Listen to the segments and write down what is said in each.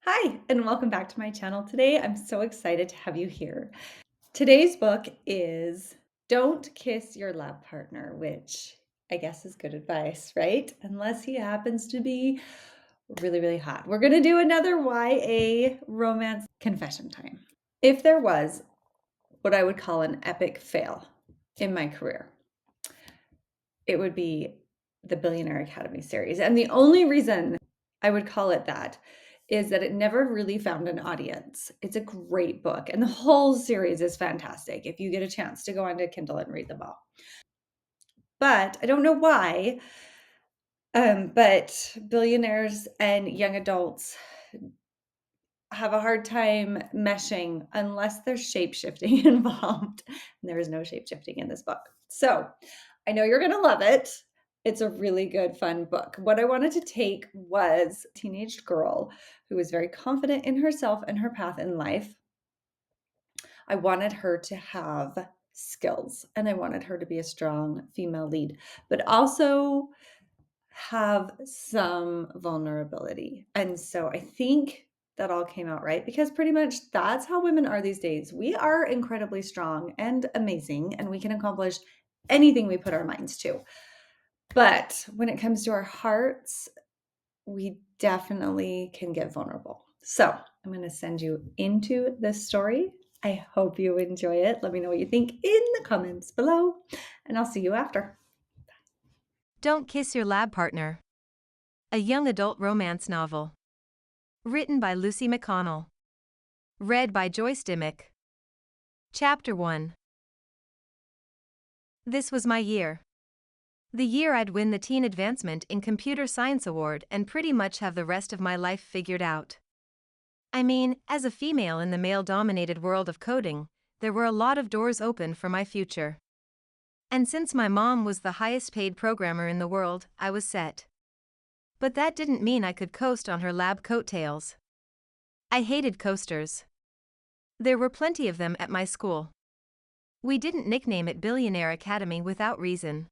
Hi, and welcome back to my channel. Today, I'm so excited to have you here. Today's book is Don't Kiss Your Lab Partner, which I guess is good advice, right? Unless he happens to be really, really hot. We're going to do another YA romance confession time. If there was what I would call an epic fail in my career, it would be the Billionaire Academy series. And the only reason I would call it that is that it never really found an audience. It's a great book, and the whole series is fantastic if you get a chance to go onto Kindle and read them all. But I don't know why, but billionaires and young adults have a hard time meshing unless there's shape-shifting involved. And there is no shape-shifting in this book. So I know you're going to love it. It's a really good, fun book. What I wanted to take was a teenage girl who was very confident in herself and her path in life. I wanted her to have skills, and I wanted her to be a strong female lead, but also have some vulnerability. And so I think that all came out right, because pretty much that's how women are these days. We are incredibly strong and amazing, and we can accomplish anything we put our minds to. But when it comes to our hearts, we definitely can get vulnerable. So I'm going to send you into this story. I hope you enjoy it. Let me know what you think in the comments below, and I'll see you after. Don't Kiss Your Lab Partner. A young adult romance novel. Written by Lucy McConnell. Read by Joyce Dimmick. Chapter 1. This was my year. The year I'd win the Teen Advancement in Computer Science Award and pretty much have the rest of my life figured out. I mean, as a female in the male-dominated world of coding, there were a lot of doors open for my future. And since my mom was the highest-paid programmer in the world, I was set. But that didn't mean I could coast on her lab coattails. I hated coasters. There were plenty of them at my school. We didn't nickname it Billionaire Academy without reason.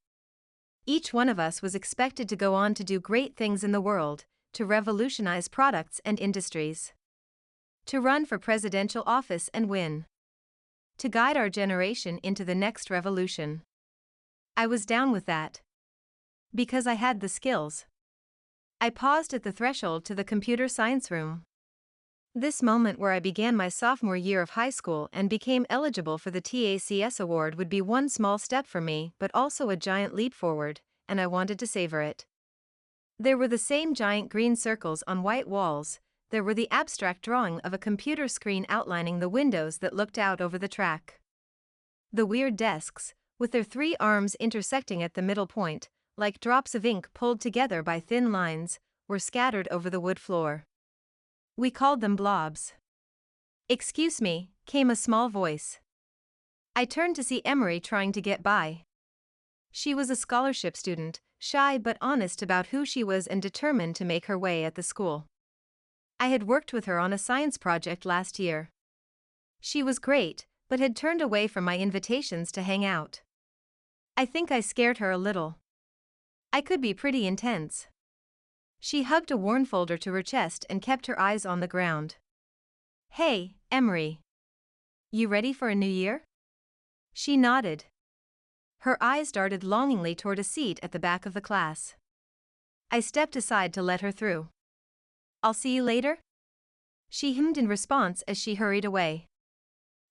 Each one of us was expected to go on to do great things in the world, to revolutionize products and industries. To run for presidential office and win. To guide our generation into the next revolution. I was down with that. Because I had the skills. I paused at the threshold to the computer science room. This moment where I began my sophomore year of high school and became eligible for the TACS Award would be one small step for me, but also a giant leap forward, and I wanted to savor it. There were the same giant green circles on white walls. There were the abstract drawing of a computer screen outlining the windows that looked out over the track. The weird desks, with their three arms intersecting at the middle point, like drops of ink pulled together by thin lines, were scattered over the wood floor. We called them blobs. "Excuse me," came a small voice. I turned to see Emery trying to get by. She was a scholarship student, shy but honest about who she was and determined to make her way at the school. I had worked with her on a science project last year. She was great, but had turned away from my invitations to hang out. I think I scared her a little. I could be pretty intense. She hugged a worn folder to her chest and kept her eyes on the ground. "Hey, Emery. You ready for a new year?" She nodded. Her eyes darted longingly toward a seat at the back of the class. I stepped aside to let her through. "I'll see you later?" She hummed in response as she hurried away.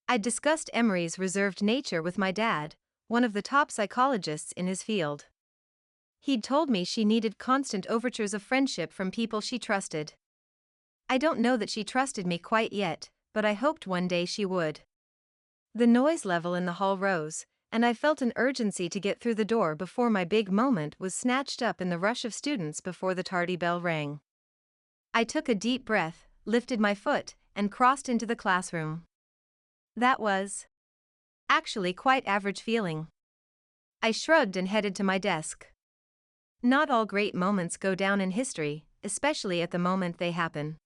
I'd discussed Emery's reserved nature with my dad, one of the top psychologists in his field. He'd told me she needed constant overtures of friendship from people she trusted. I don't know that she trusted me quite yet, but I hoped one day she would. The noise level in the hall rose, and I felt an urgency to get through the door before my big moment was snatched up in the rush of students before the tardy bell rang. I took a deep breath, lifted my foot, and crossed into the classroom. That was actually quite average feeling. I shrugged and headed to my desk. Not all great moments go down in history, especially at the moment they happen.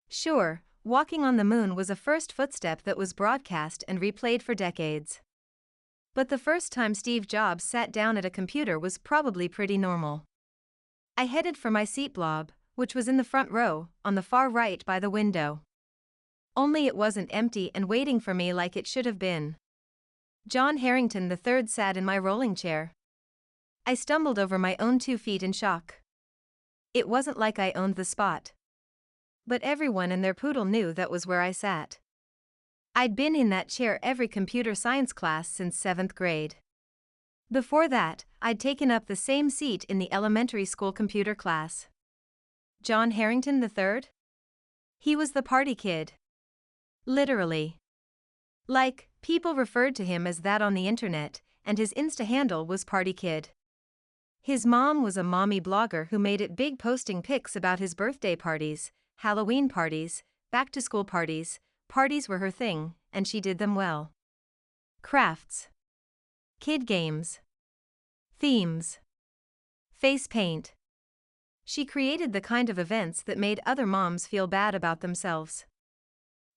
Sure, walking on the moon was a first footstep that was broadcast and replayed for decades. But the first time Steve Jobs sat down at a computer was probably pretty normal. I headed for my seat blob, which was in the front row, on the far right by the window. Only it wasn't empty and waiting for me like it should have been. John Herrington III sat in my rolling chair. I stumbled over my own 2 feet in shock. It wasn't like I owned the spot. But everyone and their poodle knew that was where I sat. I'd been in that chair every computer science class since 7th grade. Before that, I'd taken up the same seat in the elementary school computer class. John Herrington III? He was the party kid. Literally. Like, people referred to him as that on the internet, and his Insta handle was Party Kid. His mom was a mommy blogger who made it big, posting pics about his birthday parties, Halloween parties, back-to-school parties. Parties were her thing, and she did them well. Crafts. Kid games. Themes. Face paint. She created the kind of events that made other moms feel bad about themselves.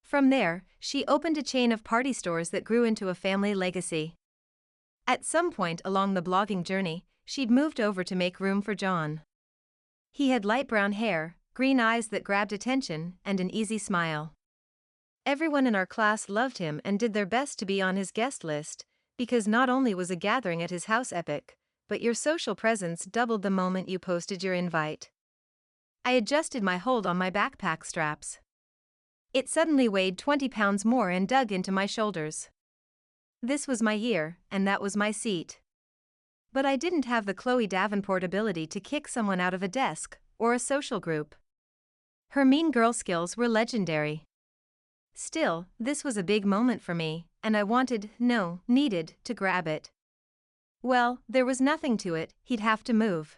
From there, she opened a chain of party stores that grew into a family legacy. At some point along the blogging journey, she'd moved over to make room for John. He had light brown hair, green eyes that grabbed attention, and an easy smile. Everyone in our class loved him and did their best to be on his guest list, because not only was a gathering at his house epic, but your social presence doubled the moment you posted your invite. I adjusted my hold on my backpack straps. It suddenly weighed 20 pounds more and dug into my shoulders. This was my year, and that was my seat. But I didn't have the Chloe Davenport ability to kick someone out of a desk or a social group. Her mean girl skills were legendary. Still, this was a big moment for me, and I needed to grab it. Well, there was nothing to it, he'd have to move.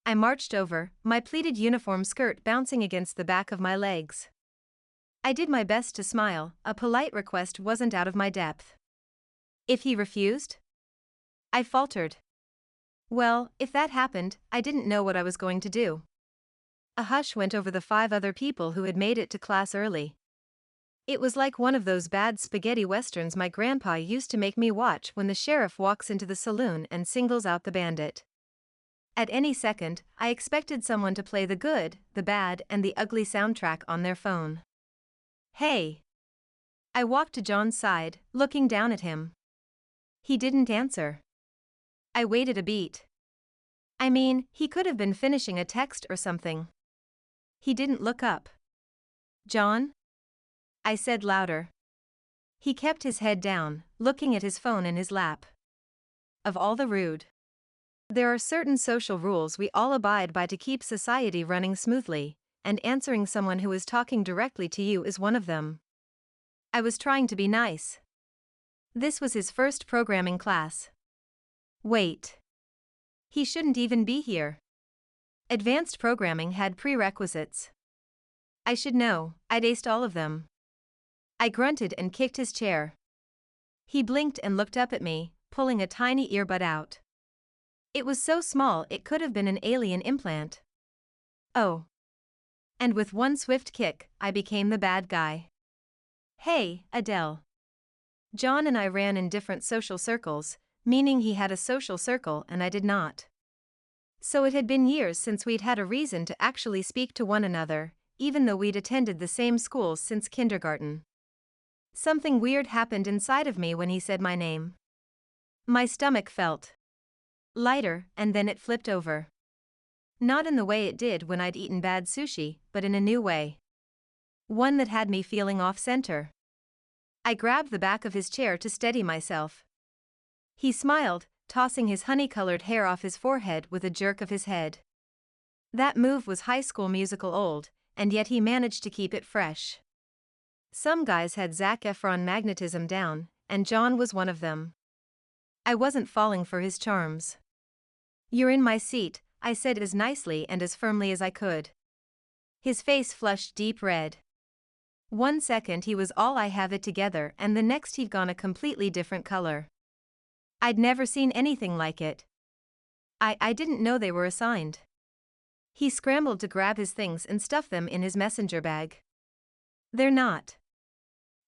I marched over, my pleated uniform skirt bouncing against the back of my legs. I did my best to smile, a polite request wasn't out of my depth. If he refused? I faltered. Well, if that happened, I didn't know what I was going to do. A hush went over the 5 other people who had made it to class early. It was like one of those bad spaghetti westerns my grandpa used to make me watch when the sheriff walks into the saloon and singles out the bandit. At any second, I expected someone to play the good, the bad, and the ugly soundtrack on their phone. Hey! I walked to John's side, looking down at him. He didn't answer. I waited a beat. I mean, he could have been finishing a text or something. He didn't look up. John? I said louder. He kept his head down, looking at his phone in his lap. Of all the rude. There are certain social rules we all abide by to keep society running smoothly, and answering someone who is talking directly to you is one of them. I was trying to be nice. This was his first programming class. Wait. He shouldn't even be here. Advanced programming had prerequisites. I should know, I'd aced all of them. I grunted and kicked his chair. He blinked and looked up at me, pulling a tiny earbud out. It was so small it could have been an alien implant. Oh. And with one swift kick, I became the bad guy. Hey, Adele. John and I ran in different social circles, meaning he had a social circle and I did not. So it had been years since we'd had a reason to actually speak to one another, even though we'd attended the same schools since kindergarten. Something weird happened inside of me when he said my name. My stomach felt lighter, and then it flipped over. Not in the way it did when I'd eaten bad sushi, but in a new way. One that had me feeling off-center. I grabbed the back of his chair to steady myself. He smiled, tossing his honey-colored hair off his forehead with a jerk of his head. That move was High School Musical old, and yet he managed to keep it fresh. Some guys had Zac Efron magnetism down, and John was one of them. I wasn't falling for his charms. You're in my seat, I said as nicely and as firmly as I could. His face flushed deep red. 1 second he was all I have it together and the next he'd gone a completely different color. I'd never seen anything like it. I didn't know they were assigned. He scrambled to grab his things and stuff them in his messenger bag. They're not.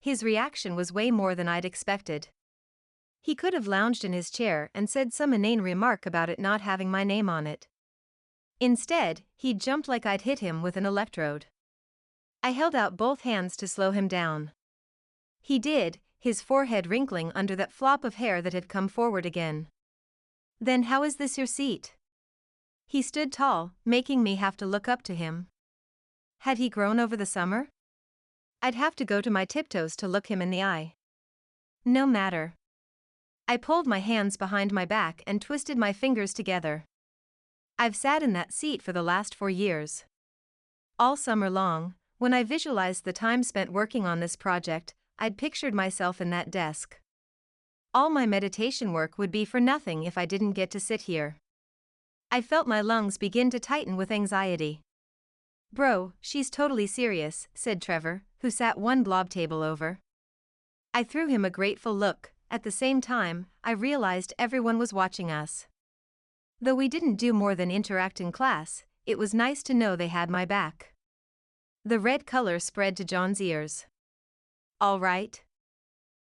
His reaction was way more than I'd expected. He could have lounged in his chair and said some inane remark about it not having my name on it. Instead, he jumped like I'd hit him with an electrode. I held out both hands to slow him down. He did, his forehead wrinkling under that flop of hair that had come forward again. Then how is this your seat? He stood tall, making me have to look up to him. Had he grown over the summer? I'd have to go to my tiptoes to look him in the eye. No matter. I pulled my hands behind my back and twisted my fingers together. I've sat in that seat for the last 4 years. All summer long, when I visualized the time spent working on this project, I'd pictured myself in that desk. All my meditation work would be for nothing if I didn't get to sit here. I felt my lungs begin to tighten with anxiety. Bro, she's totally serious, said Trevor, who sat one blob table over. I threw him a grateful look. At the same time, I realized everyone was watching us. Though we didn't do more than interact in class, it was nice to know they had my back. The red color spread to John's ears. All right.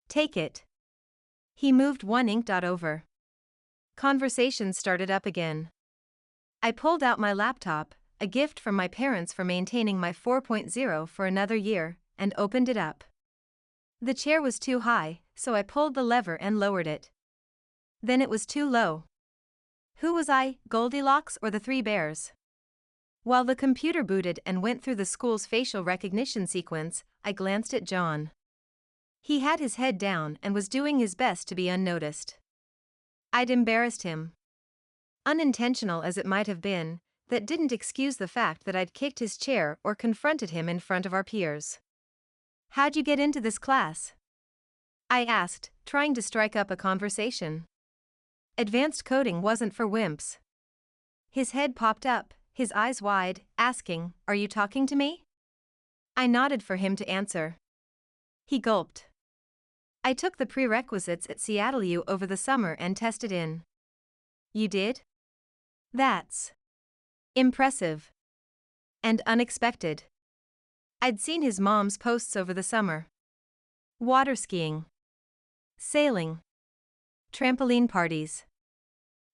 Take it. He moved one ink dot over. Conversation started up again. I pulled out my laptop, a gift from my parents for maintaining my 4.0 for another year, and opened it up. The chair was too high, so I pulled the lever and lowered it. Then it was too low. Who was I, Goldilocks or the Three Bears? While the computer booted and went through the school's facial recognition sequence, I glanced at John. He had his head down and was doing his best to be unnoticed. I'd embarrassed him. Unintentional as it might have been, that didn't excuse the fact that I'd kicked his chair or confronted him in front of our peers. How'd you get into this class? I asked, trying to strike up a conversation. Advanced coding wasn't for wimps. His head popped up, his eyes wide, asking, "Are you talking to me?" I nodded for him to answer. He gulped. I took the prerequisites at Seattle U over the summer and tested in. You did? That's impressive. And unexpected. I'd seen his mom's posts over the summer. Water skiing. Sailing. Trampoline parties.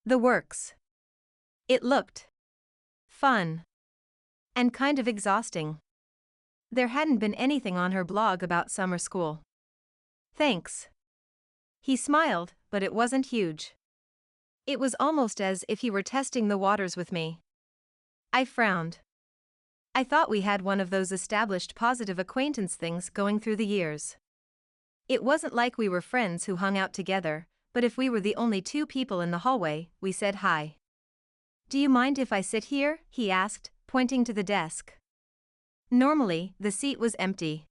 The works. It looked fun. And kind of exhausting. There hadn't been anything on her blog about summer school. Thanks. He smiled, but it wasn't huge. It was almost as if he were testing the waters with me. I frowned. I thought we had one of those established positive acquaintance things going through the years. It wasn't like we were friends who hung out together, but if we were the only 2 people in the hallway, we said hi. Do you mind if I sit here? He asked, pointing to the desk. Normally, the seat was empty.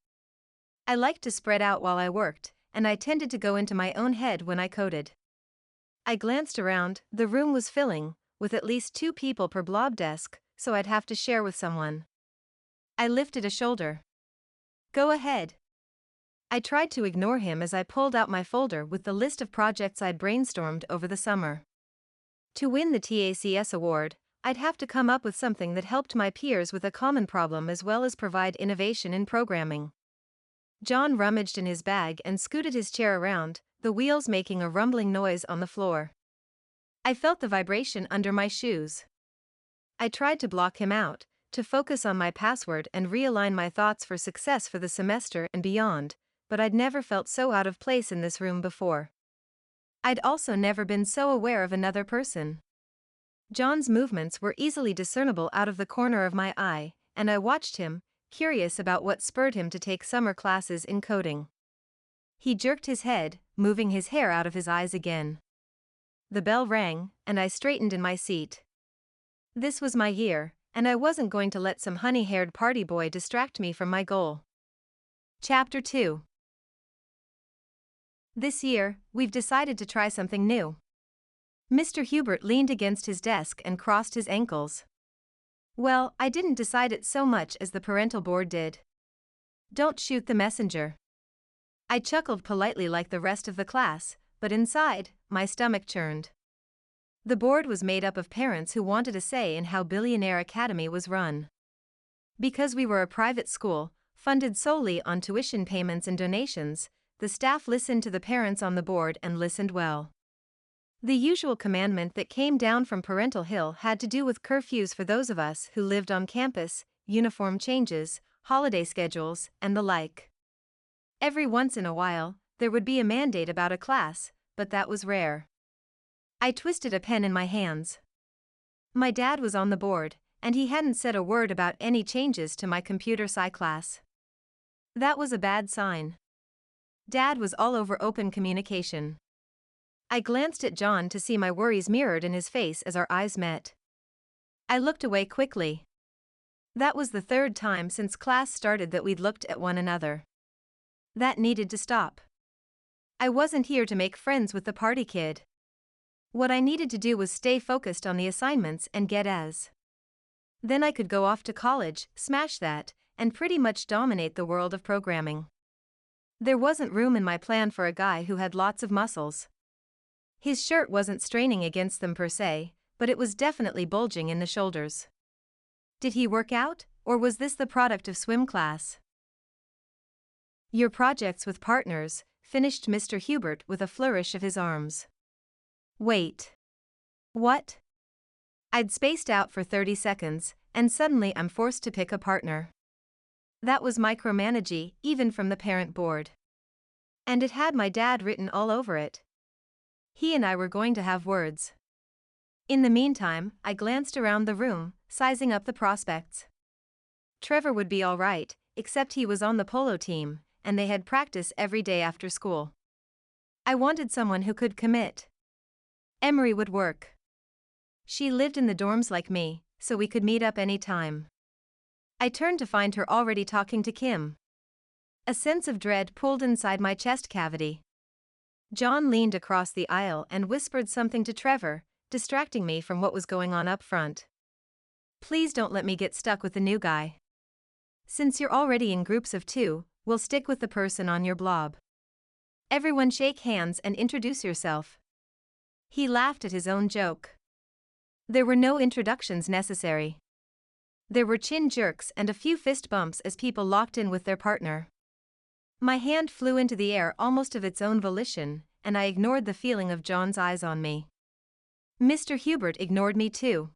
I liked to spread out while I worked, and I tended to go into my own head when I coded. I glanced around, the room was filling, with at least 2 people per blob desk, so I'd have to share with someone. I lifted a shoulder. Go ahead. I tried to ignore him as I pulled out my folder with the list of projects I'd brainstormed over the summer. To win the TACS Award, I'd have to come up with something that helped my peers with a common problem as well as provide innovation in programming. John rummaged in his bag and scooted his chair around, the wheels making a rumbling noise on the floor. I felt the vibration under my shoes. I tried to block him out, to focus on my password and realign my thoughts for success for the semester and beyond, but I'd never felt so out of place in this room before. I'd also never been so aware of another person. John's movements were easily discernible out of the corner of my eye, and I watched him, curious about what spurred him to take summer classes in coding. He jerked his head, moving his hair out of his eyes again. The bell rang, and I straightened in my seat. This was my year, and I wasn't going to let some honey-haired party boy distract me from my goal. Chapter 2. This year, we've decided to try something new. Mr. Hubert leaned against his desk and crossed his ankles. Well, I didn't decide it so much as the parental board did. Don't shoot the messenger. I chuckled politely like the rest of the class, but inside, my stomach churned. The board was made up of parents who wanted a say in how Billionaire Academy was run. Because we were a private school, funded solely on tuition payments and donations, the staff listened to the parents on the board and listened well. The usual commandment that came down from Parental Hill had to do with curfews for those of us who lived on campus, uniform changes, holiday schedules, and the like. Every once in a while, there would be a mandate about a class, but that was rare. I twisted a pen in my hands. My dad was on the board, and he hadn't said a word about any changes to my computer sci class. That was a bad sign. Dad was all over open communication. I glanced at John to see my worries mirrored in his face as our eyes met. I looked away quickly. That was the third time since class started that we'd looked at one another. That needed to stop. I wasn't here to make friends with the party kid. What I needed to do was stay focused on the assignments and get A's. Then I could go off to college, smash that, and pretty much dominate the world of programming. There wasn't room in my plan for a guy who had lots of muscles. His shirt wasn't straining against them per se, but it was definitely bulging in the shoulders. Did he work out, or was this the product of swim class? Your projects with partners, finished Mr. Hubert with a flourish of his arms. Wait. What? I'd spaced out for 30 seconds, and suddenly I'm forced to pick a partner. That was micromanaging, even from the parent board. And it had my dad written all over it. He and I were going to have words. In the meantime, I glanced around the room, sizing up the prospects. Trevor would be all right, except he was on the polo team, and they had practice every day after school. I wanted someone who could commit. Emery would work. She lived in the dorms like me, so we could meet up any time. I turned to find her already talking to Kim. A sense of dread pulled inside my chest cavity. John leaned across the aisle and whispered something to Trevor, distracting me from what was going on up front. Please don't let me get stuck with the new guy. Since you're already in groups of 2, we'll stick with the person on your blob. Everyone shake hands and introduce yourself. He laughed at his own joke. There were no introductions necessary. There were chin jerks and a few fist bumps as people locked in with their partner. My hand flew into the air almost of its own volition, and I ignored the feeling of John's eyes on me. Mr. Hubert ignored me too.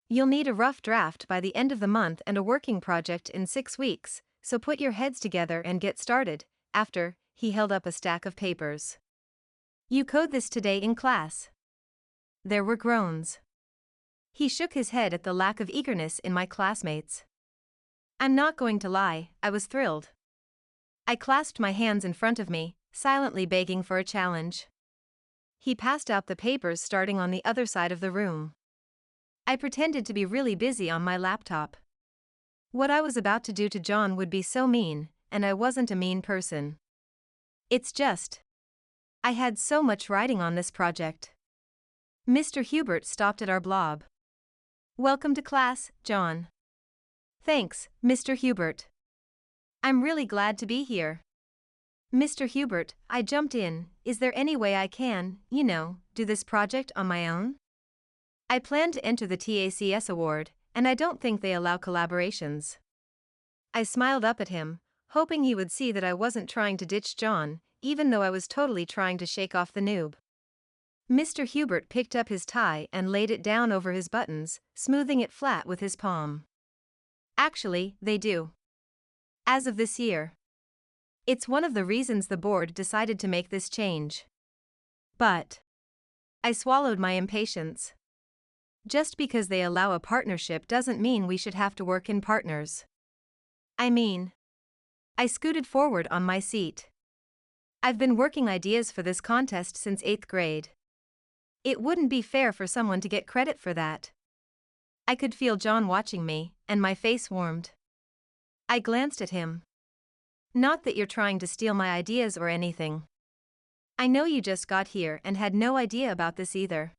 You'll need a rough draft by the end of the month and a working project in 6 weeks, so put your heads together and get started. After, he held up a stack of papers. You code this today in class. There were groans. He shook his head at the lack of eagerness in my classmates. I'm not going to lie, I was thrilled. I clasped my hands in front of me, silently begging for a challenge. He passed out the papers starting on the other side of the room. I pretended to be really busy on my laptop. What I was about to do to John would be so mean, and I wasn't a mean person. It's just, I had so much writing on this project. Mr. Hubert stopped at our blob. Welcome to class, John. Thanks, Mr. Hubert. I'm really glad to be here. Mr. Hubert, I jumped in, is there any way I can, do this project on my own? I plan to enter the TACS Award, and I don't think they allow collaborations. I smiled up at him, hoping he would see that I wasn't trying to ditch John, even though I was totally trying to shake off the noob. Mr. Hubert picked up his tie and laid it down over his buttons, smoothing it flat with his palm. Actually, they do. As of this year. It's one of the reasons the board decided to make this change. But I swallowed my impatience. Just because they allow a partnership doesn't mean we should have to work in partners. I scooted forward on my seat. I've been working ideas for this contest since 8th grade. It wouldn't be fair for someone to get credit for that. I could feel John watching me, and my face warmed. I glanced at him. Not that you're trying to steal my ideas or anything. I know you just got here and had no idea about this either.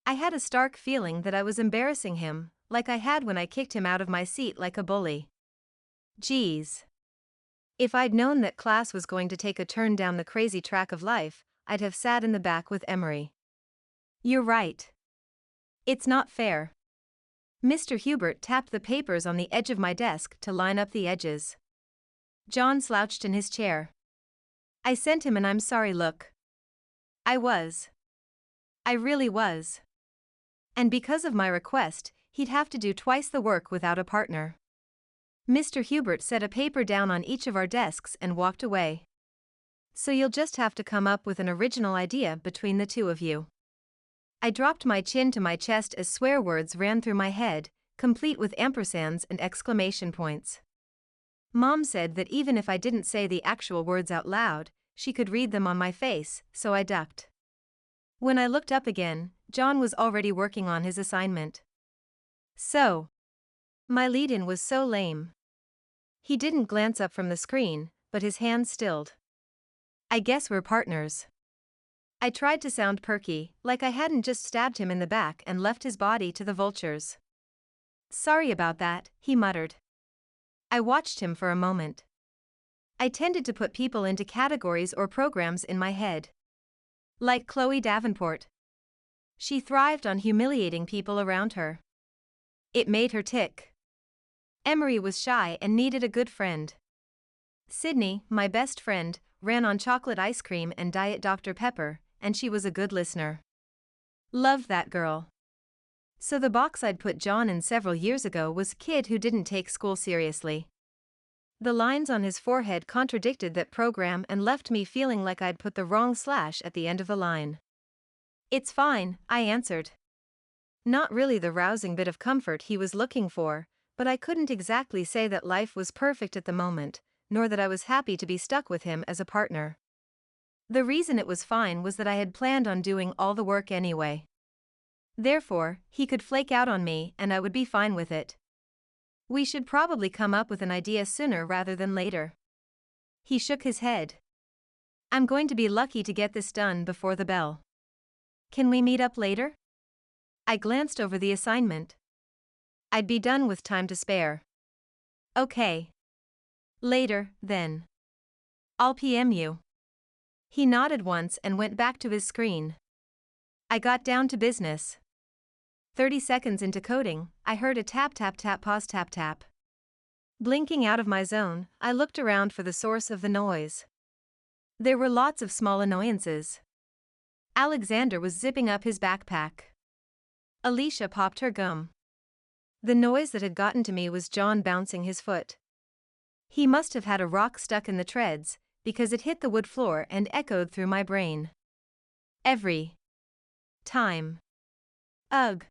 I had a stark feeling that I was embarrassing him, like I had when I kicked him out of my seat like a bully. Geez. If I'd known that class was going to take a turn down the crazy track of life, I'd have sat in the back with Emery. You're right. It's not fair. Mr. Hubert tapped the papers on the edge of my desk to line up the edges. John slouched in his chair. I sent him an I'm sorry look. I was. I really was. And because of my request, he'd have to do twice the work without a partner. Mr. Hubert set a paper down on each of our desks and walked away. So you'll just have to come up with an original idea between the two of you. I dropped my chin to my chest as swear words ran through my head, complete with ampersands and exclamation points. Mom said that even if I didn't say the actual words out loud, she could read them on my face, so I ducked. When I looked up again, John was already working on his assignment. So, my lead-in was so lame. He didn't glance up from the screen, but his hands stilled. I guess we're partners. I tried to sound perky, like I hadn't just stabbed him in the back and left his body to the vultures. Sorry about that, he muttered. I watched him for a moment. I tended to put people into categories or programs in my head. Like Chloe Davenport. She thrived on humiliating people around her. It made her tick. Emery was shy and needed a good friend. Sydney, my best friend, ran on chocolate ice cream and Diet Dr. Pepper, and she was a good listener. Loved that girl. So the box I'd put John in several years ago was kid who didn't take school seriously. The lines on his forehead contradicted that program and left me feeling like I'd put the wrong slash at the end of the line. It's fine, I answered. Not really the rousing bit of comfort he was looking for, but I couldn't exactly say that life was perfect at the moment, nor that I was happy to be stuck with him as a partner. The reason it was fine was that I had planned on doing all the work anyway. Therefore, he could flake out on me and I would be fine with it. We should probably come up with an idea sooner rather than later. He shook his head. I'm going to be lucky to get this done before the bell. Can we meet up later? I glanced over the assignment. I'd be done with time to spare. Okay. Later, then. I'll PM you. He nodded once and went back to his screen. I got down to business. 30 seconds into coding, I heard a tap tap tap pause tap tap. Blinking out of my zone, I looked around for the source of the noise. There were lots of small annoyances. Alexander was zipping up his backpack. Alicia popped her gum. The noise that had gotten to me was John bouncing his foot. He must have had a rock stuck in the treads, because it hit the wood floor and echoed through my brain. Every time. Ugh.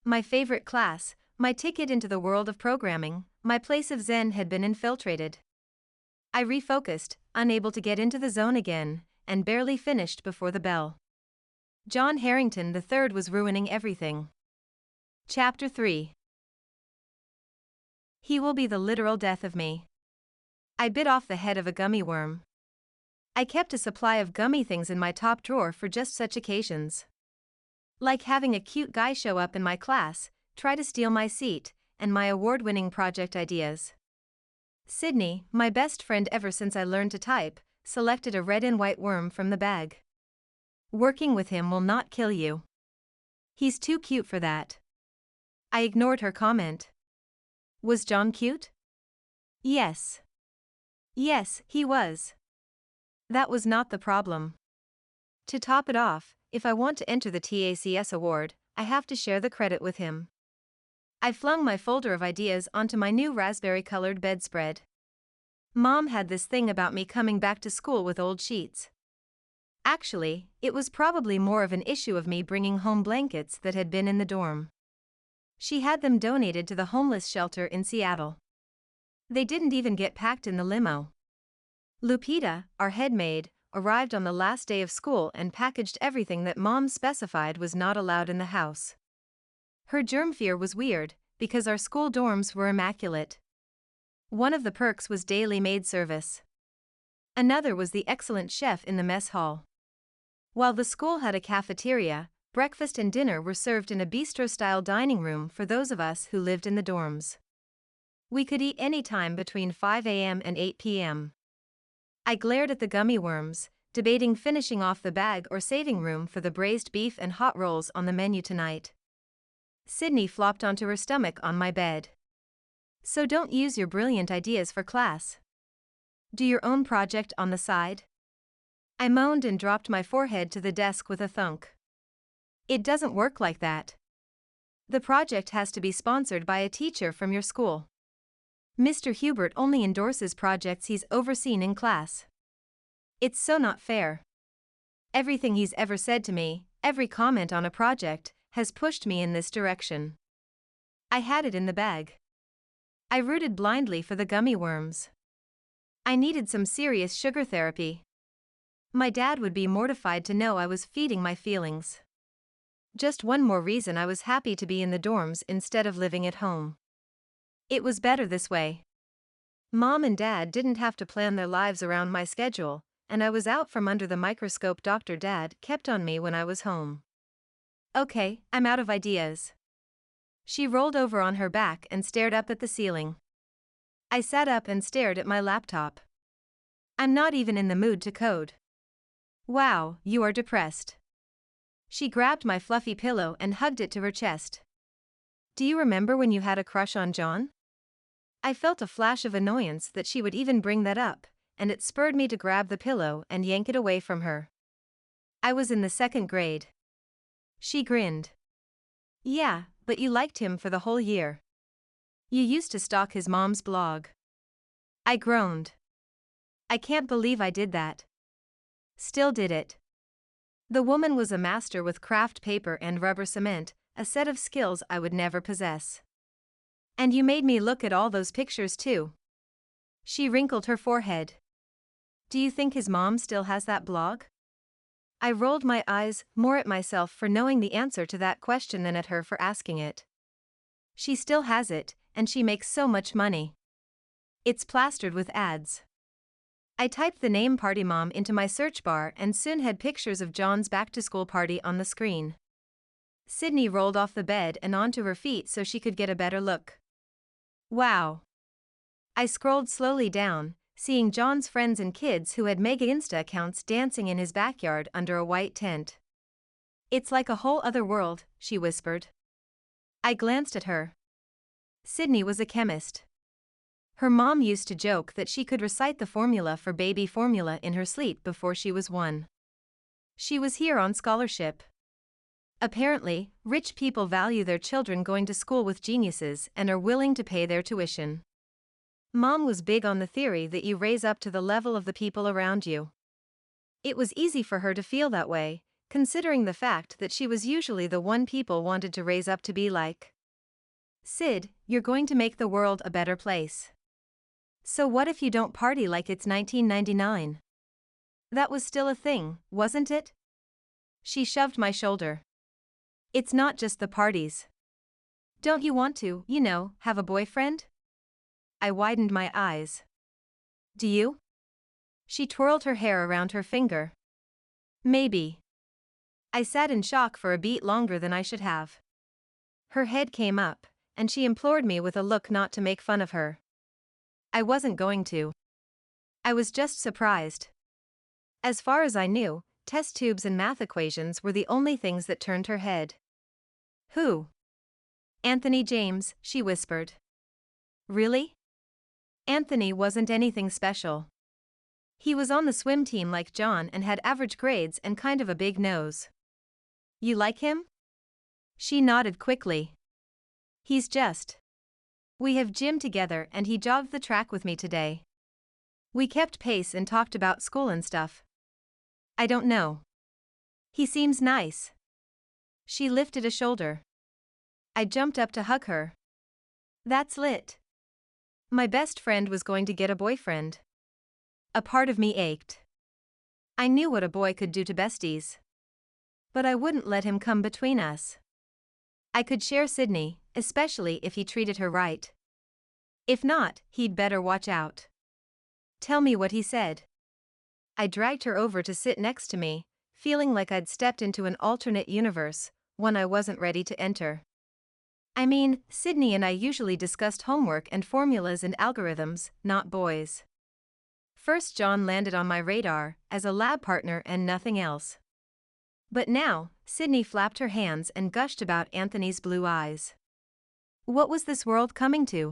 My favorite class, my ticket into the world of programming, my place of zen had been infiltrated. I refocused, unable to get into the zone again, and barely finished before the bell. John Herrington III was ruining everything. Chapter 3. He will be the literal death of me. I bit off the head of a gummy worm. I kept a supply of gummy things in my top drawer for just such occasions. Like having a cute guy show up in my class, try to steal my seat, and my award-winning project ideas. Sydney, my best friend ever since I learned to type, selected a red and white worm from the bag. Working with him will not kill you. He's too cute for that. I ignored her comment. Was John cute? Yes. Yes, he was. That was not the problem. To top it off, if I want to enter the TACS Award, I have to share the credit with him. I flung my folder of ideas onto my new raspberry-colored bedspread. Mom had this thing about me coming back to school with old sheets. Actually, it was probably more of an issue of me bringing home blankets that had been in the dorm. She had them donated to the homeless shelter in Seattle. They didn't even get packed in the limo. Lupita, our head maid, arrived on the last day of school and packaged everything that Mom specified was not allowed in the house. Her germ fear was weird, because our school dorms were immaculate. One of the perks was daily maid service. Another was the excellent chef in the mess hall. While the school had a cafeteria, breakfast and dinner were served in a bistro-style dining room for those of us who lived in the dorms. We could eat any time between 5 a.m. and 8 p.m. I glared at the gummy worms, debating finishing off the bag or saving room for the braised beef and hot rolls on the menu tonight. Sydney flopped onto her stomach on my bed. So don't use your brilliant ideas for class. Do your own project on the side. I moaned and dropped my forehead to the desk with a thunk. It doesn't work like that. The project has to be sponsored by a teacher from your school. Mr. Hubert only endorses projects he's overseen in class. It's so not fair. Everything he's ever said to me, every comment on a project, has pushed me in this direction. I had it in the bag. I rooted blindly for the gummy worms. I needed some serious sugar therapy. My dad would be mortified to know I was feeding my feelings. Just one more reason I was happy to be in the dorms instead of living at home. It was better this way. Mom and Dad didn't have to plan their lives around my schedule, and I was out from under the microscope Dr. Dad kept on me when I was home. Okay, I'm out of ideas. She rolled over on her back and stared up at the ceiling. I sat up and stared at my laptop. I'm not even in the mood to code. Wow, you are depressed. She grabbed my fluffy pillow and hugged it to her chest. Do you remember when you had a crush on John? I felt a flash of annoyance that she would even bring that up, and it spurred me to grab the pillow and yank it away from her. I was in the 2nd grade. She grinned. Yeah, but you liked him for the whole year. You used to stalk his mom's blog. I groaned. I can't believe I did that. Still did it. The woman was a master with craft paper and rubber cement, a set of skills I would never possess. And you made me look at all those pictures too. She wrinkled her forehead. Do you think his mom still has that blog? I rolled my eyes, more at myself for knowing the answer to that question than at her for asking it. She still has it, and she makes so much money. It's plastered with ads. I typed the name Party Mom into my search bar and soon had pictures of John's back-to-school party on the screen. Sydney rolled off the bed and onto her feet so she could get a better look. Wow. I scrolled slowly down, seeing John's friends and kids who had mega Insta accounts dancing in his backyard under a white tent. It's like a whole other world, she whispered. I glanced at her. Sydney was a chemist. Her mom used to joke that she could recite the formula for baby formula in her sleep before she was 1. She was here on scholarship. Apparently, rich people value their children going to school with geniuses and are willing to pay their tuition. Mom was big on the theory that you raise up to the level of the people around you. It was easy for her to feel that way, considering the fact that she was usually the one people wanted to raise up to be like. Sid, you're going to make the world a better place. So what if you don't party like it's 1999? That was still a thing, wasn't it? She shoved my shoulder. It's not just the parties. Don't you want to, have a boyfriend? I widened my eyes. Do you? She twirled her hair around her finger. Maybe. I sat in shock for a beat longer than I should have. Her head came up, and she implored me with a look not to make fun of her. I wasn't going to. I was just surprised. As far as I knew, test tubes and math equations were the only things that turned her head. Who? Anthony James, she whispered. Really? Anthony wasn't anything special. He was on the swim team like John and had average grades and kind of a big nose. You like him? She nodded quickly. He's just. We have gym together and he jogged the track with me today. We kept pace and talked about school and stuff. I don't know. He seems nice. She lifted a shoulder. I jumped up to hug her. That's lit. My best friend was going to get a boyfriend. A part of me ached. I knew what a boy could do to besties. But I wouldn't let him come between us. I could share Sydney, especially if he treated her right. If not, he'd better watch out. Tell me what he said. I dragged her over to sit next to me, feeling like I'd stepped into an alternate universe, one I wasn't ready to enter. I mean, Sydney and I usually discussed homework and formulas and algorithms, not boys. First John landed on my radar, as a lab partner and nothing else. But now, Sydney flapped her hands and gushed about Anthony's blue eyes. What was this world coming to?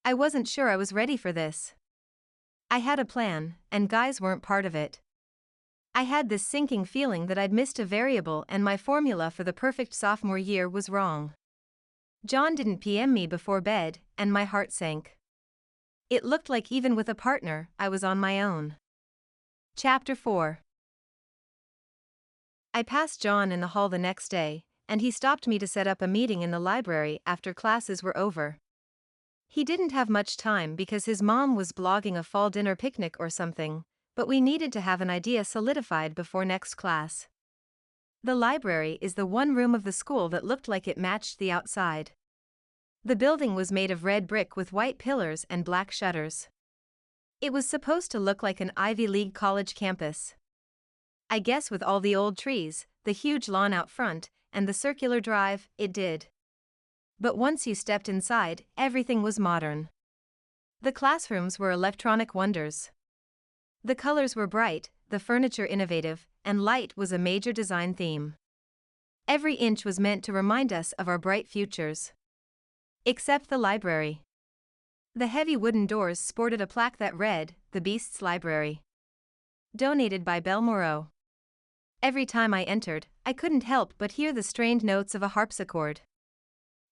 I wasn't sure I was ready for this. I had a plan, and guys weren't part of it. I had this sinking feeling that I'd missed a variable and my formula for the perfect sophomore year was wrong. John didn't PM me before bed, and my heart sank. It looked like even with a partner, I was on my own. Chapter 4. I passed John in the hall the next day, and he stopped me to set up a meeting in the library after classes were over. He didn't have much time because his mom was blogging a fall dinner picnic or something, but we needed to have an idea solidified before next class. The library is the one room of the school that looked like it matched the outside. The building was made of red brick with white pillars and black shutters. It was supposed to look like an Ivy League college campus. I guess with all the old trees, the huge lawn out front, and the circular drive, it did. But once you stepped inside, everything was modern. The classrooms were electronic wonders. The colors were bright, the furniture innovative, and light was a major design theme. Every inch was meant to remind us of our bright futures. Except the library. The heavy wooden doors sported a plaque that read, "The Beast's Library. Donated by Belmoro." Every time I entered, I couldn't help but hear the strained notes of a harpsichord.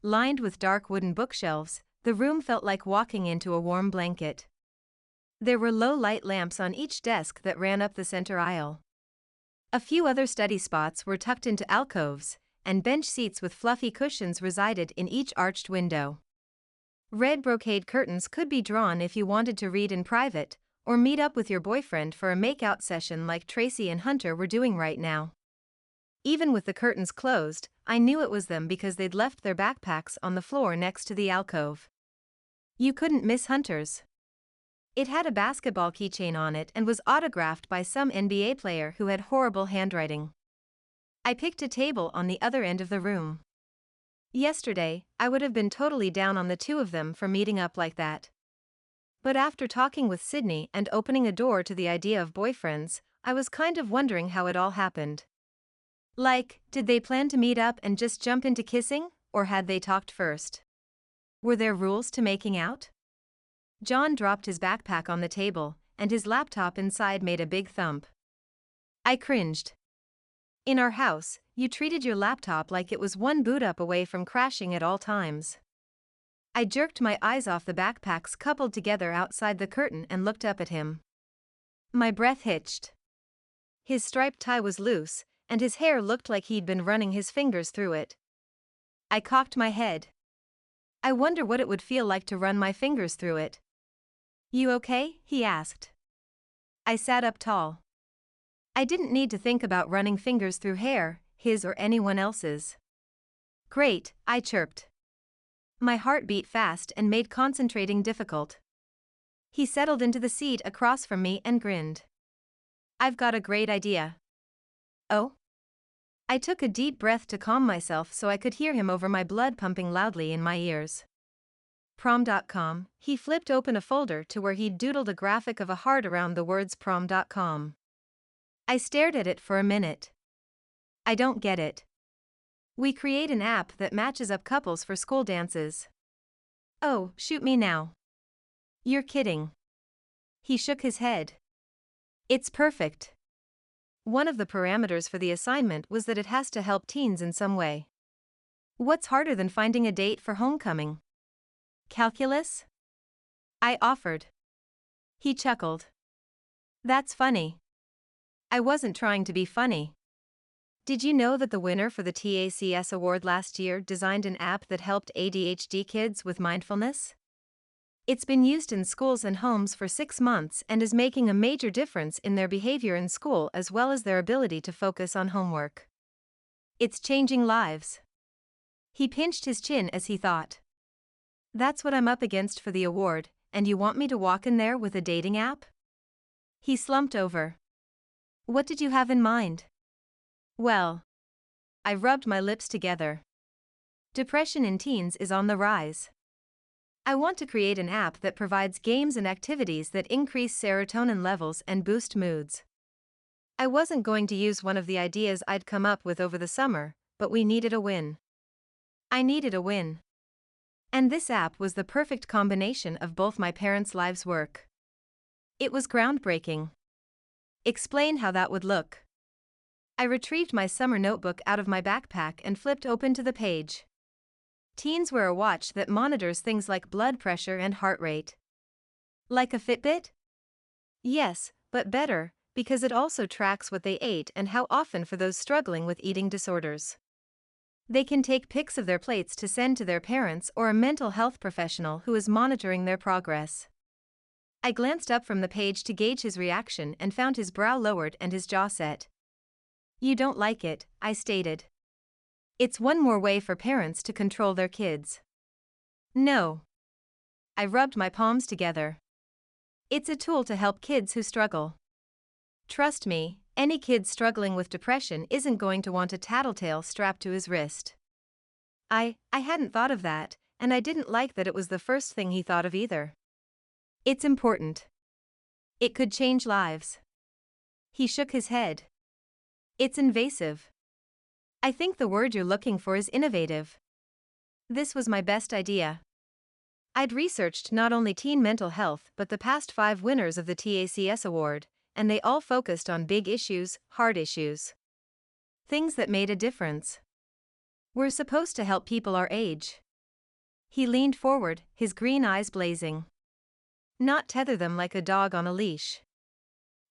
Lined with dark wooden bookshelves, the room felt like walking into a warm blanket. There were low light lamps on each desk that ran up the center aisle. A few other study spots were tucked into alcoves, and bench seats with fluffy cushions resided in each arched window. Red brocade curtains could be drawn if you wanted to read in private, or meet up with your boyfriend for a make-out session like Tracy and Hunter were doing right now. Even with the curtains closed, I knew it was them because they'd left their backpacks on the floor next to the alcove. You couldn't miss Hunter's. It had a basketball keychain on it and was autographed by some NBA player who had horrible handwriting. I picked a table on the other end of the room. Yesterday, I would have been totally down on the two of them for meeting up like that. But after talking with Sydney and opening a door to the idea of boyfriends, I was kind of wondering how it all happened. Like, did they plan to meet up and just jump into kissing, or had they talked first? Were there rules to making out? John dropped his backpack on the table, and his laptop inside made a big thump. I cringed. In our house, you treated your laptop like it was one boot up away from crashing at all times. I jerked my eyes off the backpacks coupled together outside the curtain and looked up at him. My breath hitched. His striped tie was loose, and his hair looked like he'd been running his fingers through it. I cocked my head. I wonder what it would feel like to run my fingers through it. "You okay?" he asked. I sat up tall. I didn't need to think about running fingers through hair, his or anyone else's. "Great," I chirped. My heart beat fast and made concentrating difficult. He settled into the seat across from me and grinned. "I've got a great idea." "Oh?" I took a deep breath to calm myself so I could hear him over my blood pumping loudly in my ears. Prom.com, he flipped open a folder to where he'd doodled a graphic of a heart around the words prom.com. I stared at it for a minute. I don't get it. We create an app that matches up couples for school dances. Oh, shoot me now. You're kidding. He shook his head. It's perfect. One of the parameters for the assignment was that it has to help teens in some way. What's harder than finding a date for homecoming? Calculus? I offered. He chuckled. That's funny. I wasn't trying to be funny. Did you know that the winner for the TACS Award last year designed an app that helped ADHD kids with mindfulness? It's been used in schools and homes for 6 months and is making a major difference in their behavior in school as well as their ability to focus on homework. It's changing lives. He pinched his chin as he thought. That's what I'm up against for the award, and you want me to walk in there with a dating app? He slumped over. What did you have in mind? Well, I rubbed my lips together. Depression in teens is on the rise. I want to create an app that provides games and activities that increase serotonin levels and boost moods. I wasn't going to use one of the ideas I'd come up with over the summer, but we needed a win. I needed a win. And this app was the perfect combination of both my parents' lives' work. It was groundbreaking. Explain how that would look. I retrieved my summer notebook out of my backpack and flipped open to the page. Teens wear a watch that monitors things like blood pressure and heart rate. Like a Fitbit? Yes, but better, because it also tracks what they ate and how often for those struggling with eating disorders. They can take pics of their plates to send to their parents or a mental health professional who is monitoring their progress. I glanced up from the page to gauge his reaction and found his brow lowered and his jaw set. You don't like it, I stated. It's one more way for parents to control their kids. No. I rubbed my palms together. It's a tool to help kids who struggle. Trust me, any kid struggling with depression isn't going to want a tattletale strapped to his wrist. I hadn't thought of that, and I didn't like that it was the first thing he thought of either. It's important. It could change lives. He shook his head. It's invasive. I think the word you're looking for is innovative. This was my best idea. I'd researched not only teen mental health but the past 5 winners of the TACS Award, and they all focused on big issues, hard issues. Things that made a difference. We're supposed to help people our age. He leaned forward, his green eyes blazing. Not tether them like a dog on a leash.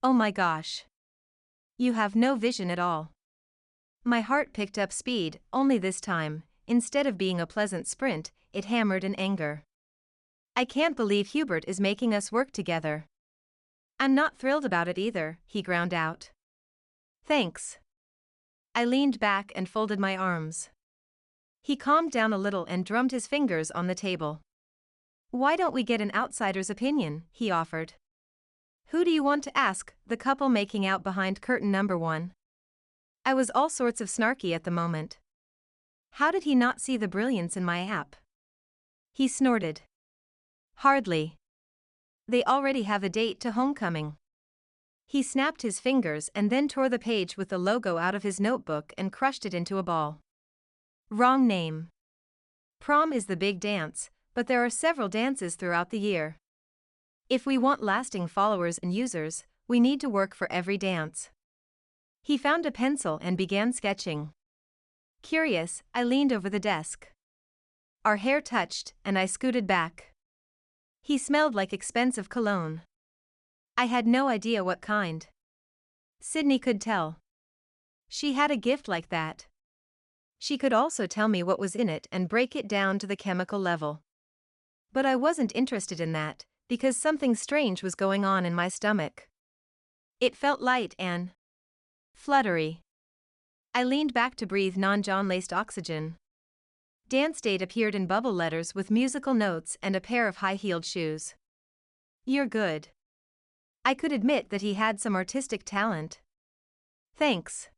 Oh my gosh. You have no vision at all. My heart picked up speed, only this time, instead of being a pleasant sprint, it hammered in anger. I can't believe Hubert is making us work together. I'm not thrilled about it either, he ground out. Thanks. I leaned back and folded my arms. He calmed down a little and drummed his fingers on the table. Why don't we get an outsider's opinion, he offered. Who do you want to ask, the couple making out behind curtain number 1? I was all sorts of snarky at the moment. How did he not see the brilliance in my app? He snorted. Hardly. They already have a date to homecoming. He snapped his fingers and then tore the page with the logo out of his notebook and crushed it into a ball. Wrong name. Prom is the big dance, but there are several dances throughout the year. If we want lasting followers and users, we need to work for every dance. He found a pencil and began sketching. Curious, I leaned over the desk. Our hair touched, and I scooted back. He smelled like expensive cologne. I had no idea what kind. Sydney could tell. She had a gift like that. She could also tell me what was in it and break it down to the chemical level. But I wasn't interested in that, because something strange was going on in my stomach. It felt light and fluttery. I leaned back to breathe non-John-laced oxygen. Dance date appeared in bubble letters with musical notes and a pair of high-heeled shoes. You're good. I could admit that he had some artistic talent. Thanks.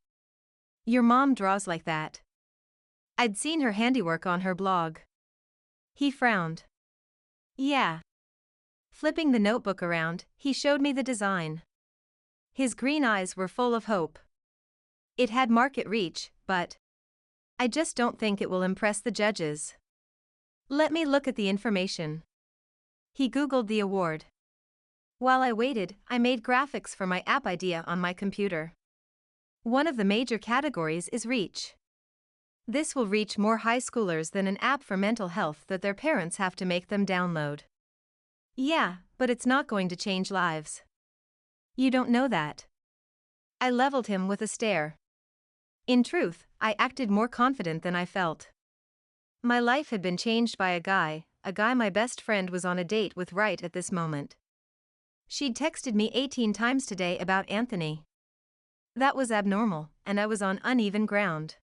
Your mom draws like that. I'd seen her handiwork on her blog. He frowned. Yeah. Flipping the notebook around, he showed me the design. His green eyes were full of hope. It had market reach, but I just don't think it will impress the judges. Let me look at the information. He Googled the award. While I waited, I made graphics for my app idea on my computer. One of the major categories is reach. This will reach more high schoolers than an app for mental health that their parents have to make them download. Yeah, but it's not going to change lives. You don't know that. I leveled him with a stare. In truth, I acted more confident than I felt. My life had been changed by a guy my best friend was on a date with right at this moment. She'd texted me 18 times today about Anthony. That was abnormal, and I was on uneven ground.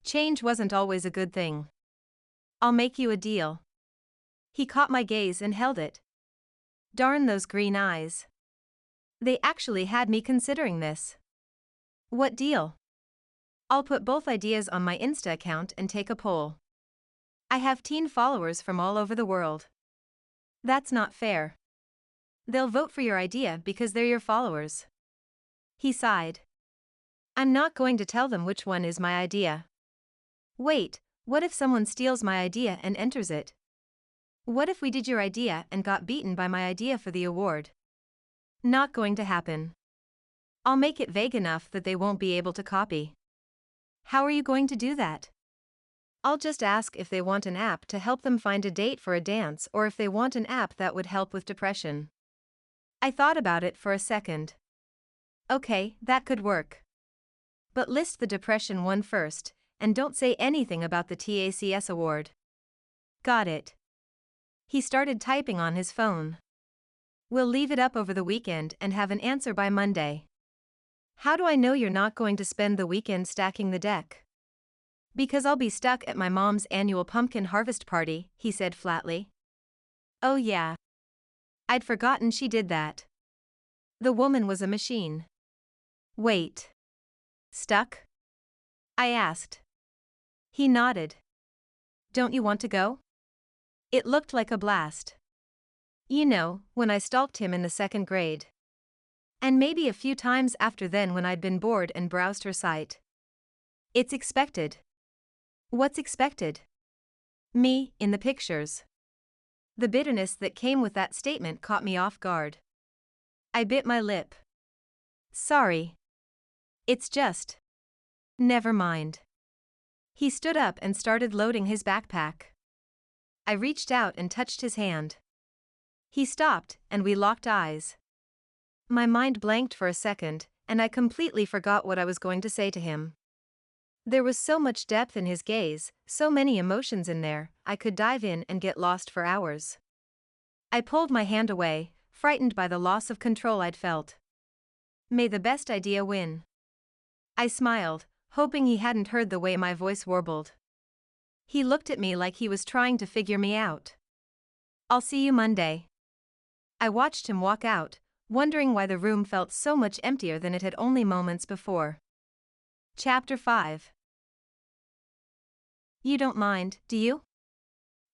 Change wasn't always a good thing. I'll make you a deal. He caught my gaze and held it. Darn those green eyes. They actually had me considering this. What deal? I'll put both ideas on my Insta account and take a poll. I have teen followers from all over the world. That's not fair. They'll vote for your idea because they're your followers. He sighed. I'm not going to tell them which one is my idea. Wait, what if someone steals my idea and enters it? What if we did your idea and got beaten by my idea for the award? Not going to happen. I'll make it vague enough that they won't be able to copy. How are you going to do that? I'll just ask if they want an app to help them find a date for a dance or if they want an app that would help with depression. I thought about it for a second. Okay, that could work. But list the depression one first, and don't say anything about the TACS Award. Got it. He started typing on his phone. We'll leave it up over the weekend and have an answer by Monday. How do I know you're not going to spend the weekend stacking the deck? Because I'll be stuck at my mom's annual pumpkin harvest party, he said flatly. Oh yeah. I'd forgotten she did that. The woman was a machine. Wait. Stuck? I asked. He nodded. Don't you want to go? It looked like a blast. You know, when I stalked him in the 2nd grade. And maybe a few times after then when I'd been bored and browsed her site. It's expected. What's expected? Me, in the pictures. The bitterness that came with that statement caught me off guard. I bit my lip. Sorry. It's just. Never mind. He stood up and started loading his backpack. I reached out and touched his hand. He stopped, and we locked eyes. My mind blanked for a second, and I completely forgot what I was going to say to him. There was so much depth in his gaze, so many emotions in there, I could dive in and get lost for hours. I pulled my hand away, frightened by the loss of control I'd felt. May the best idea win. I smiled, hoping he hadn't heard the way my voice warbled. He looked at me like he was trying to figure me out. I'll see you Monday. I watched him walk out, wondering why the room felt so much emptier than it had only moments before. Chapter 5. You don't mind, do you?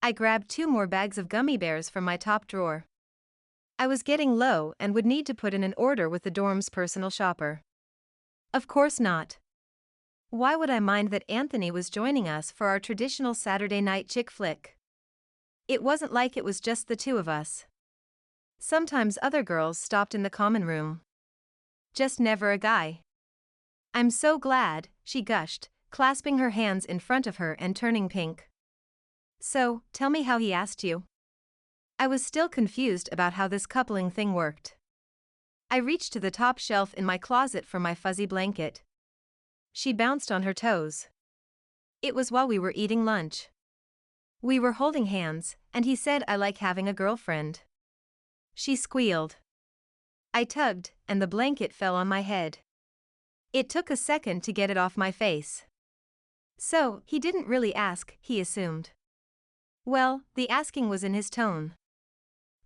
I grabbed 2 more bags of gummy bears from my top drawer. I was getting low and would need to put in an order with the dorm's personal shopper. Of course not. Why would I mind that Anthony was joining us for our traditional Saturday night chick flick? It wasn't like it was just the 2 of us. Sometimes other girls stopped in the common room. Just never a guy. I'm so glad, she gushed, clasping her hands in front of her and turning pink. So, tell me how he asked you. I was still confused about how this coupling thing worked. I reached to the top shelf in my closet for my fuzzy blanket. She bounced on her toes. It was while we were eating lunch. We were holding hands, and he said I like having a girlfriend. She squealed. I tugged, and the blanket fell on my head. It took a second to get it off my face. So, he didn't really ask, he assumed. Well, the asking was in his tone.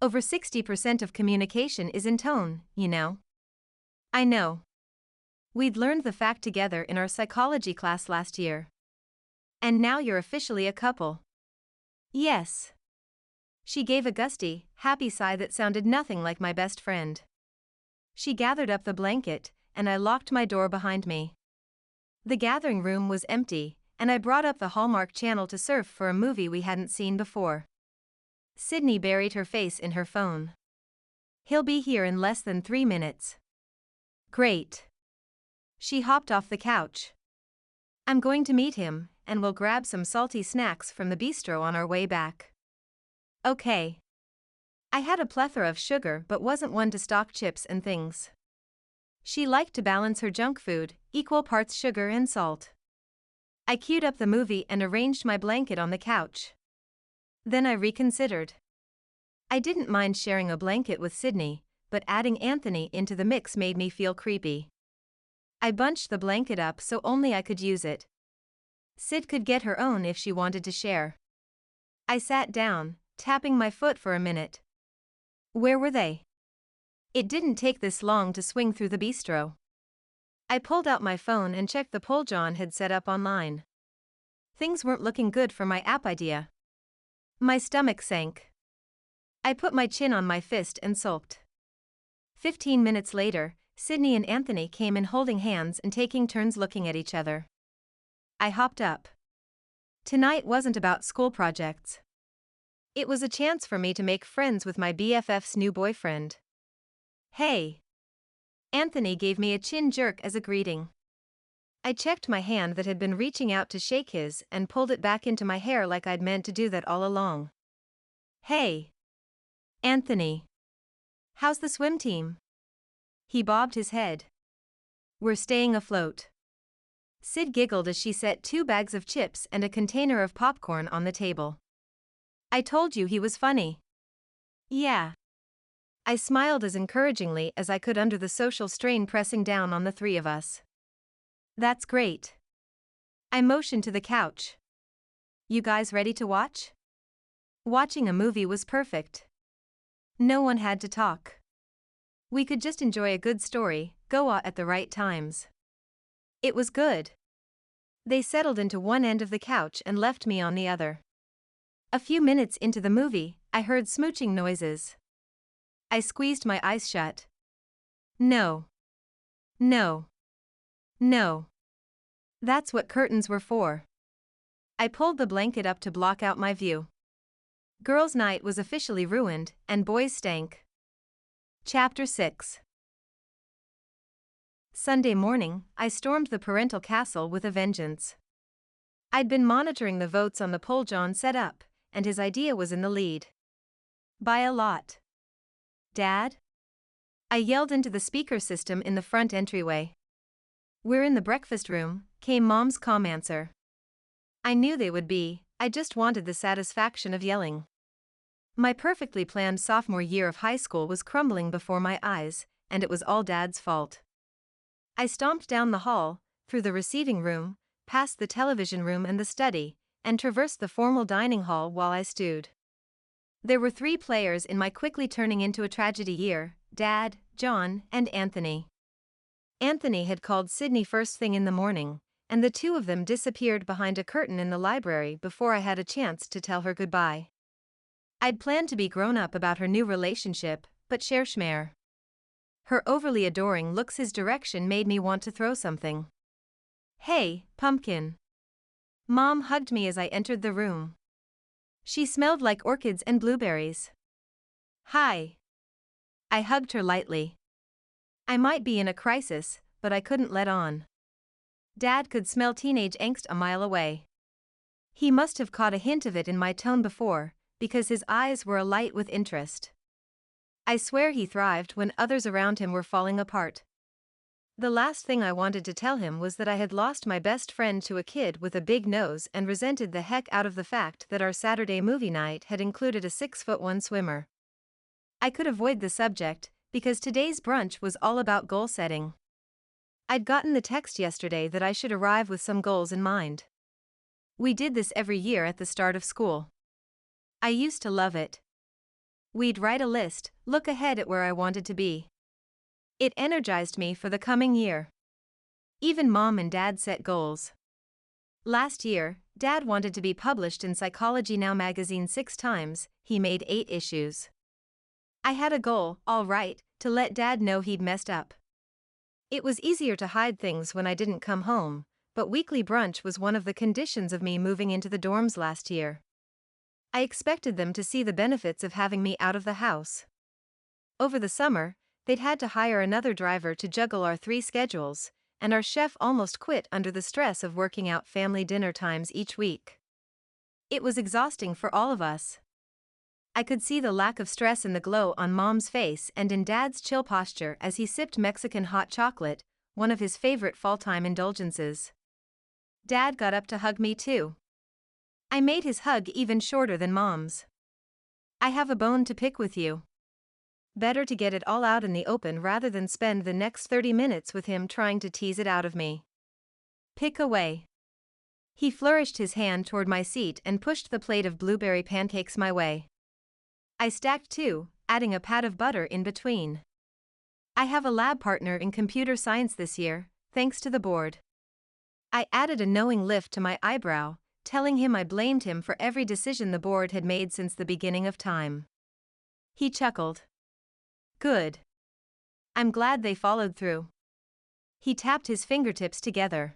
Over 60% of communication is in tone, you know. I know. We'd learned the fact together in our psychology class last year. And now you're officially a couple. Yes. She gave a gusty, happy sigh that sounded nothing like my best friend. She gathered up the blanket, and I locked my door behind me. The gathering room was empty, and I brought up the Hallmark channel to surf for a movie we hadn't seen before. Sydney buried her face in her phone. He'll be here in less than 3 minutes. Great. She hopped off the couch. I'm going to meet him, and we'll grab some salty snacks from the bistro on our way back. Okay. I had a plethora of sugar but wasn't one to stock chips and things. She liked to balance her junk food, equal parts sugar and salt. I queued up the movie and arranged my blanket on the couch. Then I reconsidered. I didn't mind sharing a blanket with Sydney, but adding Anthony into the mix made me feel creepy. I bunched the blanket up so only I could use it. Sid could get her own if she wanted to share. I sat down, tapping my foot for a minute. Where were they? It didn't take this long to swing through the bistro. I pulled out my phone and checked the poll John had set up online. Things weren't looking good for my app idea. My stomach sank. I put my chin on my fist and sulked. 15 minutes later, Sydney and Anthony came in holding hands and taking turns looking at each other. I hopped up. Tonight wasn't about school projects. It was a chance for me to make friends with my BFF's new boyfriend. Hey. Anthony gave me a chin jerk as a greeting. I checked my hand that had been reaching out to shake his and pulled it back into my hair like I'd meant to do that all along. Hey, Anthony. How's the swim team? He bobbed his head. We're staying afloat. Sid giggled as she set 2 bags of chips and a container of popcorn on the table. I told you he was funny. Yeah. I smiled as encouragingly as I could under the social strain pressing down on the 3 of us. That's great. I motioned to the couch. You guys ready to watch? Watching a movie was perfect. No one had to talk. We could just enjoy a good story, go out at the right times. It was good. They settled into one end of the couch and left me on the other. A few minutes into the movie, I heard smooching noises. I squeezed my eyes shut. No. No. No. That's what curtains were for. I pulled the blanket up to block out my view. Girls' night was officially ruined, and boys stank. Chapter 6. Sunday morning, I stormed the parental castle with a vengeance. I'd been monitoring the votes on the poll John set up, and his idea was in the lead. By a lot. Dad? I yelled into the speaker system in the front entryway. We're in the breakfast room, came Mom's calm answer. I knew they would be, I just wanted the satisfaction of yelling. My perfectly planned sophomore year of high school was crumbling before my eyes, and it was all Dad's fault. I stomped down the hall, through the receiving room, past the television room and the study, and traversed the formal dining hall while I stewed. There were 3 players in my quickly turning into a tragedy year: Dad, John, and Anthony. Anthony had called Sydney first thing in the morning, and the 2 of them disappeared behind a curtain in the library before I had a chance to tell her goodbye. I'd planned to be grown up about her new relationship, but share schmare. Her overly adoring looks his direction made me want to throw something. Hey, pumpkin. Mom hugged me as I entered the room. She smelled like orchids and blueberries. Hi. I hugged her lightly. I might be in a crisis, but I couldn't let on. Dad could smell teenage angst a mile away. He must have caught a hint of it in my tone before, because his eyes were alight with interest. I swear he thrived when others around him were falling apart. The last thing I wanted to tell him was that I had lost my best friend to a kid with a big nose and resented the heck out of the fact that our Saturday movie night had included a 6'1" swimmer. I could avoid the subject, because today's brunch was all about goal setting. I'd gotten the text yesterday that I should arrive with some goals in mind. We did this every year at the start of school. I used to love it. We'd write a list, look ahead at where I wanted to be. It energized me for the coming year. Even Mom and Dad set goals. Last year, Dad wanted to be published in Psychology Now magazine 6 times, he made 8 issues. I had a goal, all right, to let Dad know he'd messed up. It was easier to hide things when I didn't come home, but weekly brunch was one of the conditions of me moving into the dorms last year. I expected them to see the benefits of having me out of the house. Over the summer, they'd had to hire another driver to juggle our 3 schedules, and our chef almost quit under the stress of working out family dinner times each week. It was exhausting for all of us. I could see the lack of stress in the glow on Mom's face and in Dad's chill posture as he sipped Mexican hot chocolate, one of his favorite fall-time indulgences. Dad got up to hug me too. I made his hug even shorter than Mom's. I have a bone to pick with you. Better to get it all out in the open rather than spend the next 30 minutes with him trying to tease it out of me. Pick away. He flourished his hand toward my seat and pushed the plate of blueberry pancakes my way. I stacked 2, adding a pat of butter in between. I have a lab partner in computer science this year, thanks to the board. I added a knowing lift to my eyebrow, telling him I blamed him for every decision the board had made since the beginning of time. He chuckled. Good. I'm glad they followed through. He tapped his fingertips together.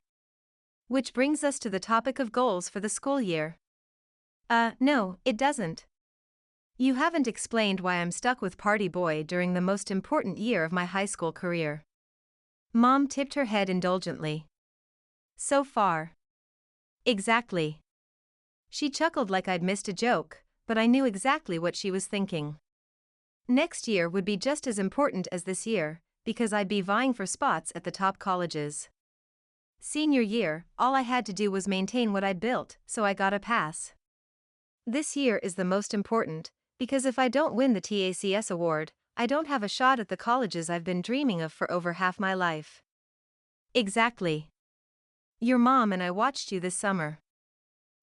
Which brings us to the topic of goals for the school year. No, it doesn't. You haven't explained why I'm stuck with Party Boy during the most important year of my high school career. Mom tipped her head indulgently. So far. Exactly. She chuckled like I'd missed a joke, but I knew exactly what she was thinking. Next year would be just as important as this year, because I'd be vying for spots at the top colleges. Senior year, all I had to do was maintain what I'd built, so I got a pass. This year is the most important, because if I don't win the TACS Award, I don't have a shot at the colleges I've been dreaming of for over half my life. Exactly. Your mom and I watched you this summer.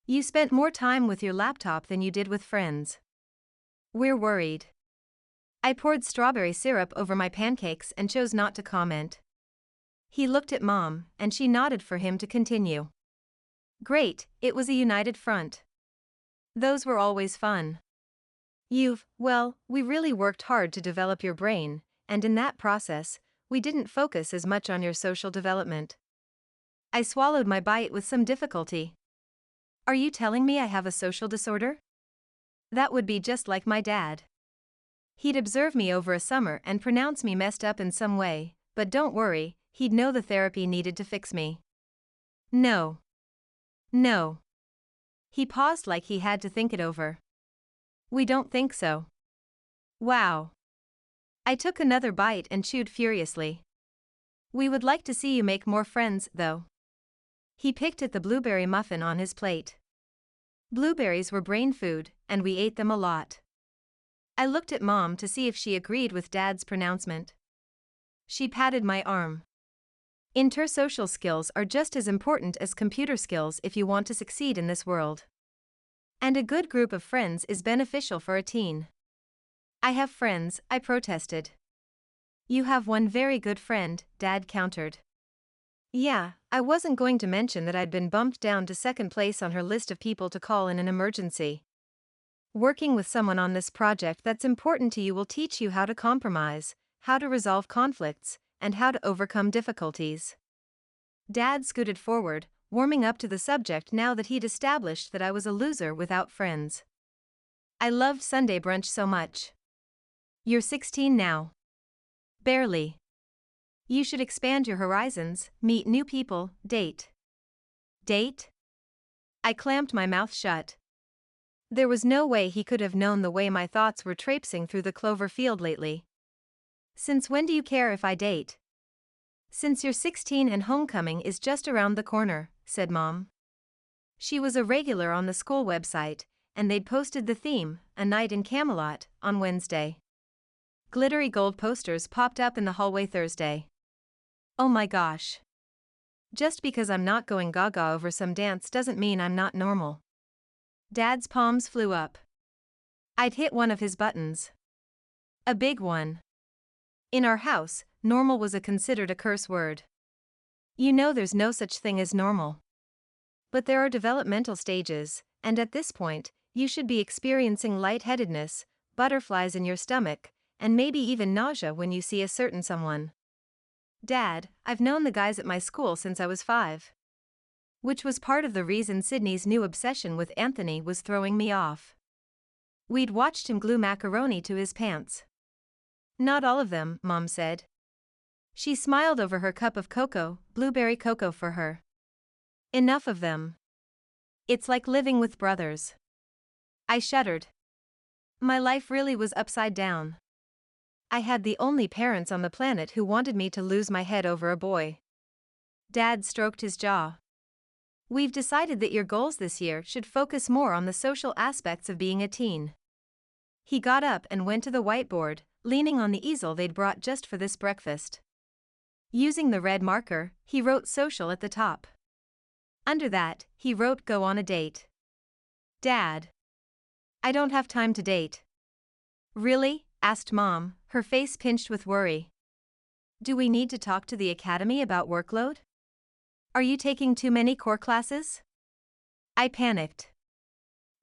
You spent more time with your laptop than you did with friends. We're worried. I poured strawberry syrup over my pancakes and chose not to comment. He looked at Mom, and she nodded for him to continue. Great, it was a united front. Those were always fun. We really worked hard to develop your brain, and in that process, we didn't focus as much on your social development. I swallowed my bite with some difficulty. Are you telling me I have a social disorder? That would be just like my dad. He'd observe me over a summer and pronounce me messed up in some way, but don't worry, he'd know the therapy needed to fix me. No. No. He paused like he had to think it over. We don't think so. Wow. I took another bite and chewed furiously. We would like to see you make more friends, though. He picked at the blueberry muffin on his plate. Blueberries were brain food, and we ate them a lot. I looked at Mom to see if she agreed with Dad's pronouncement. She patted my arm. Intersocial skills are just as important as computer skills if you want to succeed in this world. And a good group of friends is beneficial for a teen. I have friends, I protested. You have one very good friend, Dad countered. Yeah, I wasn't going to mention that I'd been bumped down to second place on her list of people to call in an emergency. Working with someone on this project that's important to you will teach you how to compromise, how to resolve conflicts, and how to overcome difficulties. Dad scooted forward, warming up to the subject now that he'd established that I was a loser without friends. I loved Sunday brunch so much. You're 16 now. Barely. You should expand your horizons, meet new people, date. Date? I clamped my mouth shut. There was no way he could have known the way my thoughts were traipsing through the clover field lately. Since when do you care if I date? Since you're 16 and homecoming is just around the corner, said Mom. She was a regular on the school website, and they'd posted the theme, A Night in Camelot, on Wednesday. Glittery gold posters popped up in the hallway Thursday. Oh my gosh. Just because I'm not going gaga over some dance doesn't mean I'm not normal. Dad's palms flew up. I'd hit one of his buttons. A big one. In our house, normal was considered a curse word. You know there's no such thing as normal. But there are developmental stages, and at this point, you should be experiencing lightheadedness, butterflies in your stomach, and maybe even nausea when you see a certain someone. Dad, I've known the guys at my school since I was 5. Which was part of the reason Sydney's new obsession with Anthony was throwing me off. We'd watched him glue macaroni to his pants. Not all of them, Mom said. She smiled over her cup of cocoa, blueberry cocoa for her. Enough of them. It's like living with brothers. I shuddered. My life really was upside down. I had the only parents on the planet who wanted me to lose my head over a boy. Dad stroked his jaw. We've decided that your goals this year should focus more on the social aspects of being a teen. He got up and went to the whiteboard, leaning on the easel they'd brought just for this breakfast. Using the red marker, he wrote social at the top. Under that, he wrote go on a date. Dad. I don't have time to date. Really? Asked Mom, her face pinched with worry. Do we need to talk to the academy about workload? Are you taking too many core classes? I panicked.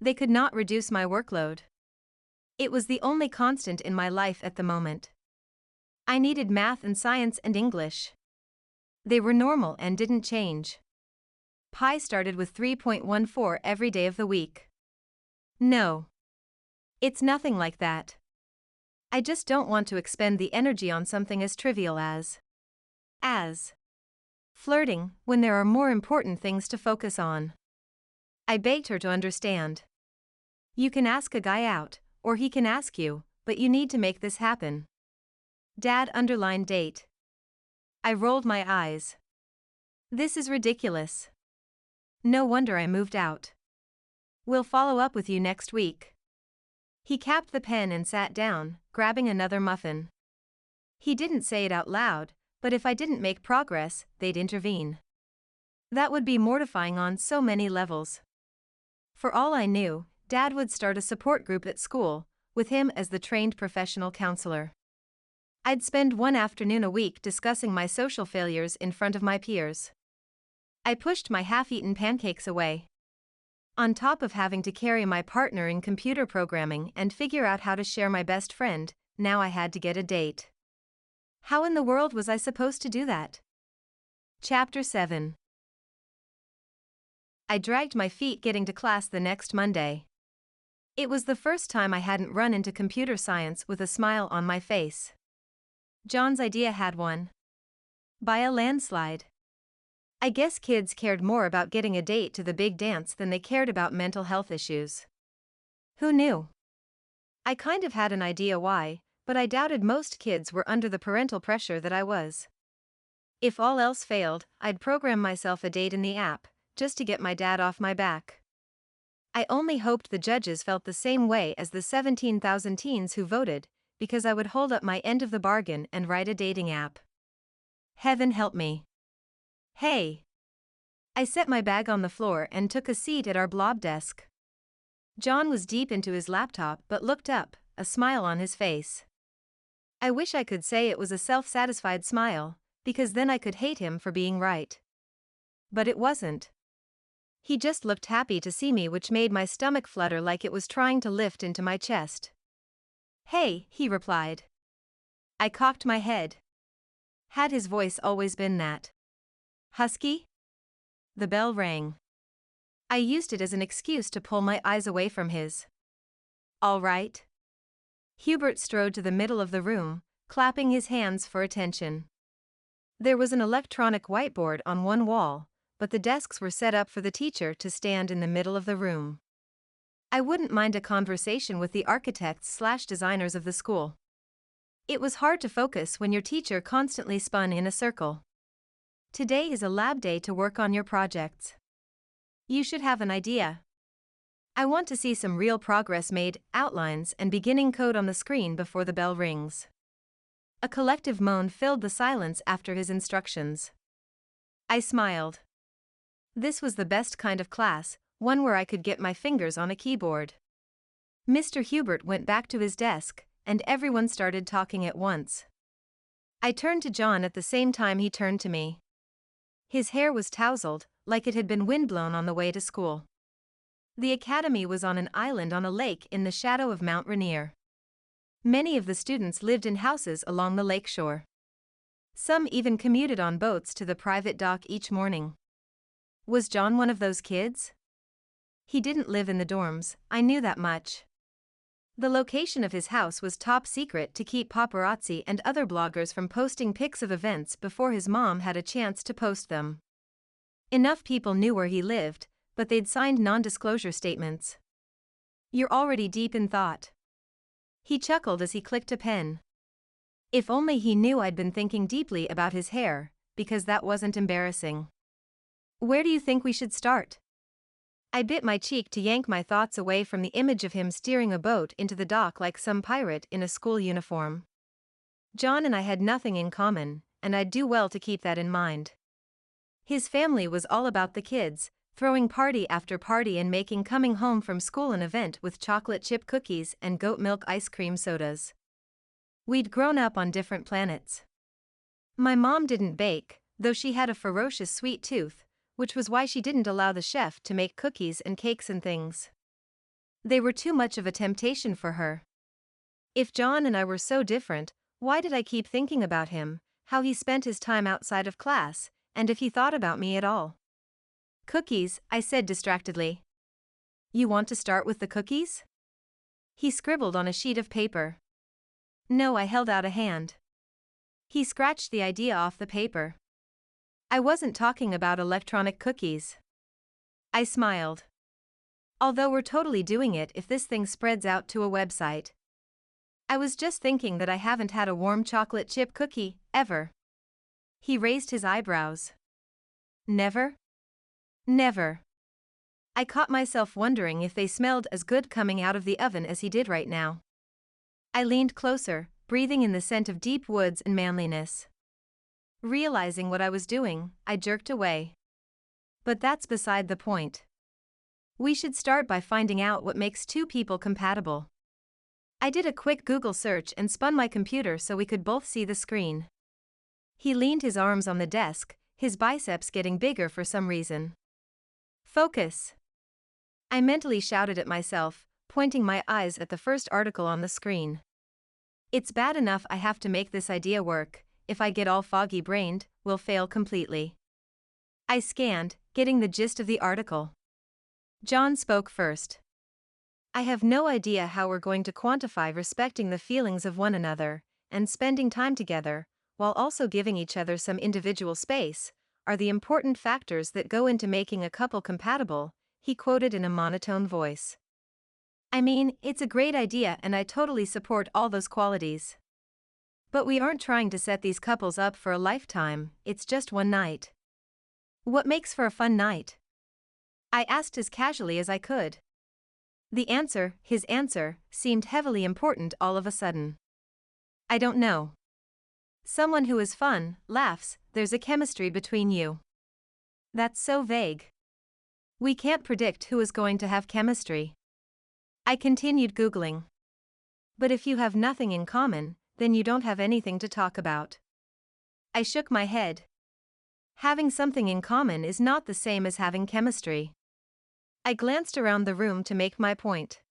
They could not reduce my workload. It was the only constant in my life at the moment. I needed math and science and English. They were normal and didn't change. Pi started with 3.14 every day of the week. No. It's nothing like that. I just don't want to expend the energy on something as trivial as as flirting when there are more important things to focus on. I begged her to understand. You can ask a guy out, or he can ask you, but you need to make this happen. Dad underlined date. I rolled my eyes. This is ridiculous. No wonder I moved out. We'll follow up with you next week. He capped the pen and sat down, grabbing another muffin. He didn't say it out loud, but if I didn't make progress, they'd intervene. That would be mortifying on so many levels. For all I knew, Dad would start a support group at school, with him as the trained professional counselor. I'd spend one afternoon a week discussing my social failures in front of my peers. I pushed my half-eaten pancakes away. On top of having to carry my partner in computer programming and figure out how to share my best friend, now I had to get a date. How in the world was I supposed to do that? Chapter 7. I dragged my feet getting to class the next Monday. It was the first time I hadn't run into computer science with a smile on my face. John's idea had one. By a landslide. I guess kids cared more about getting a date to the big dance than they cared about mental health issues. Who knew? I kind of had an idea why, but I doubted most kids were under the parental pressure that I was. If all else failed, I'd program myself a date in the app, just to get my dad off my back. I only hoped the judges felt the same way as the 17,000 teens who voted, because I would hold up my end of the bargain and write a dating app. Heaven help me. Hey! I set my bag on the floor and took a seat at our blob desk. John was deep into his laptop but looked up, a smile on his face. I wish I could say it was a self-satisfied smile, because then I could hate him for being right. But it wasn't. He just looked happy to see me, which made my stomach flutter like it was trying to lift into my chest. Hey, he replied. I cocked my head. Had his voice always been that husky? The bell rang. I used it as an excuse to pull my eyes away from his. All right. Hubert strode to the middle of the room, clapping his hands for attention. There was an electronic whiteboard on one wall, but the desks were set up for the teacher to stand in the middle of the room. I wouldn't mind a conversation with the architects/designers of the school. It was hard to focus when your teacher constantly spun in a circle. Today is a lab day to work on your projects. You should have an idea. I want to see some real progress made, outlines and beginning code on the screen before the bell rings. A collective moan filled the silence after his instructions. I smiled. This was the best kind of class, one where I could get my fingers on a keyboard. Mr. Hubert went back to his desk, and everyone started talking at once. I turned to John at the same time he turned to me. His hair was tousled, like it had been windblown on the way to school. The academy was on an island on a lake in the shadow of Mount Rainier. Many of the students lived in houses along the lake shore. Some even commuted on boats to the private dock each morning. Was John one of those kids? He didn't live in the dorms, I knew that much. The location of his house was top secret to keep paparazzi and other bloggers from posting pics of events before his mom had a chance to post them. Enough people knew where he lived, but they'd signed non-disclosure statements. You're already deep in thought. He chuckled as he clicked a pen. If only he knew I'd been thinking deeply about his hair, because that wasn't embarrassing. Where do you think we should start? I bit my cheek to yank my thoughts away from the image of him steering a boat into the dock like some pirate in a school uniform. John and I had nothing in common, and I'd do well to keep that in mind. His family was all about the kids, throwing party after party and making coming home from school an event with chocolate chip cookies and goat milk ice cream sodas. We'd grown up on different planets. My mom didn't bake, though she had a ferocious sweet tooth, which was why she didn't allow the chef to make cookies and cakes and things. They were too much of a temptation for her. If John and I were so different, why did I keep thinking about him, how he spent his time outside of class, and if he thought about me at all? Cookies, I said distractedly. You want to start with the cookies? He scribbled on a sheet of paper. No, I held out a hand. He scratched the idea off the paper. I wasn't talking about electronic cookies. I smiled. Although we're totally doing it if this thing spreads out to a website. I was just thinking that I haven't had a warm chocolate chip cookie, ever. He raised his eyebrows. Never? Never. I caught myself wondering if they smelled as good coming out of the oven as he did right now. I leaned closer, breathing in the scent of deep woods and manliness. Realizing what I was doing, I jerked away. But that's beside the point. We should start by finding out what makes two people compatible. I did a quick Google search and spun my computer so we could both see the screen. He leaned his arms on the desk, his biceps getting bigger for some reason. Focus! I mentally shouted at myself, pointing my eyes at the first article on the screen. It's bad enough I have to make this idea work. If I get all foggy-brained, we'll fail completely. I scanned, getting the gist of the article. John spoke first. I have no idea how we're going to quantify respecting the feelings of one another, and spending time together, while also giving each other some individual space, are the important factors that go into making a couple compatible, he quoted in a monotone voice. I mean, it's a great idea and I totally support all those qualities. But we aren't trying to set these couples up for a lifetime, it's just one night. What makes for a fun night? I asked as casually as I could. His answer, seemed heavily important all of a sudden. I don't know. Someone who is fun, laughs, there's a chemistry between you. That's so vague. We can't predict who is going to have chemistry. I continued Googling. But if you have nothing in common, then you don't have anything to talk about. I shook my head. Having something in common is not the same as having chemistry. I glanced around the room to make my point.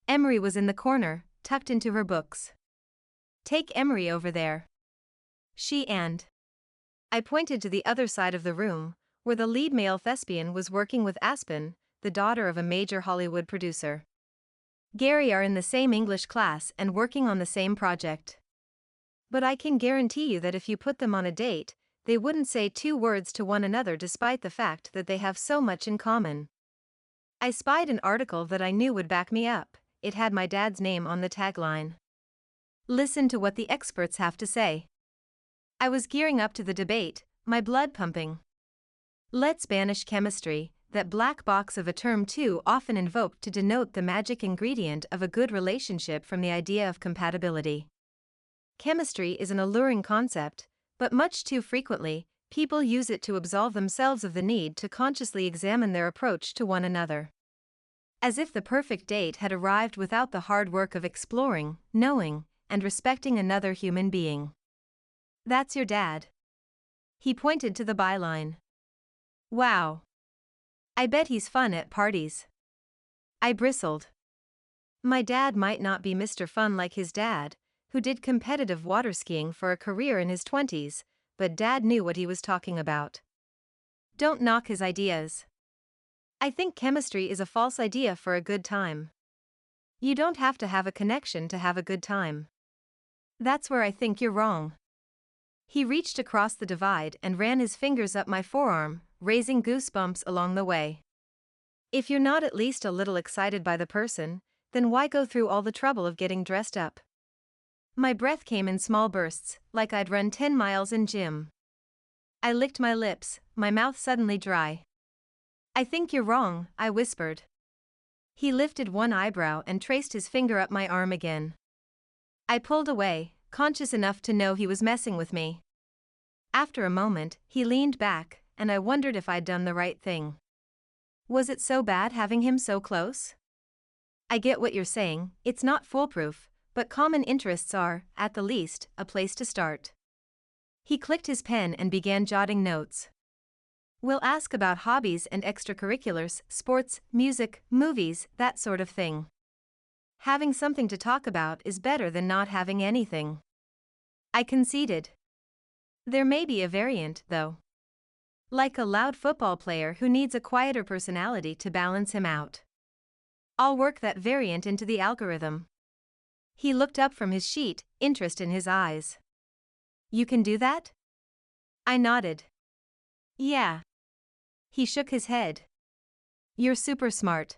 Emery was in the corner, tucked into her books. Take Emery over there. I pointed to the other side of the room, where the lead male thespian was working with Aspen, the daughter of a major Hollywood producer. Gary are in the same English class and working on the same project. But I can guarantee you that if you put them on a date, they wouldn't say two words to one another despite the fact that they have so much in common. I spied an article that I knew would back me up. It had my dad's name on the tagline. Listen to what the experts have to say. I was gearing up to the debate, my blood pumping. Let's banish chemistry, that black box of a term too often invoked to denote the magic ingredient of a good relationship, from the idea of compatibility. Chemistry is an alluring concept, but much too frequently, people use it to absolve themselves of the need to consciously examine their approach to one another. As if the perfect date had arrived without the hard work of exploring, knowing, and respecting another human being. That's your dad. He pointed to the byline. Wow. I bet he's fun at parties. I bristled. My dad might not be Mr. Fun like his dad, who did competitive water skiing for a career in his 20s, but Dad knew what he was talking about. Don't knock his ideas. I think chemistry is a false idea for a good time. You don't have to have a connection to have a good time. That's where I think you're wrong. He reached across the divide and ran his fingers up my forearm, raising goosebumps along the way. If you're not at least a little excited by the person, then why go through all the trouble of getting dressed up? My breath came in small bursts, like I'd run 10 miles in gym. I licked my lips, my mouth suddenly dry. I think you're wrong, I whispered. He lifted one eyebrow and traced his finger up my arm again. I pulled away, conscious enough to know he was messing with me. After a moment, he leaned back, and I wondered if I'd done the right thing. Was it so bad having him so close? I get what you're saying, it's not foolproof, but common interests are, at the least, a place to start. He clicked his pen and began jotting notes. We'll ask about hobbies and extracurriculars, sports, music, movies, that sort of thing. Having something to talk about is better than not having anything. I conceded. There may be a variant, though. Like a loud football player who needs a quieter personality to balance him out. I'll work that variant into the algorithm. He looked up from his sheet, interest in his eyes. You can do that? I nodded. Yeah. He shook his head. You're super smart.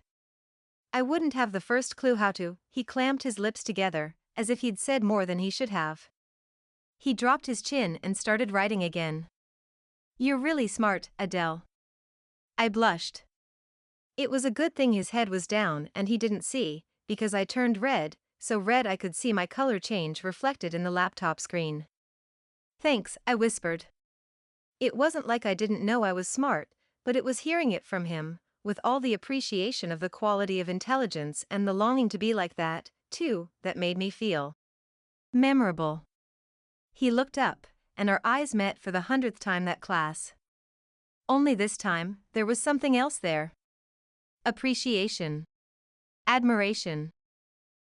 I wouldn't have the first clue how to. He clamped his lips together, as if he'd said more than he should have. He dropped his chin and started writing again. You're really smart, Adele. I blushed. It was a good thing his head was down and he didn't see, because I turned red, so red I could see my color change reflected in the laptop screen. Thanks, I whispered. It wasn't like I didn't know I was smart, but it was hearing it from him, with all the appreciation of the quality of intelligence and the longing to be like that, too, that made me feel memorable. He looked up, and our eyes met for the 100th time that class. Only this time, there was something else there. Appreciation. Admiration.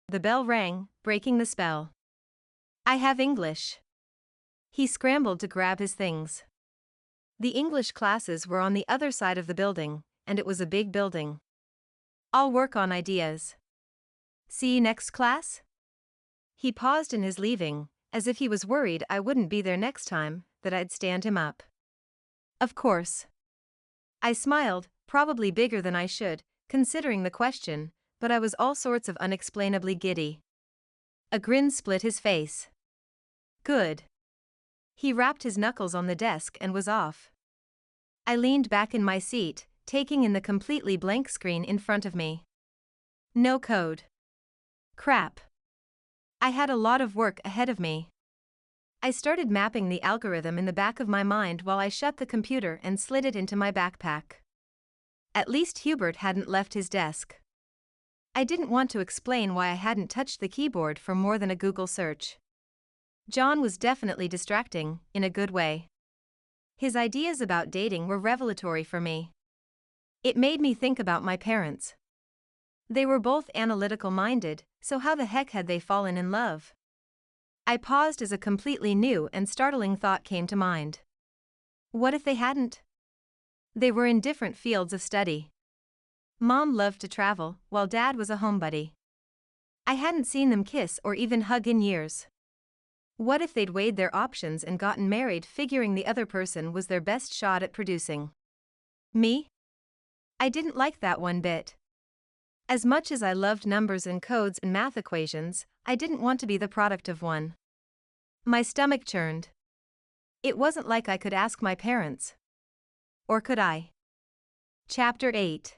The bell rang, breaking the spell. I have English. He scrambled to grab his things. The English classes were on the other side of the building, and it was a big building. I'll work on ideas. See you next class? He paused in his leaving, as if he was worried I wouldn't be there next time, that I'd stand him up. Of course. I smiled, probably bigger than I should, considering the question, but I was all sorts of unexplainably giddy. A grin split his face. Good. He rapped his knuckles on the desk and was off. I leaned back in my seat, taking in the completely blank screen in front of me. No code. Crap. I had a lot of work ahead of me. I started mapping the algorithm in the back of my mind while I shut the computer and slid it into my backpack. At least Hubert hadn't left his desk. I didn't want to explain why I hadn't touched the keyboard for more than a Google search. John was definitely distracting, in a good way. His ideas about dating were revelatory for me. It made me think about my parents. They were both analytical-minded, so how the heck had they fallen in love? I paused as a completely new and startling thought came to mind. What if they hadn't? They were in different fields of study. Mom loved to travel, while Dad was a homebody. I hadn't seen them kiss or even hug in years. What if they'd weighed their options and gotten married figuring the other person was their best shot at producing? Me? I didn't like that one bit. As much as I loved numbers and codes and math equations, I didn't want to be the product of one. My stomach churned. It wasn't like I could ask my parents. Or could I? Chapter 8.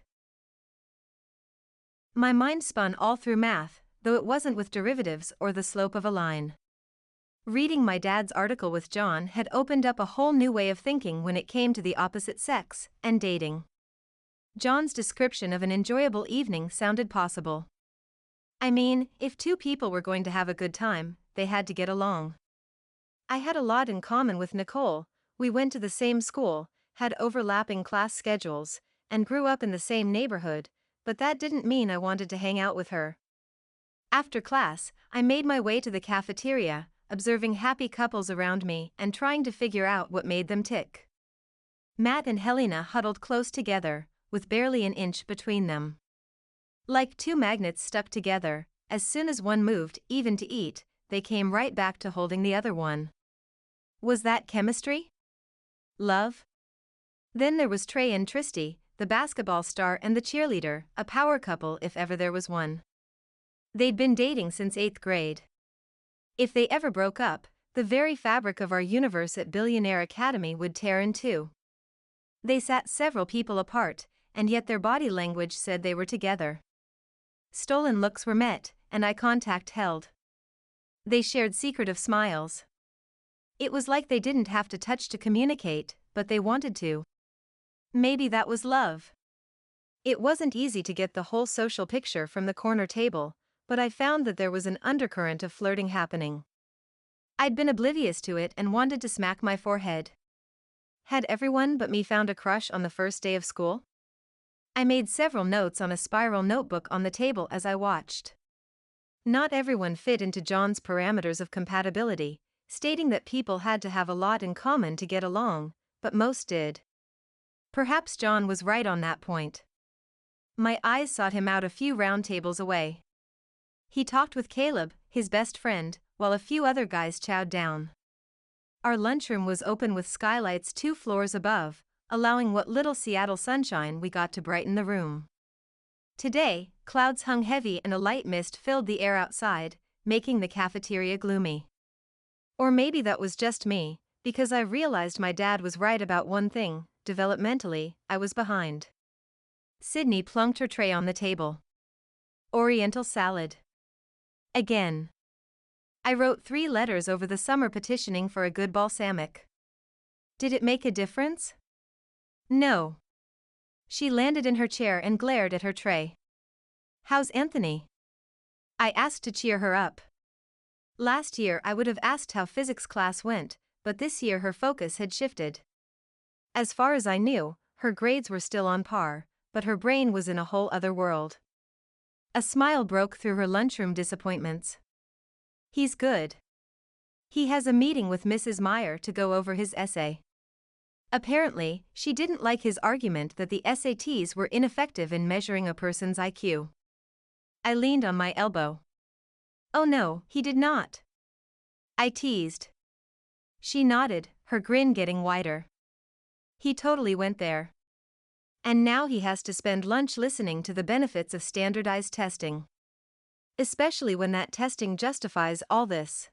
My mind spun all through math, though it wasn't with derivatives or the slope of a line. Reading my dad's article with John had opened up a whole new way of thinking when it came to the opposite sex and dating. John's description of an enjoyable evening sounded possible. I mean, if two people were going to have a good time, they had to get along. I had a lot in common with Nicole. We went to the same school, had overlapping class schedules, and grew up in the same neighborhood, but that didn't mean I wanted to hang out with her. After class, I made my way to the cafeteria, observing happy couples around me and trying to figure out what made them tick. Matt and Helena huddled close together, with barely an inch between them. Like two magnets stuck together, as soon as one moved, even to eat, they came right back to holding the other one. Was that chemistry? Love? Then there was Trey and Tristy, the basketball star and the cheerleader, a power couple if ever there was one. They'd been dating since 8th grade. If they ever broke up, the very fabric of our universe at Billionaire Academy would tear in two. They sat several people apart, and yet their body language said they were together. Stolen looks were met, and eye contact held. They shared secretive smiles. It was like they didn't have to touch to communicate, but they wanted to. Maybe that was love. It wasn't easy to get the whole social picture from the corner table, but I found that there was an undercurrent of flirting happening. I'd been oblivious to it and wanted to smack my forehead. Had everyone but me found a crush on the first day of school? I made several notes on a spiral notebook on the table as I watched. Not everyone fit into John's parameters of compatibility, stating that people had to have a lot in common to get along, but most did. Perhaps John was right on that point. My eyes sought him out a few round tables away. He talked with Caleb, his best friend, while a few other guys chowed down. Our lunchroom was open with skylights 2 floors above, allowing what little Seattle sunshine we got to brighten the room. Today, clouds hung heavy and a light mist filled the air outside, making the cafeteria gloomy. Or maybe that was just me, because I realized my dad was right about one thing: developmentally, I was behind. Sydney plunked her tray on the table. Oriental salad. Again. I wrote 3 letters over the summer petitioning for a good balsamic. Did it make a difference? No. She landed in her chair and glared at her tray. How's Anthony? I asked to cheer her up. Last year I would have asked how physics class went, but this year her focus had shifted. As far as I knew, her grades were still on par, but her brain was in a whole other world. A smile broke through her lunchroom disappointments. He's good. He has a meeting with Mrs. Meyer to go over his essay. Apparently, she didn't like his argument that the SATs were ineffective in measuring a person's IQ. I leaned on my elbow. Oh no, he did not. I teased. She nodded, her grin getting wider. He totally went there. And now he has to spend lunch listening to the benefits of standardized testing. Especially when that testing justifies all this.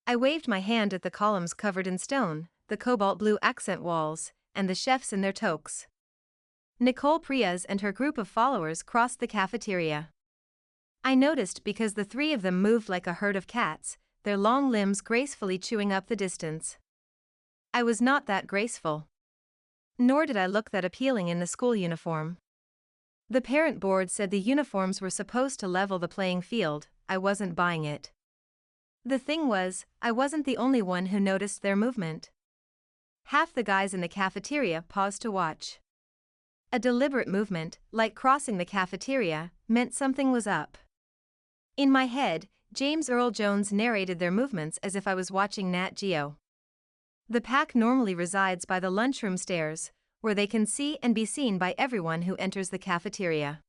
I waved my hand at the columns covered in stone, the cobalt blue accent walls, and the chefs in their toques. Nicole Priaz and her group of followers crossed the cafeteria. I noticed because the 3 of them moved like a herd of cats, their long limbs gracefully chewing up the distance. I was not that graceful. Nor did I look that appealing in the school uniform. The parent board said the uniforms were supposed to level the playing field. I wasn't buying it. The thing was, I wasn't the only one who noticed their movement. Half the guys in the cafeteria paused to watch. A deliberate movement, like crossing the cafeteria, meant something was up. In my head, James Earl Jones narrated their movements as if I was watching Nat Geo. The pack normally resides by the lunchroom stairs, where they can see and be seen by everyone who enters the cafeteria.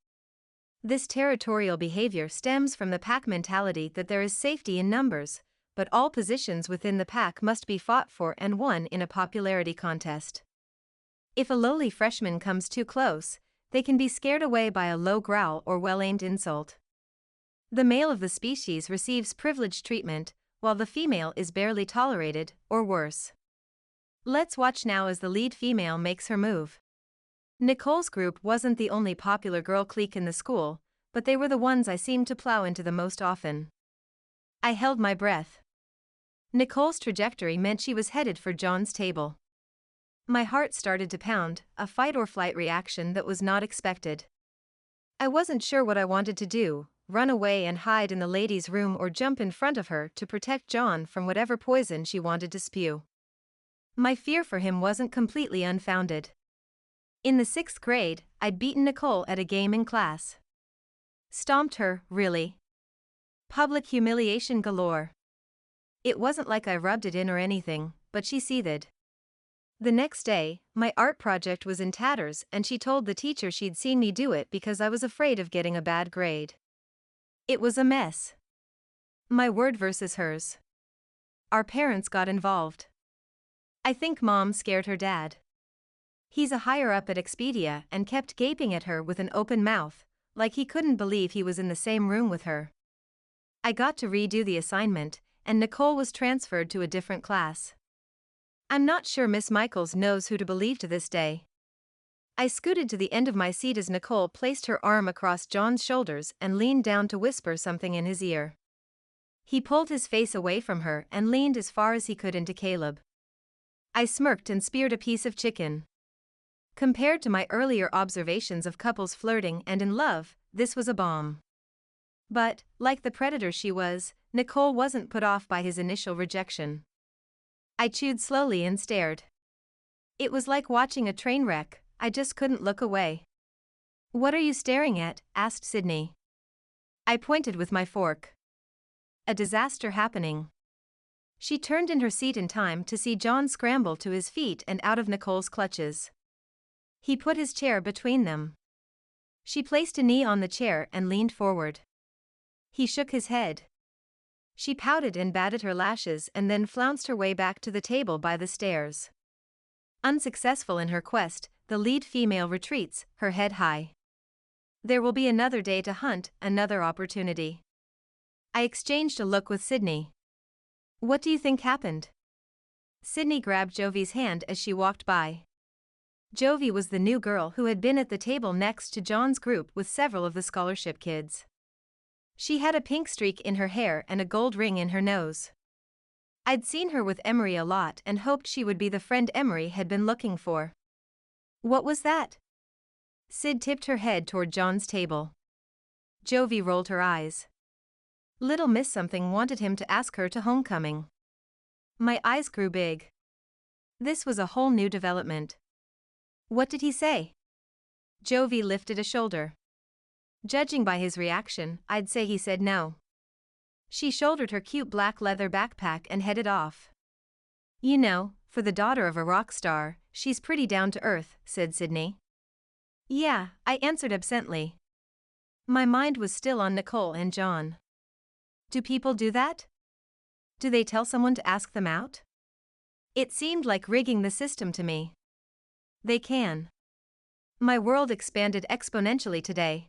This territorial behavior stems from the pack mentality that there is safety in numbers, but all positions within the pack must be fought for and won in a popularity contest. If a lowly freshman comes too close, they can be scared away by a low growl or well-aimed insult. The male of the species receives privileged treatment, while the female is barely tolerated, or worse. Let's watch now as the lead female makes her move. Nicole's group wasn't the only popular girl clique in the school, but they were the ones I seemed to plow into the most often. I held my breath. Nicole's trajectory meant she was headed for John's table. My heart started to pound, a fight-or-flight reaction that was not expected. I wasn't sure what I wanted to do: run away and hide in the ladies' room or jump in front of her to protect John from whatever poison she wanted to spew. My fear for him wasn't completely unfounded. In the 6th grade, I'd beaten Nicole at a game in class. Stomped her, really. Public humiliation galore. It wasn't like I rubbed it in or anything, but she seethed. The next day, my art project was in tatters and she told the teacher she'd seen me do it because I was afraid of getting a bad grade. It was a mess. My word versus hers. Our parents got involved. I think Mom scared her dad. He's a higher up at Expedia and kept gaping at her with an open mouth, like he couldn't believe he was in the same room with her. I got to redo the assignment, and Nicole was transferred to a different class. I'm not sure Miss Michaels knows who to believe to this day. I scooted to the end of my seat as Nicole placed her arm across John's shoulders and leaned down to whisper something in his ear. He pulled his face away from her and leaned as far as he could into Caleb. I smirked and speared a piece of chicken. Compared to my earlier observations of couples flirting and in love, this was a bomb. But, like the predator she was, Nicole wasn't put off by his initial rejection. I chewed slowly and stared. It was like watching a train wreck. I just couldn't look away. "What are you staring at?" asked Sydney. I pointed with my fork. A disaster happening. She turned in her seat in time to see John scramble to his feet and out of Nicole's clutches. He put his chair between them. She placed a knee on the chair and leaned forward. He shook his head. She pouted and batted her lashes and then flounced her way back to the table by the stairs. Unsuccessful in her quest, the lead female retreats, her head high. There will be another day to hunt, another opportunity. I exchanged a look with Sydney. What do you think happened? Sydney grabbed Jovi's hand as she walked by. Jovi was the new girl who had been at the table next to John's group with several of the scholarship kids. She had a pink streak in her hair and a gold ring in her nose. I'd seen her with Emery a lot and hoped she would be the friend Emery had been looking for. What was that? Sid tipped her head toward John's table. Jovi rolled her eyes. Little Miss Something wanted him to ask her to homecoming. My eyes grew big. This was a whole new development. What did he say? Jovi lifted a shoulder. Judging by his reaction, I'd say he said no. She shouldered her cute black leather backpack and headed off. You know, for the daughter of a rock star, she's pretty down to earth, said Sydney. Yeah, I answered absently. My mind was still on Nicole and John. Do people do that? Do they tell someone to ask them out? It seemed like rigging the system to me. They can. My world expanded exponentially today.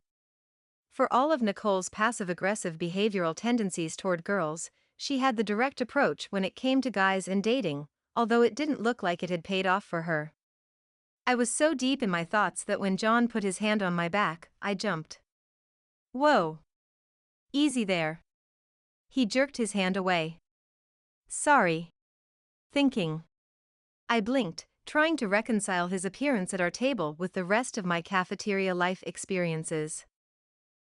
For all of Nicole's passive-aggressive behavioral tendencies toward girls, she had the direct approach when it came to guys and dating, although it didn't look like it had paid off for her. I was so deep in my thoughts that when John put his hand on my back, I jumped. Whoa. Easy there. He jerked his hand away. Sorry. Thinking. I blinked, trying to reconcile his appearance at our table with the rest of my cafeteria life experiences.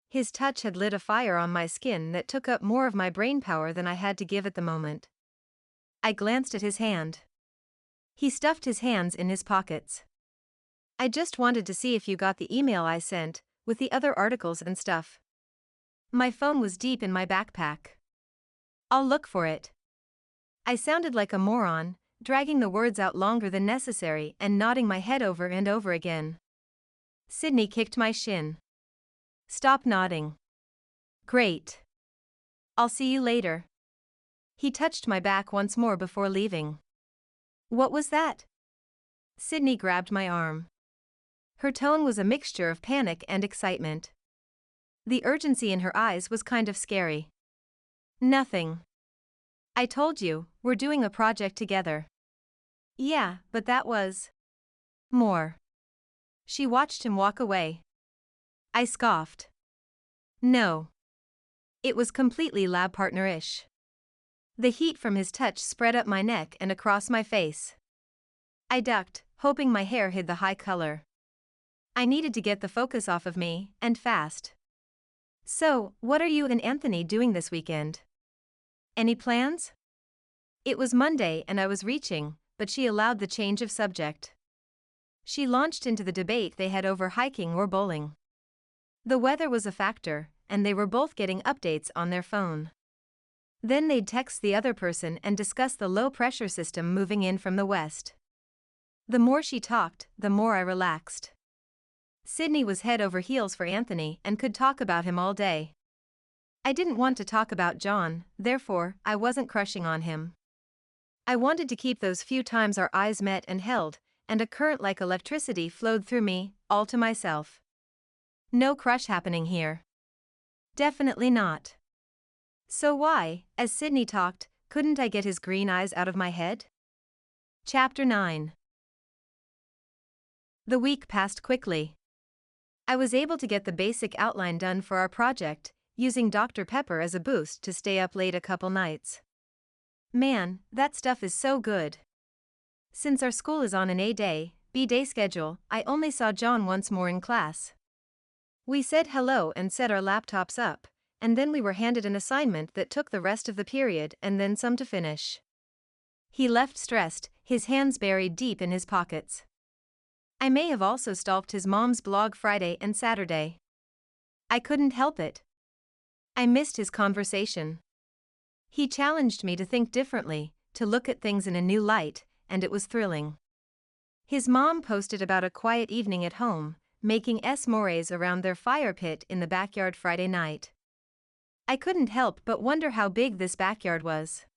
His touch had lit a fire on my skin that took up more of my brainpower than I had to give at the moment. I glanced at his hand. He stuffed his hands in his pockets. I just wanted to see if you got the email I sent, with the other articles and stuff. My phone was deep in my backpack. I'll look for it. I sounded like a moron, dragging the words out longer than necessary and nodding my head over and over again. Sydney kicked my shin. Stop nodding. Great. I'll see you later. He touched my back once more before leaving. What was that? Sydney grabbed my arm. Her tone was a mixture of panic and excitement. The urgency in her eyes was kind of scary. Nothing. I told you, we're doing a project together. Yeah, but that was more. She watched him walk away. I scoffed. No. It was completely lab partner-ish. The heat from his touch spread up my neck and across my face. I ducked, hoping my hair hid the high color. I needed to get the focus off of me, and fast. So, what are you and Anthony doing this weekend? Any plans? It was Monday and I was reaching, but she allowed the change of subject. She launched into the debate they had over hiking or bowling. The weather was a factor, and they were both getting updates on their phone. Then they'd text the other person and discuss the low-pressure system moving in from the west. The more she talked, the more I relaxed. Sydney was head over heels for Anthony and could talk about him all day. I didn't want to talk about John, therefore, I wasn't crushing on him. I wanted to keep those few times our eyes met and held, and a current like electricity flowed through me, all to myself. No crush happening here. Definitely not. So why, as Sydney talked, couldn't I get his green eyes out of my head? Chapter 9. The week passed quickly. I was able to get the basic outline done for our project, using Dr. Pepper as a boost to stay up late a couple nights. Man, that stuff is so good. Since our school is on an A-day, B-day schedule, I only saw John once more in class. We said hello and set our laptops up, and then we were handed an assignment that took the rest of the period and then some to finish. He left stressed, his hands buried deep in his pockets. I may have also stalked his mom's blog Friday and Saturday. I couldn't help it. I missed his conversation. He challenged me to think differently, to look at things in a new light, and it was thrilling. His mom posted about a quiet evening at home, making s'mores around their fire pit in the backyard Friday night. I couldn't help but wonder how big this backyard was.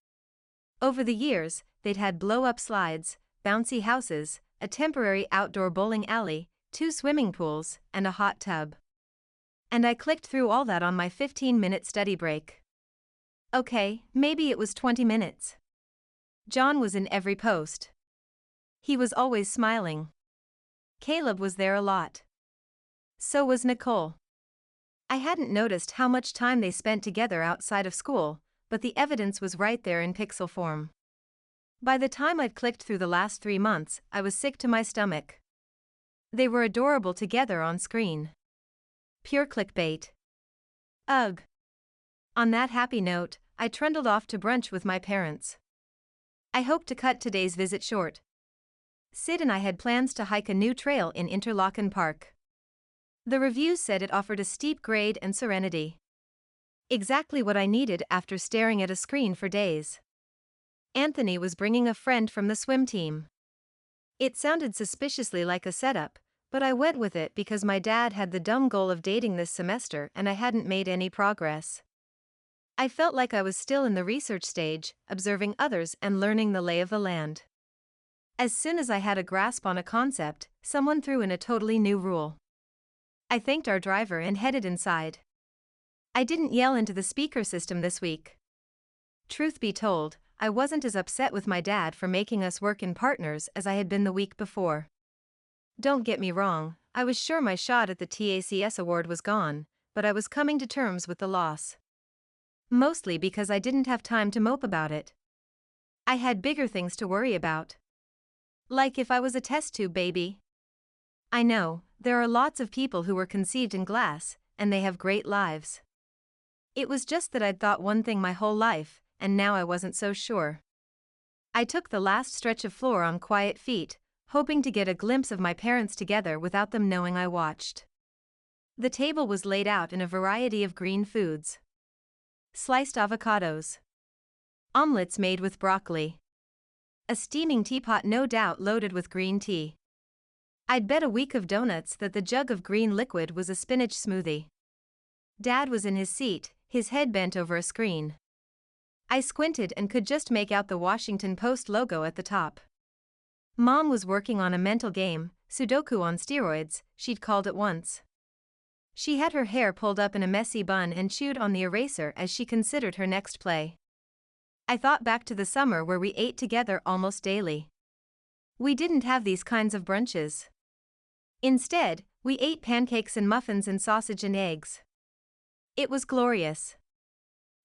Over the years, they'd had blow-up slides, bouncy houses, a temporary outdoor bowling alley, 2 swimming pools, and a hot tub. And I clicked through all that on my 15-minute study break. Okay, maybe it was 20 minutes. John was in every post. He was always smiling. Caleb was there a lot. So was Nicole. I hadn't noticed how much time they spent together outside of school, but the evidence was right there in pixel form. By the time I'd clicked through the last 3 months, I was sick to my stomach. They were adorable together on screen. Pure clickbait. Ugh. On that happy note, I trundled off to brunch with my parents. I hope to cut today's visit short. Sid and I had plans to hike a new trail in Interlaken Park. The reviews said it offered a steep grade and serenity. Exactly what I needed after staring at a screen for days. Anthony was bringing a friend from the swim team. It sounded suspiciously like a setup, but I went with it because my dad had the dumb goal of dating this semester and I hadn't made any progress. I felt like I was still in the research stage, observing others and learning the lay of the land. As soon as I had a grasp on a concept, someone threw in a totally new rule. I thanked our driver and headed inside. I didn't yell into the speaker system this week. Truth be told, I wasn't as upset with my dad for making us work in partners as I had been the week before. Don't get me wrong, I was sure my shot at the TACS Award was gone, but I was coming to terms with the loss. Mostly because I didn't have time to mope about it. I had bigger things to worry about. Like if I was a test tube baby. I know, there are lots of people who were conceived in glass, and they have great lives. It was just that I'd thought one thing my whole life, and now I wasn't so sure. I took the last stretch of floor on quiet feet, hoping to get a glimpse of my parents together without them knowing I watched. The table was laid out in a variety of green foods. Sliced avocados. Omelets made with broccoli. A steaming teapot no doubt loaded with green tea. I'd bet a week of donuts that the jug of green liquid was a spinach smoothie. Dad was in his seat, his head bent over a screen. I squinted and could just make out the Washington Post logo at the top. Mom was working on a mental game, Sudoku on steroids, she'd called it once. She had her hair pulled up in a messy bun and chewed on the eraser as she considered her next play. I thought back to the summer where we ate together almost daily. We didn't have these kinds of brunches. Instead, we ate pancakes and muffins and sausage and eggs. It was glorious.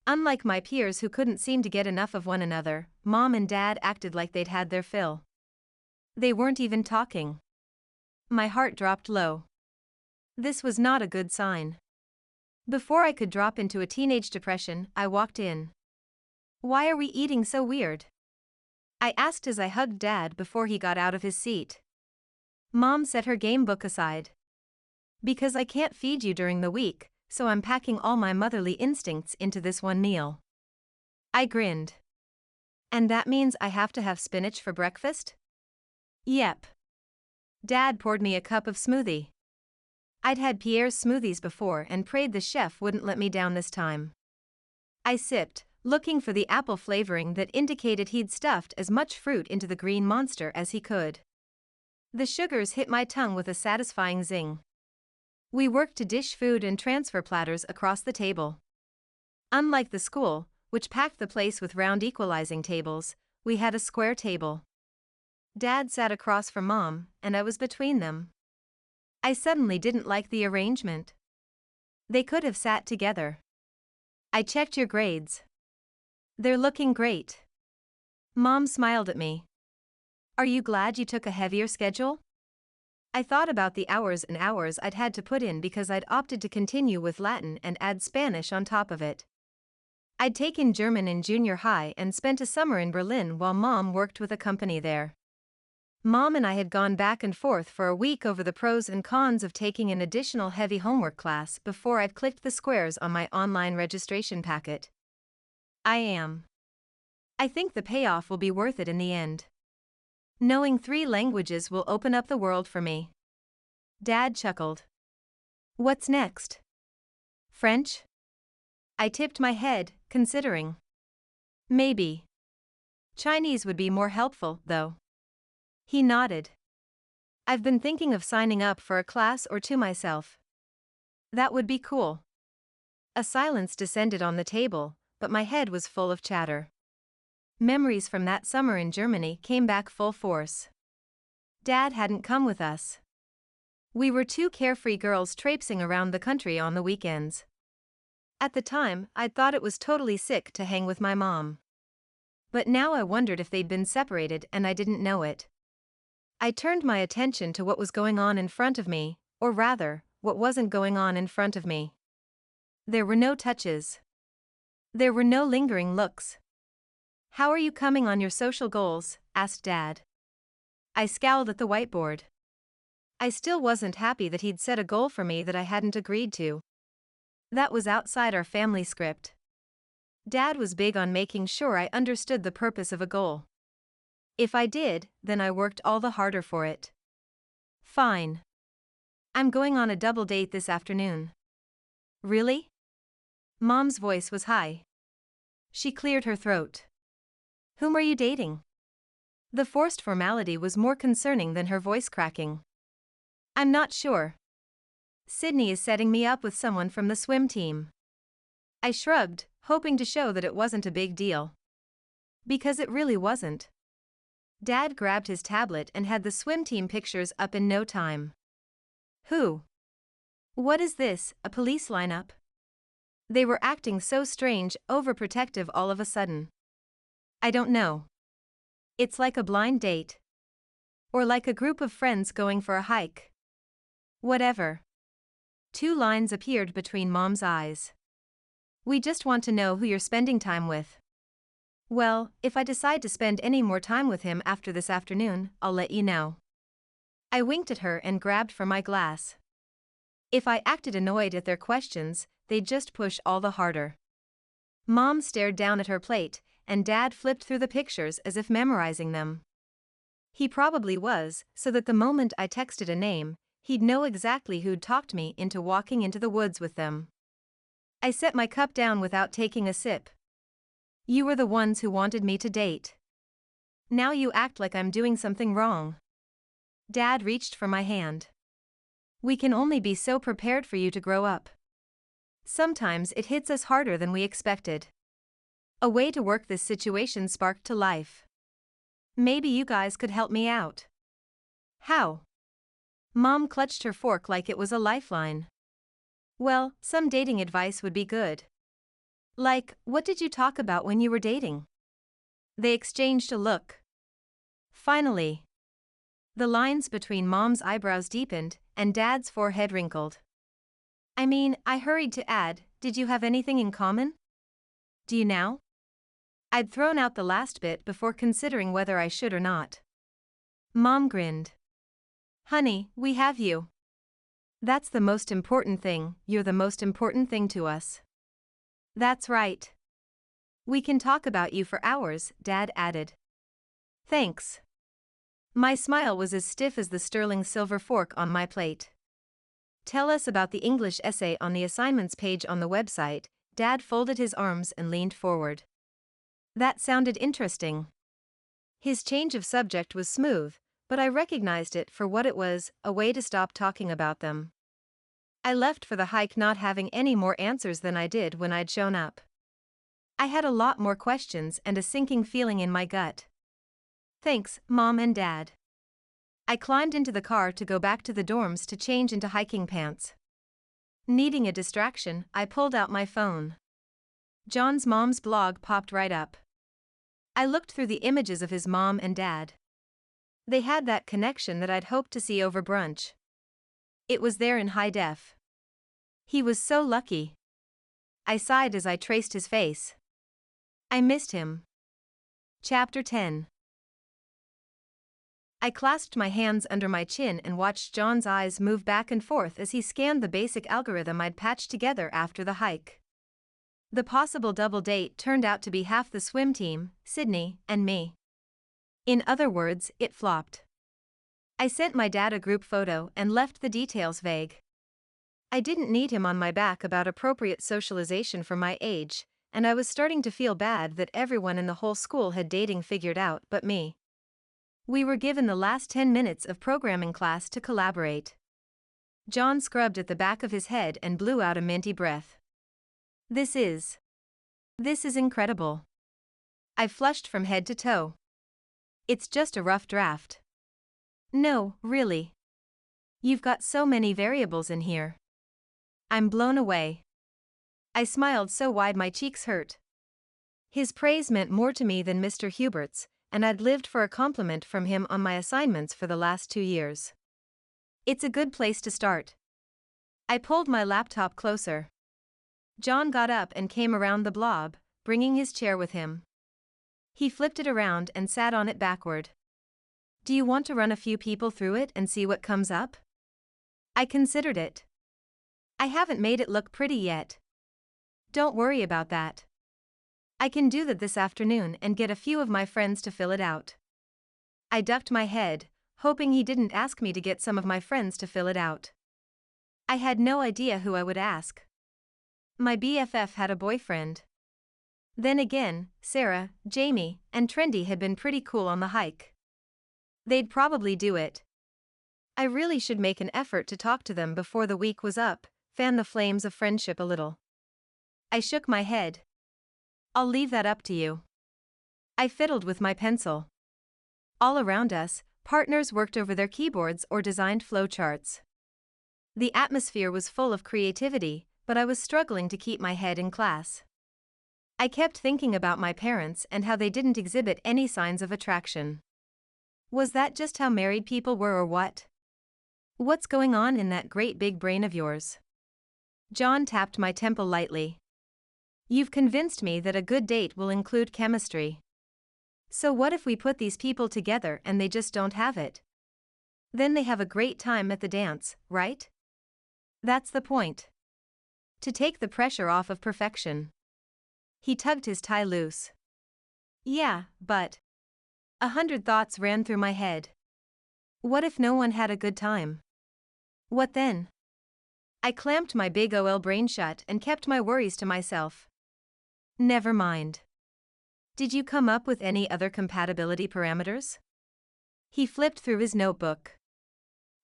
Unlike my peers who couldn't seem to get enough of one another, Mom and Dad acted like they'd had their fill. They weren't even talking. My heart dropped low. This was not a good sign. Before I could drop into a teenage depression, I walked in. "Why are we eating so weird?" I asked as I hugged Dad before he got out of his seat. Mom set her game book aside. "Because I can't feed you during the week, so I'm packing all my motherly instincts into this one meal." I grinned. "And that means I have to have spinach for breakfast?" "Yep." Dad poured me a cup of smoothie. I'd had Pierre's smoothies before and prayed the chef wouldn't let me down this time. I sipped, looking for the apple flavoring that indicated he'd stuffed as much fruit into the green monster as he could. The sugars hit my tongue with a satisfying zing. We worked to dish food and transfer platters across the table. Unlike the school, which packed the place with round equalizing tables, we had a square table. Dad sat across from Mom, and I was between them. I suddenly didn't like the arrangement. They could have sat together. "I checked your grades. They're looking great." Mom smiled at me. "Are you glad you took a heavier schedule?" I thought about the hours and hours I'd had to put in because I'd opted to continue with Latin and add Spanish on top of it. I'd taken German in junior high and spent a summer in Berlin while Mom worked with a company there. Mom and I had gone back and forth for a week over the pros and cons of taking an additional heavy homework class before I'd clicked the squares on my online registration packet. I think the payoff will be worth it in the end. Knowing 3 languages will open up the world for me. Dad chuckled. "What's next? French?" I tipped my head, considering. Maybe. Chinese would be more helpful, though. He nodded. I've been thinking of signing up for a class or two myself. That would be cool. A silence descended on the table, but my head was full of chatter. Memories from that summer in Germany came back full force. Dad hadn't come with us. We were two carefree girls traipsing around the country on the weekends. At the time, I'd thought it was totally sick to hang with my mom. But now I wondered if they'd been separated and I didn't know it. I turned my attention to what was going on in front of me, or rather, what wasn't going on in front of me. There were no touches. There were no lingering looks. "How are you coming on your social goals?" asked Dad. I scowled at the whiteboard. I still wasn't happy that he'd set a goal for me that I hadn't agreed to. That was outside our family script. Dad was big on making sure I understood the purpose of a goal. If I did, then I worked all the harder for it. Fine. I'm going on a double date this afternoon. Really? Mom's voice was high. She cleared her throat. Whom are you dating? The forced formality was more concerning than her voice cracking. I'm not sure. Sydney is setting me up with someone from the swim team. I shrugged, hoping to show that it wasn't a big deal. Because it really wasn't. Dad grabbed his tablet and had the swim team pictures up in no time. Who? What is this, a police lineup? They were acting so strange, overprotective all of a sudden. I don't know. It's like a blind date. Or like a group of friends going for a hike. Whatever. Two lines appeared between Mom's eyes. We just want to know who you're spending time with. Well, if I decide to spend any more time with him after this afternoon, I'll let you know. I winked at her and grabbed for my glass. If I acted annoyed at their questions, they'd just push all the harder. Mom stared down at her plate, and Dad flipped through the pictures as if memorizing them. He probably was, so that the moment I texted a name, he'd know exactly who'd talked me into walking into the woods with them. I set my cup down without taking a sip. You were the ones who wanted me to date. Now you act like I'm doing something wrong. Dad reached for my hand. We can only be so prepared for you to grow up. Sometimes it hits us harder than we expected. A way to work this situation sparked to life. Maybe you guys could help me out. How? Mom clutched her fork like it was a lifeline. Well, some dating advice would be good. Like, what did you talk about when you were dating? They exchanged a look. Finally. The lines between Mom's eyebrows deepened, and Dad's forehead wrinkled. I mean, I hurried to add, did you have anything in common? Do you now? I'd thrown out the last bit before considering whether I should or not. Mom grinned. Honey, we have you. That's the most important thing, you're the most important thing to us. That's right. We can talk about you for hours, Dad added. Thanks. My smile was as stiff as the sterling silver fork on my plate. Tell us about the English essay on the assignments page on the website. Dad folded his arms and leaned forward. That sounded interesting. His change of subject was smooth, but I recognized it for what it was, a way to stop talking about them. I left for the hike not having any more answers than I did when I'd shown up. I had a lot more questions and a sinking feeling in my gut. Thanks, Mom and Dad. I climbed into the car to go back to the dorms to change into hiking pants. Needing a distraction, I pulled out my phone. John's mom's blog popped right up. I looked through the images of his mom and dad. They had that connection that I'd hoped to see over brunch. It was there in high def. He was so lucky. I sighed as I traced his face. I missed him. Chapter 10. I clasped my hands under my chin and watched John's eyes move back and forth as he scanned the basic algorithm I'd patched together after the hike. The possible double date turned out to be half the swim team, Sydney, and me. In other words, it flopped. I sent my dad a group photo and left the details vague. I didn't need him on my back about appropriate socialization for my age, and I was starting to feel bad that everyone in the whole school had dating figured out but me. We were given the last 10 minutes of programming class to collaborate. John scrubbed at the back of his head and blew out a minty breath. This is incredible. I flushed from head to toe. It's just a rough draft. No, really. You've got so many variables in here. I'm blown away. I smiled so wide my cheeks hurt. His praise meant more to me than Mr. Hubert's, and I'd lived for a compliment from him on my assignments for the last 2 years. It's a good place to start. I pulled my laptop closer. John got up and came around the blob, bringing his chair with him. He flipped it around and sat on it backward. Do you want to run a few people through it and see what comes up? I considered it. I haven't made it look pretty yet. Don't worry about that. I can do that this afternoon and get a few of my friends to fill it out. I ducked my head, hoping he didn't ask me to get some of my friends to fill it out. I had no idea who I would ask. My BFF had a boyfriend. Then again, Sarah, Jamie, and Trendy had been pretty cool on the hike. They'd probably do it. I really should make an effort to talk to them before the week was up, fan the flames of friendship a little. I shook my head. I'll leave that up to you. I fiddled with my pencil. All around us, partners worked over their keyboards or designed flowcharts. The atmosphere was full of creativity, but I was struggling to keep my head in class. I kept thinking about my parents and how they didn't exhibit any signs of attraction. Was that just how married people were or what? What's going on in that great big brain of yours? John tapped my temple lightly. You've convinced me that a good date will include chemistry. So what if we put these people together and they just don't have it? Then they have a great time at the dance, right? That's the point. To take the pressure off of perfection. He tugged his tie loose. Yeah, but 100 thoughts ran through my head. What if no one had a good time? What then? I clamped my big OL brain shut and kept my worries to myself. Never mind. Did you come up with any other compatibility parameters? He flipped through his notebook.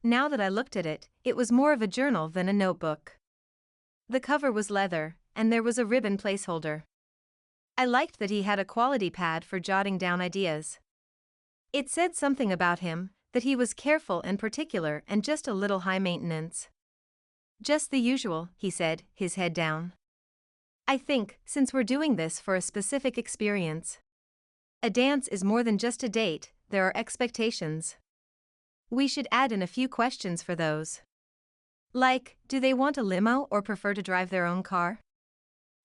Now that I looked at it, it was more of a journal than a notebook. The cover was leather, and there was a ribbon placeholder. I liked that he had a quality pad for jotting down ideas. It said something about him, that he was careful and particular and just a little high maintenance. Just the usual, he said, his head down. I think, since we're doing this for a specific experience. A dance is more than just a date, there are expectations. We should add in a few questions for those. Like, do they want a limo or prefer to drive their own car?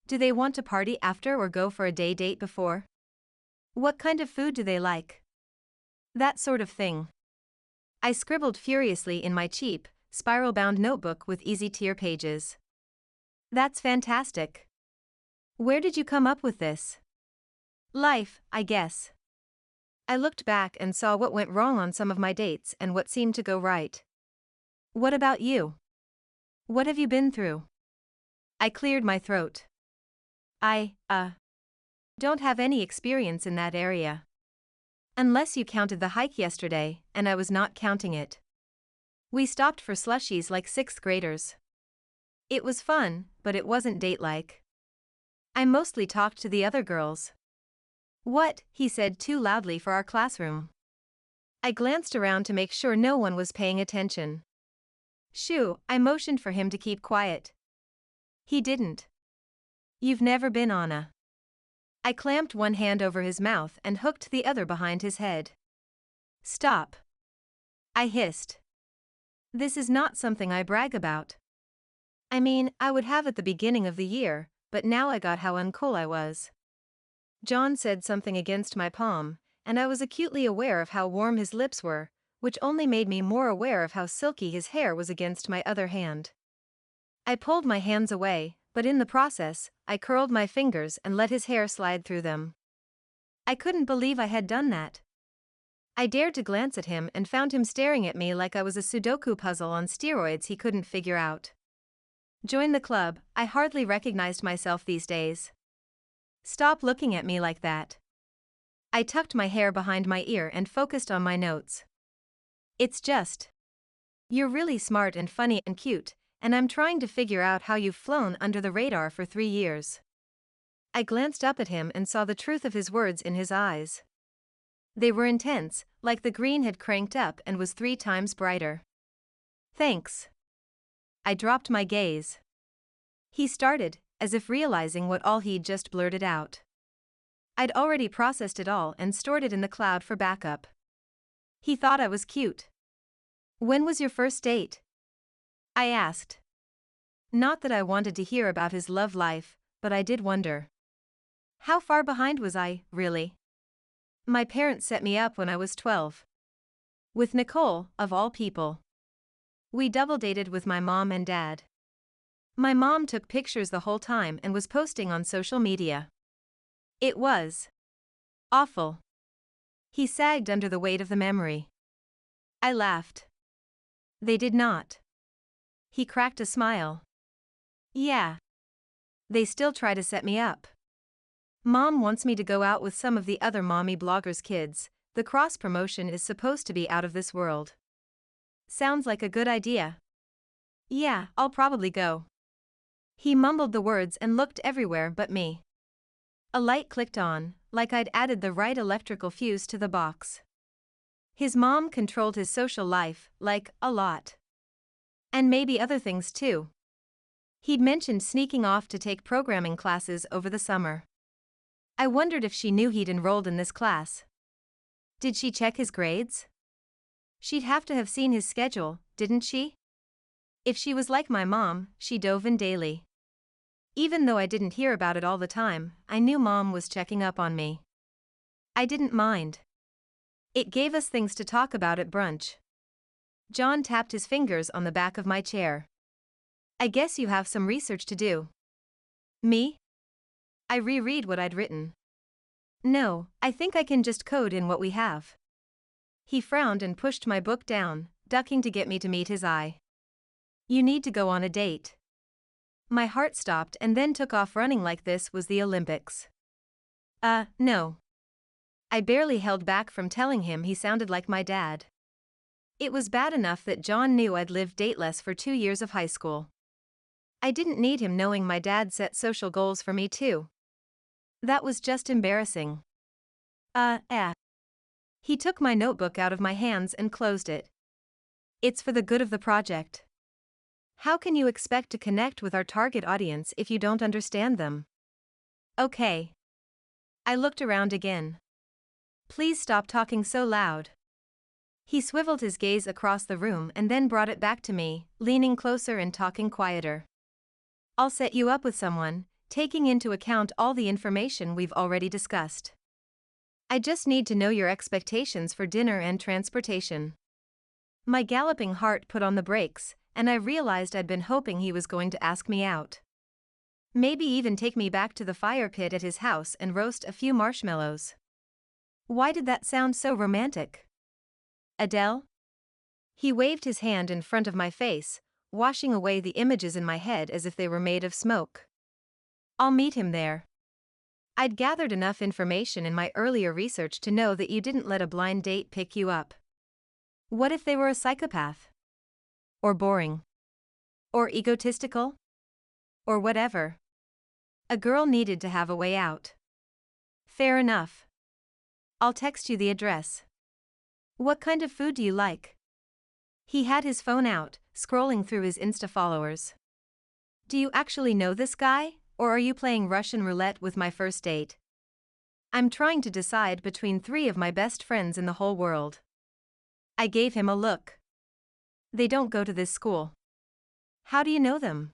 Do they want to party after or go for a day date before? What kind of food do they like? That sort of thing. I scribbled furiously in my cheap, spiral-bound notebook with easy tear pages. That's fantastic. Where did you come up with this? Life, I guess. I looked back and saw what went wrong on some of my dates and what seemed to go right. What about you? What have you been through? I cleared my throat. I don't have any experience in that area. Unless you counted the hike yesterday, and I was not counting it. We stopped for slushies like 6th graders. It was fun, but it wasn't date-like. I mostly talked to the other girls. What, he said too loudly for our classroom. I glanced around to make sure no one was paying attention. Shoo, I motioned for him to keep quiet. He didn't. You've never been on a. I clamped one hand over his mouth and hooked the other behind his head. Stop. I hissed. This is not something I brag about. I mean, I would have at the beginning of the year, but now I got how uncool I was. John said something against my palm, and I was acutely aware of how warm his lips were, which only made me more aware of how silky his hair was against my other hand. I pulled my hands away, but in the process, I curled my fingers and let his hair slide through them. I couldn't believe I had done that. I dared to glance at him and found him staring at me like I was a Sudoku puzzle on steroids he couldn't figure out. Join the club. I hardly recognized myself these days. Stop looking at me like that. I tucked my hair behind my ear and focused on my notes. It's just. You're really smart and funny and cute, and I'm trying to figure out how you've flown under the radar for 3 years. I glanced up at him and saw the truth of his words in his eyes. They were intense, like the green had cranked up and was 3 times brighter. Thanks. I dropped my gaze. He started, as if realizing what all he'd just blurted out. I'd already processed it all and stored it in the cloud for backup. He thought I was cute. When was your first date? I asked. Not that I wanted to hear about his love life, but I did wonder. How far behind was I, really? My parents set me up when I was 12. With Nicole, of all people. We double dated with my mom and dad. My mom took pictures the whole time and was posting on social media. It was awful. He sagged under the weight of the memory. I laughed. They did not. He cracked a smile. Yeah. They still try to set me up. Mom wants me to go out with some of the other mommy bloggers' kids. The cross-promotion is supposed to be out of this world. Sounds like a good idea. Yeah, I'll probably go. He mumbled the words and looked everywhere but me. A light clicked on, like I'd added the right electrical fuse to the box. His mom controlled his social life, like, a lot. And maybe other things too. He'd mentioned sneaking off to take programming classes over the summer. I wondered if she knew he'd enrolled in this class. Did she check his grades? She'd have to have seen his schedule, didn't she? If she was like my mom, she dove in daily. Even though I didn't hear about it all the time, I knew Mom was checking up on me. I didn't mind. It gave us things to talk about at brunch. John tapped his fingers on the back of my chair. I guess you have some research to do. Me? I reread what I'd written. No, I think I can just code in what we have. He frowned and pushed my book down, ducking to get me to meet his eye. You need to go on a date. My heart stopped and then took off running like this was the Olympics. No. I barely held back from telling him he sounded like my dad. It was bad enough that John knew I'd lived dateless for 2 years of high school. I didn't need him knowing my dad set social goals for me too. That was just embarrassing. He took my notebook out of my hands and closed it. It's for the good of the project. How can you expect to connect with our target audience if you don't understand them? Okay. I looked around again. Please stop talking so loud. He swiveled his gaze across the room and then brought it back to me, leaning closer and talking quieter. I'll set you up with someone, taking into account all the information we've already discussed. I just need to know your expectations for dinner and transportation. My galloping heart put on the brakes, and I realized I'd been hoping he was going to ask me out. Maybe even take me back to the fire pit at his house and roast a few marshmallows. Why did that sound so romantic? Adele? He waved his hand in front of my face, washing away the images in my head as if they were made of smoke. I'll meet him there. I'd gathered enough information in my earlier research to know that you didn't let a blind date pick you up. What if they were a psychopath? Or boring? Or egotistical? Or whatever. A girl needed to have a way out. Fair enough. I'll text you the address. What kind of food do you like? He had his phone out, scrolling through his Insta followers. Do you actually know this guy, or are you playing Russian roulette with my first date? I'm trying to decide between 3 of my best friends in the whole world. I gave him a look. They don't go to this school. How do you know them?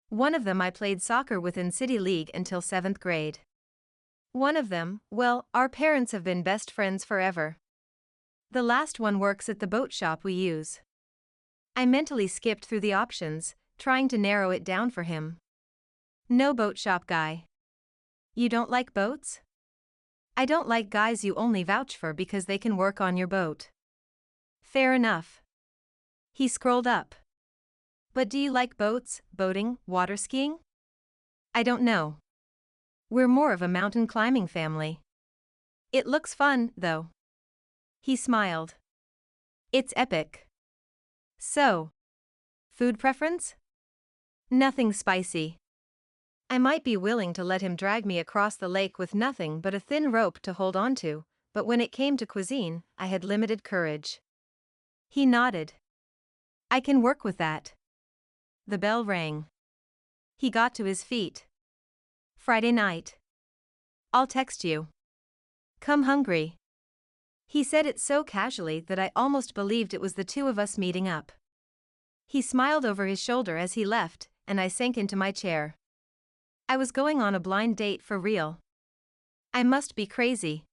One of them I played soccer with in City League until 7th grade. One of them, well, our parents have been best friends forever. The last one works at the boat shop we use. I mentally skipped through the options, trying to narrow it down for him. No boat shop guy. You don't like boats? I don't like guys you only vouch for because they can work on your boat. Fair enough. He scrolled up. But do you like boats, boating, water skiing? I don't know. We're more of a mountain climbing family. It looks fun, though. He smiled. It's epic. So, food preference? Nothing spicy. I might be willing to let him drag me across the lake with nothing but a thin rope to hold onto, but when it came to cuisine, I had limited courage. He nodded. I can work with that. The bell rang. He got to his feet. Friday night. I'll text you. Come hungry. He said it so casually that I almost believed it was the two of us meeting up. He smiled over his shoulder as he left, and I sank into my chair. I was going on a blind date for real. I must be crazy.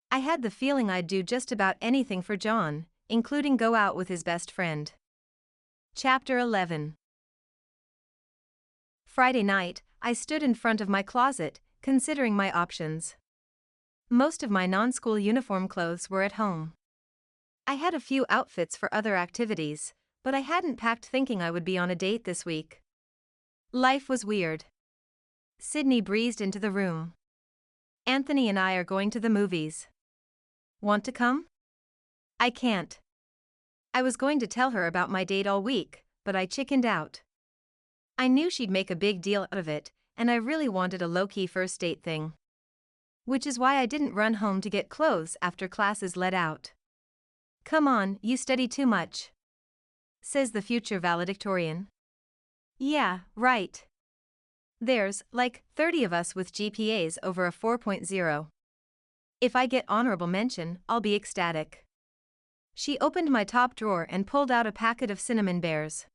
I had the feeling I'd do just about anything for John, including go out with his best friend. Chapter 11. Friday night, I stood in front of my closet, considering my options. Most of my non-school uniform clothes were at home. I had a few outfits for other activities, but I hadn't packed thinking I would be on a date this week. Life was weird. Sydney breezed into the room. Anthony and I are going to the movies. Want to come? I can't. I was going to tell her about my date all week, but I chickened out. I knew she'd make a big deal out of it, and I really wanted a low-key first date thing. Which is why I didn't run home to get clothes after classes let out. Come on, you study too much, says the future valedictorian. Yeah, right. There's, like, 30 of us with GPAs over a 4.0. If I get honorable mention, I'll be ecstatic. She opened my top drawer and pulled out a packet of cinnamon bears.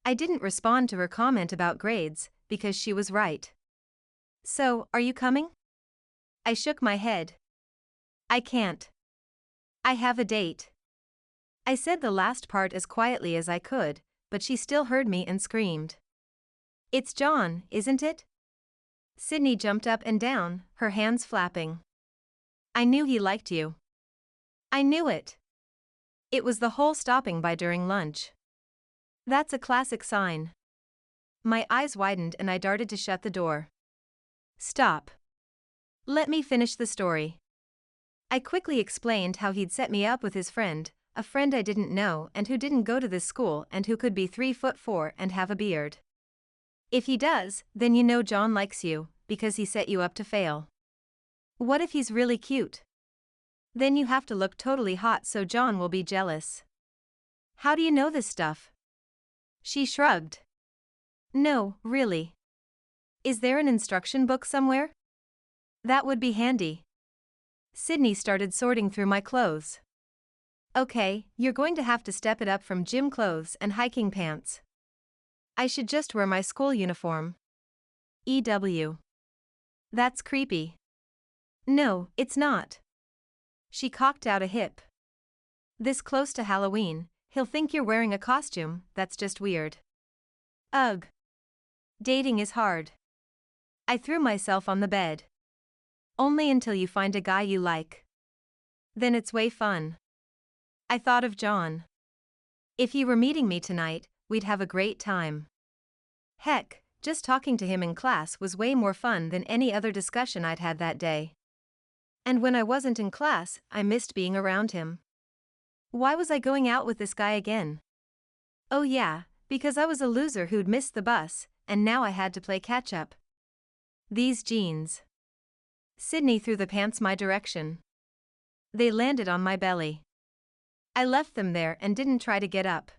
I didn't respond to her comment about grades, because she was right. So, are you coming? I shook my head. I can't. I have a date. I said the last part as quietly as I could, but she still heard me and screamed. It's John, isn't it? Sydney jumped up and down, her hands flapping. I knew he liked you. I knew it. It was the whole stopping by during lunch. That's a classic sign. My eyes widened and I darted to shut the door. Stop. Let me finish the story. I quickly explained how he'd set me up with his friend, a friend I didn't know and who didn't go to this school and who could be 3'4" and have a beard. If he does, then you know John likes you, because he set you up to fail. What if he's really cute? Then you have to look totally hot so John will be jealous. How do you know this stuff? She shrugged. No, really. Is there an instruction book somewhere? That would be handy. Sydney started sorting through my clothes. Okay, you're going to have to step it up from gym clothes and hiking pants. I should just wear my school uniform. EW. That's creepy. No, it's not. She cocked out a hip. This close to Halloween, he'll think you're wearing a costume, that's just weird. Ugh. Dating is hard. I threw myself on the bed. Only until you find a guy you like. Then it's way fun. I thought of John. If he were meeting me tonight, we'd have a great time. Heck, just talking to him in class was way more fun than any other discussion I'd had that day. And when I wasn't in class, I missed being around him. Why was I going out with this guy again? Oh yeah, because I was a loser who'd missed the bus, and now I had to play catch-up. These jeans. Sydney threw the pants my direction. They landed on my belly. I left them there and didn't try to get up.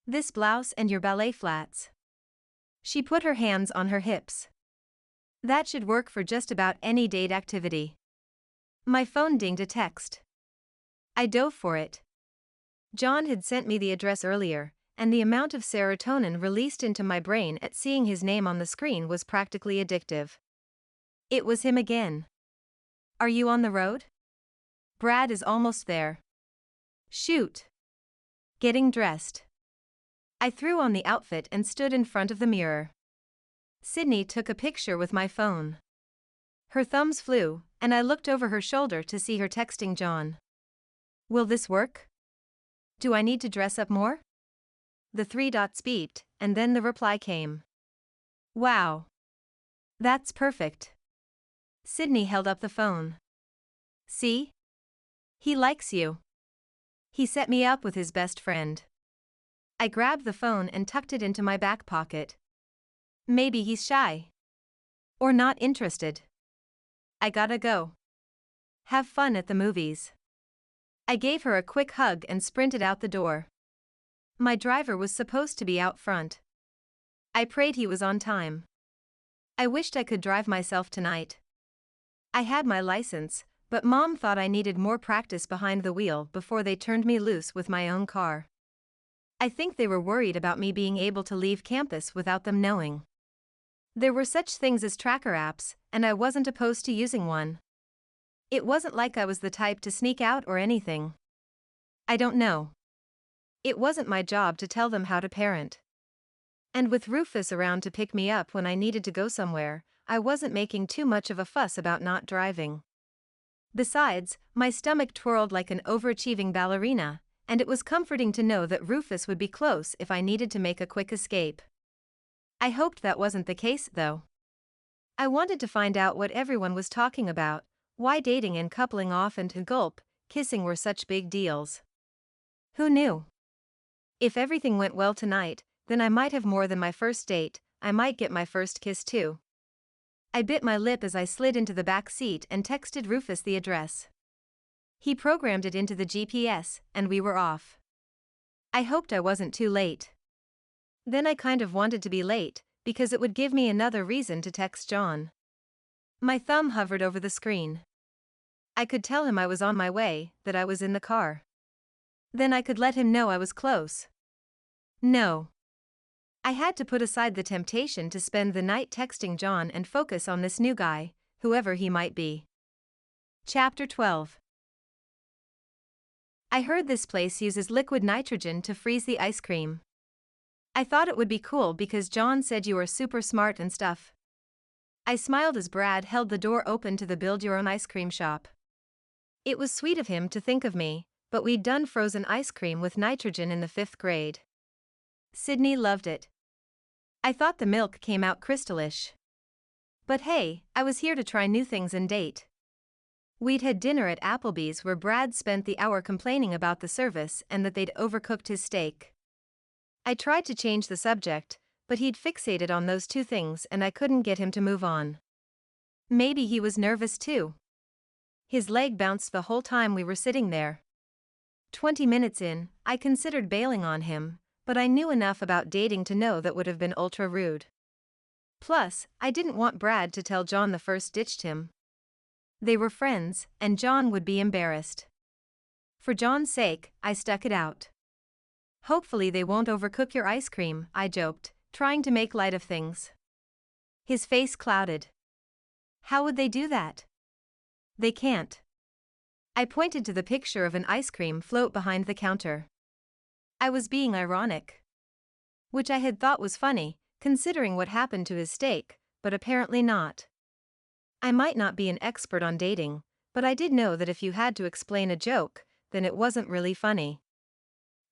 This blouse and your ballet flats. She put her hands on her hips. That should work for just about any date activity. My phone dinged a text. I dove for it. John had sent me the address earlier, and the amount of serotonin released into my brain at seeing his name on the screen was practically addictive. It was him again. Are you on the road? Brad is almost there. Shoot. Getting dressed. I threw on the outfit and stood in front of the mirror. Sydney took a picture with my phone. Her thumbs flew, and I looked over her shoulder to see her texting John. Will this work? Do I need to dress up more? The three dots beeped, and then the reply came. Wow. That's perfect. Sydney held up the phone. See? He likes you. He set me up with his best friend. I grabbed the phone and tucked it into my back pocket. Maybe he's shy. Or not interested. I gotta go. Have fun at the movies. I gave her a quick hug and sprinted out the door. My driver was supposed to be out front. I prayed he was on time. I wished I could drive myself tonight. I had my license, but Mom thought I needed more practice behind the wheel before they turned me loose with my own car. I think they were worried about me being able to leave campus without them knowing. There were such things as tracker apps, and I wasn't opposed to using one. It wasn't like I was the type to sneak out or anything. I don't know. It wasn't my job to tell them how to parent. And with Rufus around to pick me up when I needed to go somewhere, I wasn't making too much of a fuss about not driving. Besides, my stomach twirled like an overachieving ballerina, and it was comforting to know that Rufus would be close if I needed to make a quick escape. I hoped that wasn't the case, though. I wanted to find out what everyone was talking about, why dating and coupling off and kissing were such big deals. Who knew? If everything went well tonight, then I might have more than my first date. I might get my first kiss too. I bit my lip as I slid into the back seat and texted Rufus the address. He programmed it into the GPS, and we were off. I hoped I wasn't too late. Then I kind of wanted to be late, because it would give me another reason to text John. My thumb hovered over the screen. I could tell him I was on my way, that I was in the car. Then I could let him know I was close. No. I had to put aside the temptation to spend the night texting John and focus on this new guy, whoever he might be. Chapter 12. I heard this place uses liquid nitrogen to freeze the ice cream. I thought it would be cool because John said you were super smart and stuff. I smiled as Brad held the door open to the build-your-own ice cream shop. It was sweet of him to think of me, but we'd done frozen ice cream with nitrogen in the 5th grade. Sydney loved it. I thought the milk came out crystallish. But hey, I was here to try new things and date. We'd had dinner at Applebee's where Brad spent the hour complaining about the service and that they'd overcooked his steak. I tried to change the subject, but he'd fixated on those two things and I couldn't get him to move on. Maybe he was nervous too. His leg bounced the whole time we were sitting there. 20 minutes in, I considered bailing on him, but I knew enough about dating to know that would have been ultra rude. Plus, I didn't want Brad to tell John the first ditched him. They were friends, and John would be embarrassed. For John's sake, I stuck it out. Hopefully they won't overcook your ice cream, I joked, trying to make light of things. His face clouded. How would they do that? They can't. I pointed to the picture of an ice cream float behind the counter. I was being ironic. Which I had thought was funny, considering what happened to his steak, but apparently not. I might not be an expert on dating, but I did know that if you had to explain a joke, then it wasn't really funny.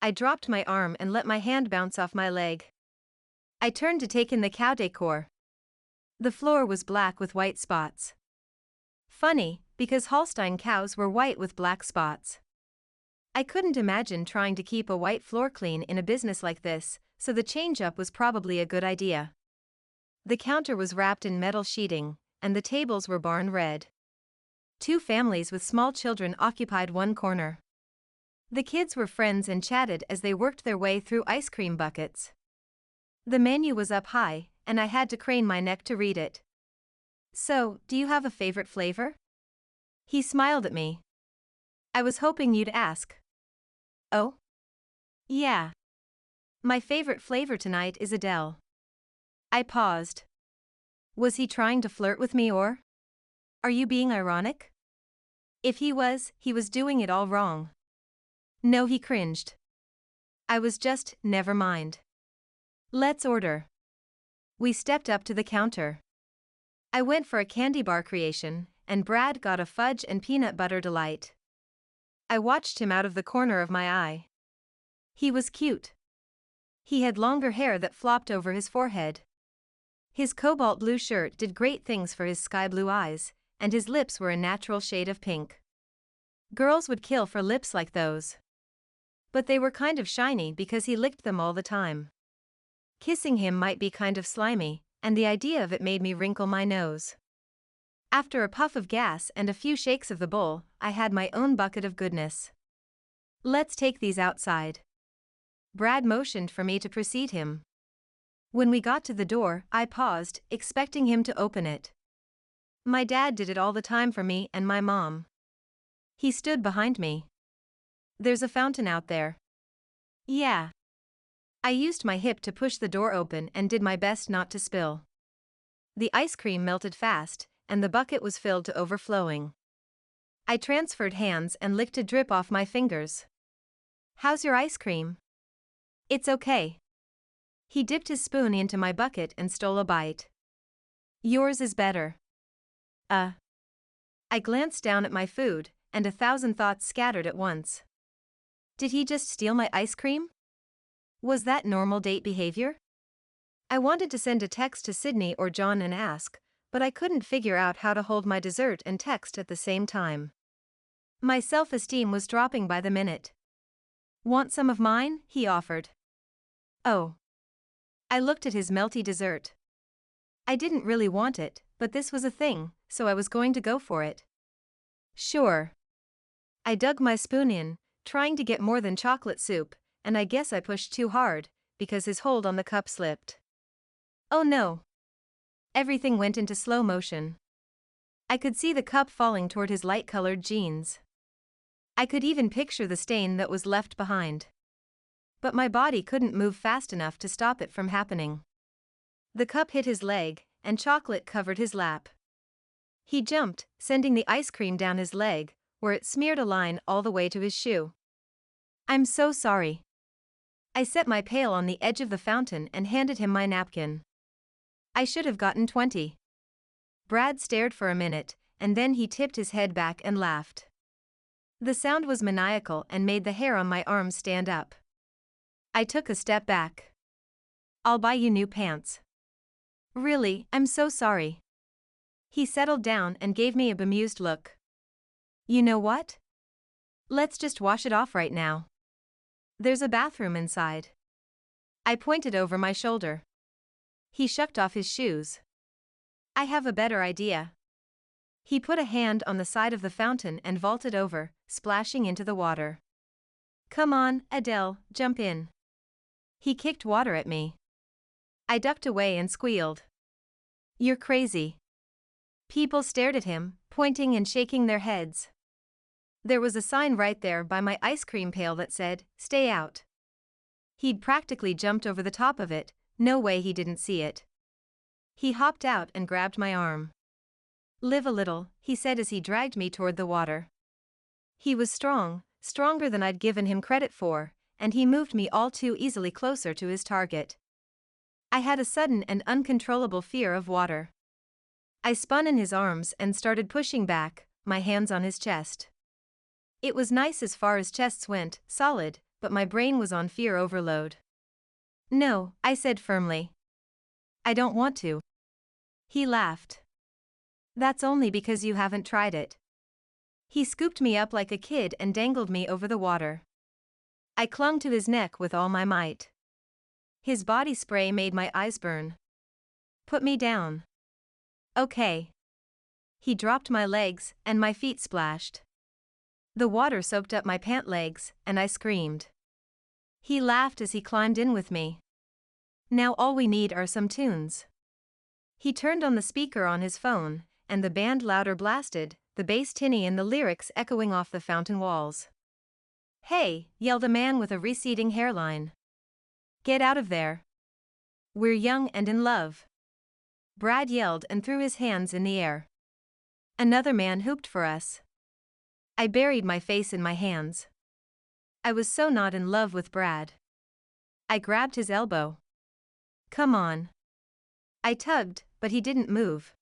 I dropped my arm and let my hand bounce off my leg. I turned to take in the cow decor. The floor was black with white spots. Funny, because Holstein cows were white with black spots. I couldn't imagine trying to keep a white floor clean in a business like this, so the change-up was probably a good idea. The counter was wrapped in metal sheeting, and the tables were barn red. 2 families with small children occupied one corner. The kids were friends and chatted as they worked their way through ice cream buckets. The menu was up high, and I had to crane my neck to read it. So, do you have a favorite flavor? He smiled at me. I was hoping you'd ask. Oh? Yeah. My favorite flavor tonight is Adele. I paused. Was he trying to flirt with me or? Are you being ironic? If he was doing it all wrong. No, he cringed. I was just, never mind. Let's order. We stepped up to the counter. I went for a candy bar creation, and Brad got a fudge and peanut butter delight. I watched him out of the corner of my eye. He was cute. He had longer hair that flopped over his forehead. His cobalt blue shirt did great things for his sky blue eyes, and his lips were a natural shade of pink. Girls would kill for lips like those. But they were kind of shiny because he licked them all the time. Kissing him might be kind of slimy, and the idea of it made me wrinkle my nose. After a puff of gas and a few shakes of the bowl, I had my own bucket of goodness. Let's take these outside. Brad motioned for me to precede him. When we got to the door, I paused, expecting him to open it. My dad did it all the time for me and my mom. He stood behind me. There's a fountain out there. Yeah. I used my hip to push the door open and did my best not to spill. The ice cream melted fast, and the bucket was filled to overflowing. I transferred hands and licked a drip off my fingers. How's your ice cream? It's okay. He dipped his spoon into my bucket and stole a bite. Yours is better. I glanced down at my food, and 1,000 thoughts scattered at once. Did he just steal my ice cream? Was that normal date behavior? I wanted to send a text to Sydney or John and ask, but I couldn't figure out how to hold my dessert and text at the same time. My self-esteem was dropping by the minute. Want some of mine? He offered. Oh. I looked at his melty dessert. I didn't really want it, but this was a thing, so I was going to go for it. Sure. I dug my spoon in, trying to get more than chocolate soup, and I guess I pushed too hard, because his hold on the cup slipped. Oh no. Everything went into slow motion. I could see the cup falling toward his light-colored jeans. I could even picture the stain that was left behind. But my body couldn't move fast enough to stop it from happening. The cup hit his leg, and chocolate covered his lap. He jumped, sending the ice cream down his leg, where it smeared a line all the way to his shoe. I'm so sorry. I set my pail on the edge of the fountain and handed him my napkin. I should have gotten 20. Brad stared for a minute, and then he tipped his head back and laughed. The sound was maniacal and made the hair on my arms stand up. I took a step back. I'll buy you new pants. Really, I'm so sorry. He settled down and gave me a bemused look. You know what? Let's just wash it off right now. There's a bathroom inside. I pointed over my shoulder. He shucked off his shoes. I have a better idea. He put a hand on the side of the fountain and vaulted over, splashing into the water. Come on, Adele, jump in. He kicked water at me. I ducked away and squealed. You're crazy. People stared at him, pointing and shaking their heads. There was a sign right there by my ice cream pail that said, "Stay out." He'd practically jumped over the top of it, no way he didn't see it. He hopped out and grabbed my arm. Live a little, he said as he dragged me toward the water. He was strong, stronger than I'd given him credit for, and he moved me all too easily closer to his target. I had a sudden and uncontrollable fear of water. I spun in his arms and started pushing back, my hands on his chest. It was nice as far as chests went, solid, but my brain was on fear overload. No, I said firmly. I don't want to. He laughed. That's only because you haven't tried it. He scooped me up like a kid and dangled me over the water. I clung to his neck with all my might. His body spray made my eyes burn. Put me down. Okay. He dropped my legs, and my feet splashed. The water soaked up my pant legs, and I screamed. He laughed as he climbed in with me. Now all we need are some tunes. He turned on the speaker on his phone, and the band louder blasted, the bass tinny and the lyrics echoing off the fountain walls. Hey, yelled a man with a receding hairline. Get out of there. We're young and in love. Brad yelled and threw his hands in the air. Another man hooped for us. I buried my face in my hands. I was so not in love with Brad. I grabbed his elbow. Come on. I tugged, but he didn't move.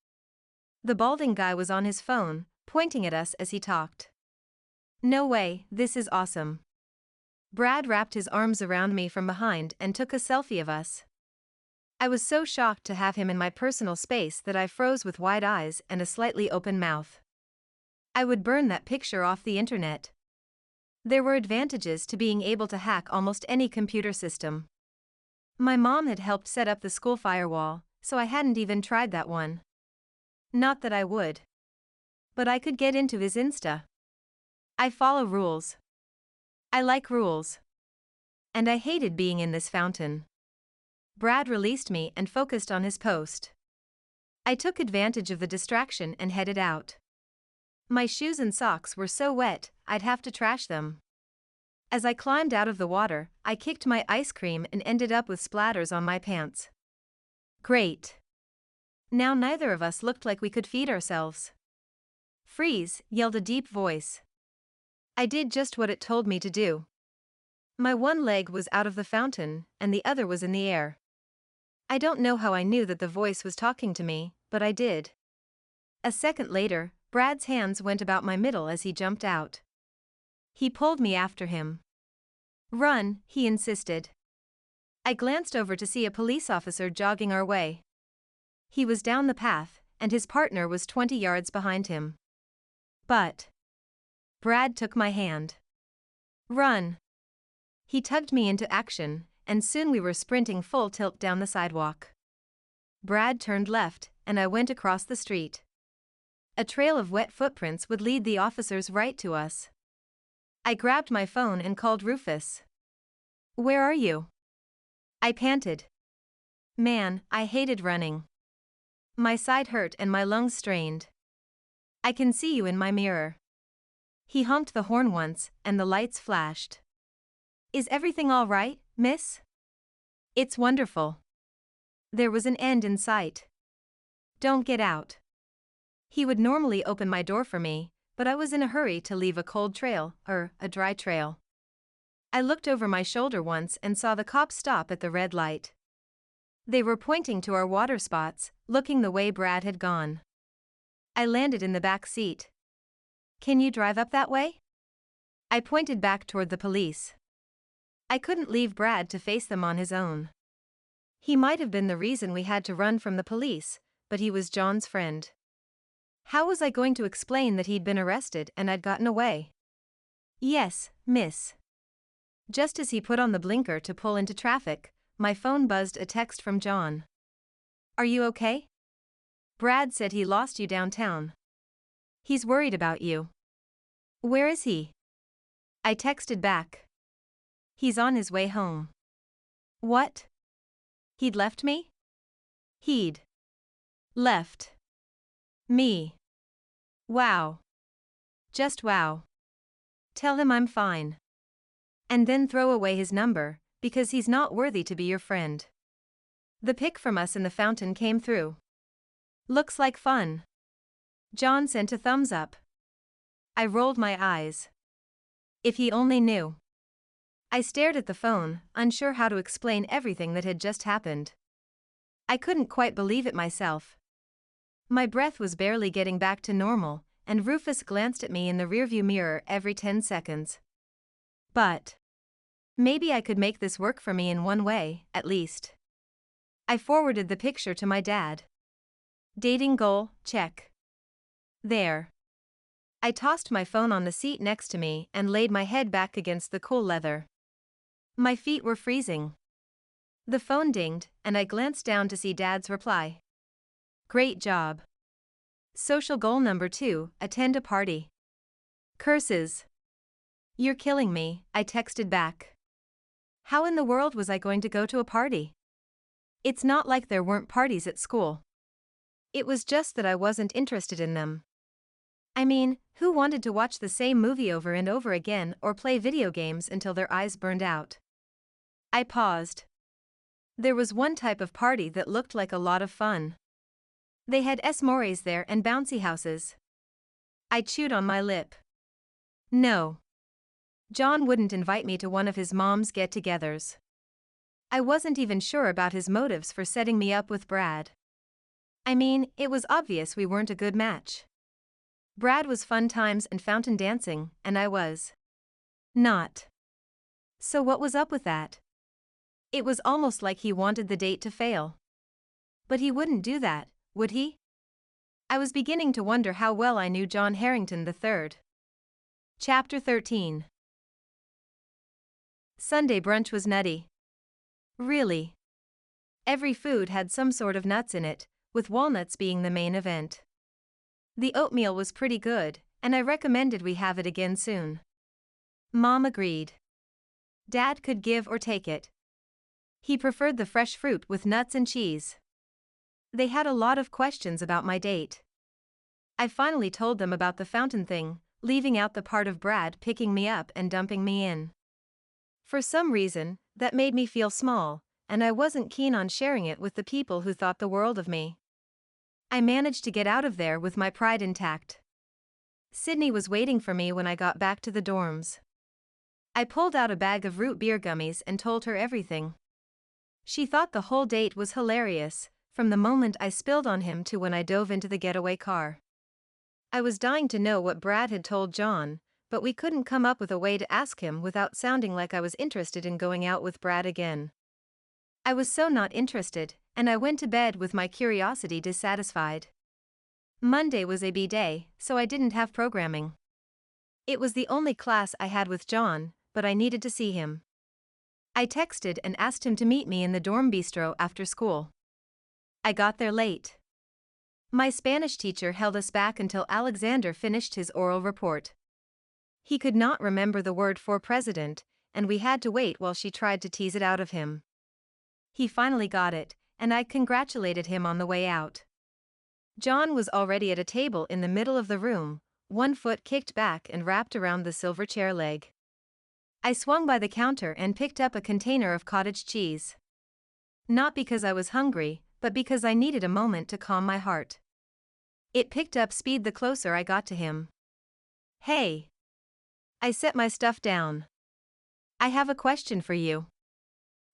The balding guy was on his phone, pointing at us as he talked. No way, this is awesome. Brad wrapped his arms around me from behind and took a selfie of us. I was so shocked to have him in my personal space that I froze with wide eyes and a slightly open mouth. I would burn that picture off the internet. There were advantages to being able to hack almost any computer system. My mom had helped set up the school firewall, so I hadn't even tried that one. Not that I would. But I could get into his Insta. I follow rules. I like rules. And I hated being in this fountain. Brad released me and focused on his post. I took advantage of the distraction and headed out. My shoes and socks were so wet, I'd have to trash them. As I climbed out of the water, I kicked my ice cream and ended up with splatters on my pants. Great. Now neither of us looked like we could feed ourselves. Freeze, yelled a deep voice. I did just what it told me to do. My one leg was out of the fountain, and the other was in the air. I don't know how I knew that the voice was talking to me, but I did. A second later, Brad's hands went about my middle as he jumped out. He pulled me after him. Run, he insisted. I glanced over to see a police officer jogging our way. He was down the path, and his partner was 20 yards behind him. But Brad took my hand. Run. He tugged me into action, and soon we were sprinting full tilt down the sidewalk. Brad turned left, and I went across the street. A trail of wet footprints would lead the officers right to us. I grabbed my phone and called Rufus. Where are you? I panted. Man, I hated running. My side hurt and my lungs strained. I can see you in my mirror. He honked the horn once, and the lights flashed. Is everything all right, miss? It's wonderful. There was an end in sight. Don't get out. He would normally open my door for me, but I was in a hurry to leave a cold trail, or a dry trail. I looked over my shoulder once and saw the cops stop at the red light. They were pointing to our water spots, looking the way Brad had gone. I landed in the back seat. Can you drive up that way? I pointed back toward the police. I couldn't leave Brad to face them on his own. He might have been the reason we had to run from the police, but he was John's friend. How was I going to explain that he'd been arrested and I'd gotten away? Yes, miss. Just as he put on the blinker to pull into traffic, my phone buzzed a text from John. Are you okay? Brad said he lost you downtown. He's worried about you. Where is he? I texted back. He's on his way home. What? He'd left me? He'd left me. Wow. Just wow. Tell him I'm fine. And then throw away his number, because he's not worthy to be your friend. The pic from us in the fountain came through. Looks like fun. John sent a thumbs up. I rolled my eyes. If he only knew. I stared at the phone, unsure how to explain everything that had just happened. I couldn't quite believe it myself. My breath was barely getting back to normal, and Rufus glanced at me in the rearview mirror every 10 seconds. But maybe I could make this work for me in one way, at least. I forwarded the picture to my dad. Dating goal, check. There. I tossed my phone on the seat next to me and laid my head back against the cool leather. My feet were freezing. The phone dinged, and I glanced down to see Dad's reply. Great job. Social goal number 2, attend a party. Curses. You're killing me, I texted back. How in the world was I going to go to a party? It's not like there weren't parties at school. It was just that I wasn't interested in them. I mean, who wanted to watch the same movie over and over again or play video games until their eyes burned out? I paused. There was one type of party that looked like a lot of fun. They had s'mores there and bouncy houses. I chewed on my lip. No. John wouldn't invite me to one of his mom's get-togethers. I wasn't even sure about his motives for setting me up with Brad. I mean, it was obvious we weren't a good match. Brad was fun times and fountain dancing, and I was not. So what was up with that? It was almost like he wanted the date to fail. But he wouldn't do that, would he? I was beginning to wonder how well I knew John Herrington III. Chapter 13. Sunday brunch was nutty. Really. Every food had some sort of nuts in it, with walnuts being the main event. The oatmeal was pretty good, and I recommended we have it again soon. Mom agreed. Dad could give or take it. He preferred the fresh fruit with nuts and cheese. They had a lot of questions about my date. I finally told them about the fountain thing, leaving out the part of Brad picking me up and dumping me in. For some reason, that made me feel small, and I wasn't keen on sharing it with the people who thought the world of me. I managed to get out of there with my pride intact. Sydney was waiting for me when I got back to the dorms. I pulled out a bag of root beer gummies and told her everything. She thought the whole date was hilarious, from the moment I spilled on him to when I dove into the getaway car. I was dying to know what Brad had told John, but we couldn't come up with a way to ask him without sounding like I was interested in going out with Brad again. I was so not interested, and I went to bed with my curiosity dissatisfied. Monday was a B-day, so I didn't have programming. It was the only class I had with John, but I needed to see him. I texted and asked him to meet me in the dorm bistro after school. I got there late. My Spanish teacher held us back until Alexander finished his oral report. He could not remember the word for president, and we had to wait while she tried to tease it out of him. He finally got it, and I congratulated him on the way out. John was already at a table in the middle of the room, one foot kicked back and wrapped around the silver chair leg. I swung by the counter and picked up a container of cottage cheese. Not because I was hungry, but because I needed a moment to calm my heart. It picked up speed the closer I got to him. Hey! I set my stuff down. I have a question for you.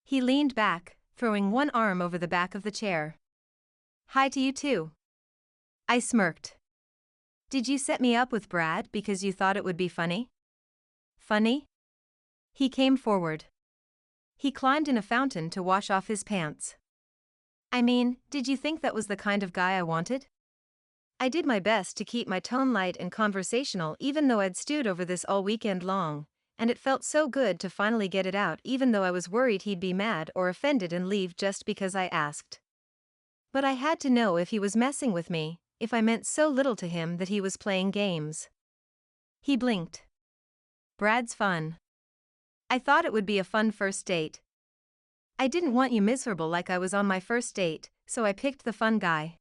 He leaned back, throwing one arm over the back of the chair. Hi to you too. I smirked. Did you set me up with Brad because you thought it would be funny? Funny? He came forward. He climbed in a fountain to wash off his pants. I mean, did you think that was the kind of guy I wanted? I did my best to keep my tone light and conversational even though I'd stewed over this all weekend long, and it felt so good to finally get it out even though I was worried he'd be mad or offended and leave just because I asked. But I had to know if he was messing with me, if I meant so little to him that he was playing games. He blinked. Brad's fun. I thought it would be a fun first date. I didn't want you miserable like I was on my first date, so I picked the fun guy.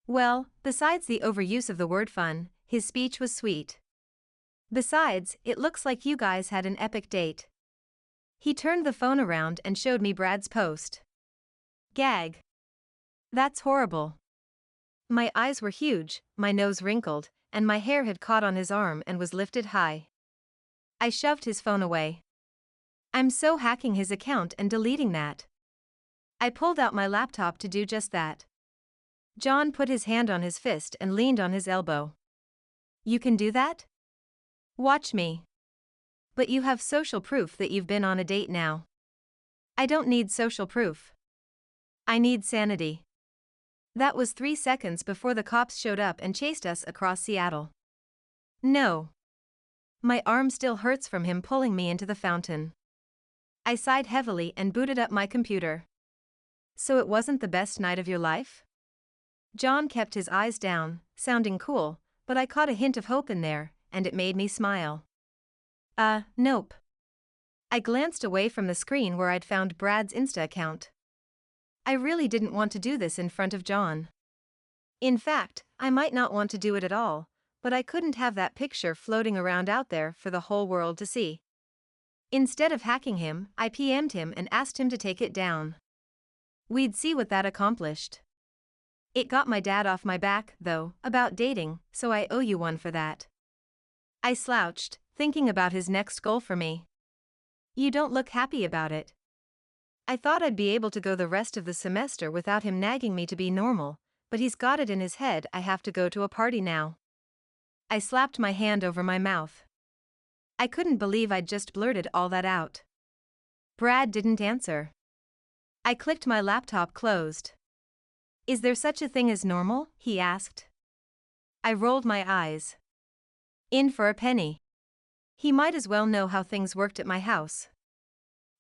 Well, besides the overuse of the word fun, his speech was sweet. Besides, it looks like you guys had an epic date. He turned the phone around and showed me Brad's post. Gag. That's horrible. My eyes were huge, my nose wrinkled, and my hair had caught on his arm and was lifted high. I shoved his phone away. I'm so hacking his account and deleting that. I pulled out my laptop to do just that. John put his hand on his fist and leaned on his elbow. You can do that? Watch me. But you have social proof that you've been on a date now. I don't need social proof. I need sanity. That was 3 seconds before the cops showed up and chased us across Seattle. No. My arm still hurts from him pulling me into the fountain. I sighed heavily and booted up my computer. So it wasn't the best night of your life? John kept his eyes down, sounding cool, but I caught a hint of hope in there, and it made me smile. Nope. I glanced away from the screen where I'd found Brad's Insta account. I really didn't want to do this in front of John. In fact, I might not want to do it at all, but I couldn't have that picture floating around out there for the whole world to see. Instead of hacking him, I PM'd him and asked him to take it down. We'd see what that accomplished. It got my dad off my back, though, about dating, so I owe you one for that. I slouched, thinking about his next goal for me. You don't look happy about it. I thought I'd be able to go the rest of the semester without him nagging me to be normal, but he's got it in his head I have to go to a party now. I slapped my hand over my mouth. I couldn't believe I'd just blurted all that out. Brad didn't answer. I clicked my laptop closed. Is there such a thing as normal? He asked. I rolled my eyes. In for a penny. He might as well know how things worked at my house.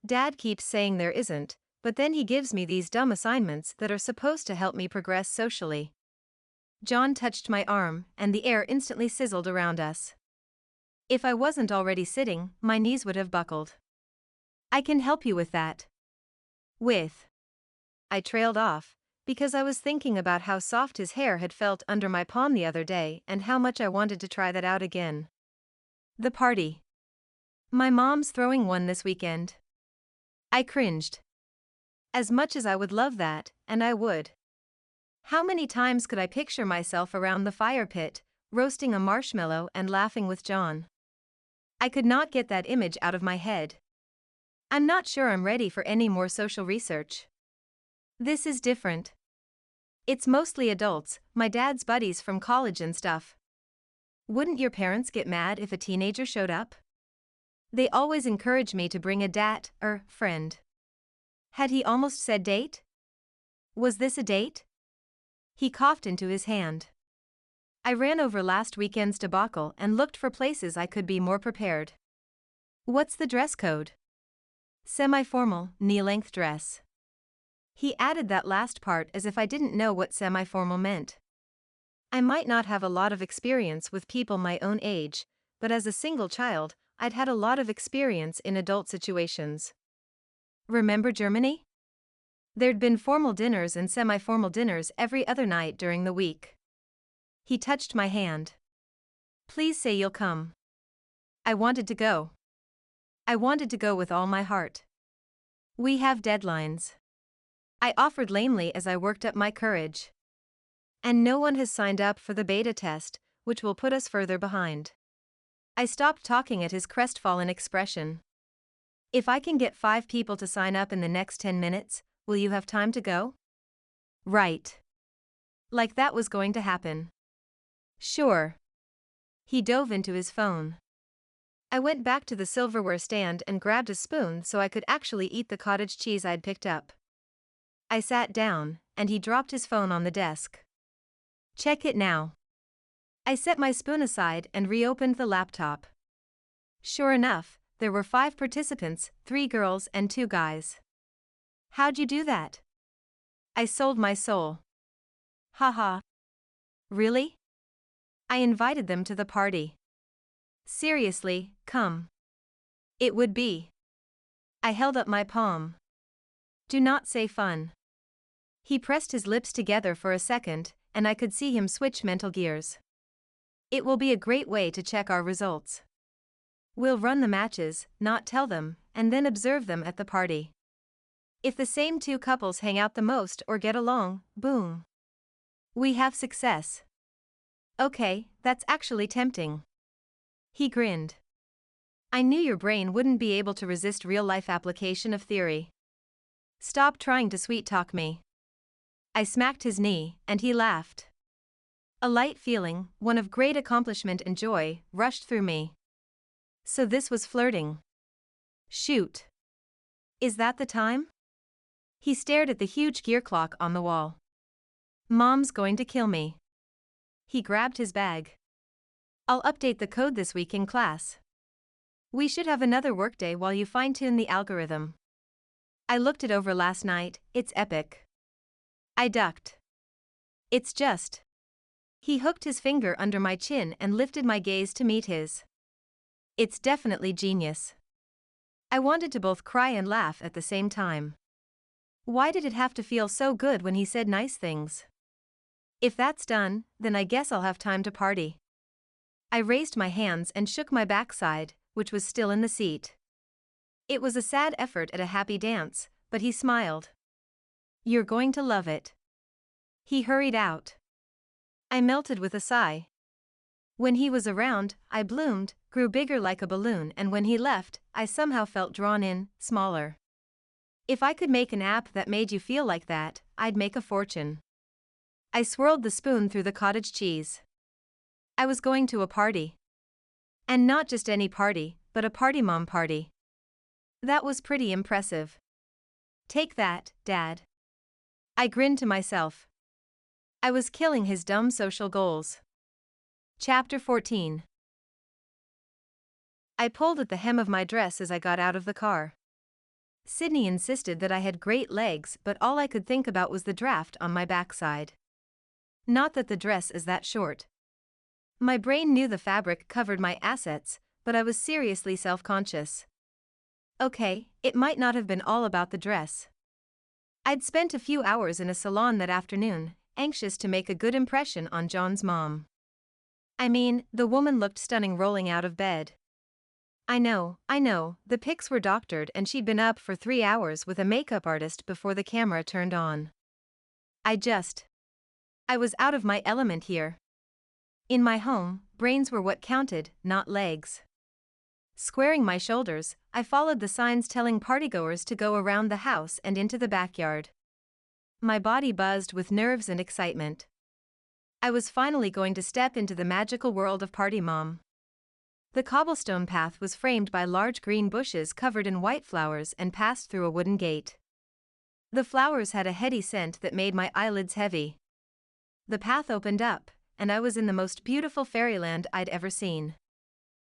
Dad keeps saying there isn't, but then he gives me these dumb assignments that are supposed to help me progress socially. John touched my arm, and the air instantly sizzled around us. If I wasn't already sitting, my knees would have buckled. I can help you with that. With. I trailed off, because I was thinking about how soft his hair had felt under my palm the other day and how much I wanted to try that out again. The party. My mom's throwing one this weekend. I cringed. As much as I would love that, and I would. How many times could I picture myself around the fire pit, roasting a marshmallow and laughing with John? I could not get that image out of my head. I'm not sure I'm ready for any more social research. This is different. It's mostly adults, my dad's buddies from college and stuff. Wouldn't your parents get mad if a teenager showed up? They always encourage me to bring a friend. Had he almost said date? Was this a date? He coughed into his hand. I ran over last weekend's debacle and looked for places I could be more prepared. What's the dress code? Semi-formal, knee-length dress. He added that last part as if I didn't know what semi-formal meant. I might not have a lot of experience with people my own age, but as a single child, I'd had a lot of experience in adult situations. Remember Germany? There'd been formal dinners and semi-formal dinners every other night during the week. He touched my hand. Please say you'll come. I wanted to go. I wanted to go with all my heart. We have deadlines. I offered lamely as I worked up my courage. And no one has signed up for the beta test, which will put us further behind. I stopped talking at his crestfallen expression. If I can get 5 people to sign up in the next 10 minutes, will you have time to go? Right. Like that was going to happen. Sure. He dove into his phone. I went back to the silverware stand and grabbed a spoon so I could actually eat the cottage cheese I'd picked up. I sat down, and he dropped his phone on the desk. Check it now. I set my spoon aside and reopened the laptop. Sure enough, there were 5 participants, 3 girls and 2 guys. How'd you do that? I sold my soul. Haha. Really? I invited them to the party. Seriously, come. It would be. I held up my palm. Do not say fun. He pressed his lips together for a second, and I could see him switch mental gears. It will be a great way to check our results. We'll run the matches, not tell them, and then observe them at the party. If the same 2 couples hang out the most or get along, boom. We have success. Okay, that's actually tempting. He grinned. I knew your brain wouldn't be able to resist real-life application of theory. Stop trying to sweet-talk me. I smacked his knee, and he laughed. A light feeling, one of great accomplishment and joy, rushed through me. So this was flirting. Shoot. Is that the time? He stared at the huge gear clock on the wall. Mom's going to kill me. He grabbed his bag. I'll update the code this week in class. We should have another workday while you fine-tune the algorithm. I looked it over last night, it's epic. I ducked. It's just. He hooked his finger under my chin and lifted my gaze to meet his. It's definitely genius. I wanted to both cry and laugh at the same time. Why did it have to feel so good when he said nice things? If that's done, then I guess I'll have time to party. I raised my hands and shook my backside, which was still in the seat. It was a sad effort at a happy dance, but he smiled. You're going to love it. He hurried out. I melted with a sigh. When he was around, I bloomed, grew bigger like a balloon, and when he left, I somehow felt drawn in, smaller. If I could make an app that made you feel like that, I'd make a fortune. I swirled the spoon through the cottage cheese. I was going to a party. And not just any party, but a party mom party. That was pretty impressive. Take that, Dad. I grinned to myself. I was killing his dumb social goals. Chapter 14. I pulled at the hem of my dress as I got out of the car. Sydney insisted that I had great legs, but all I could think about was the draft on my backside. Not that the dress is that short. My brain knew the fabric covered my assets, but I was seriously self-conscious. Okay, it might not have been all about the dress. I'd spent a few hours in a salon that afternoon, anxious to make a good impression on John's mom. I mean, the woman looked stunning rolling out of bed. I know, the pics were doctored and she'd been up for 3 hours with a makeup artist before the camera turned on. I was out of my element here. In my home, brains were what counted, not legs. Squaring my shoulders, I followed the signs telling partygoers to go around the house and into the backyard. My body buzzed with nerves and excitement. I was finally going to step into the magical world of Party Mom. The cobblestone path was framed by large green bushes covered in white flowers and passed through a wooden gate. The flowers had a heady scent that made my eyelids heavy. The path opened up, and I was in the most beautiful fairyland I'd ever seen.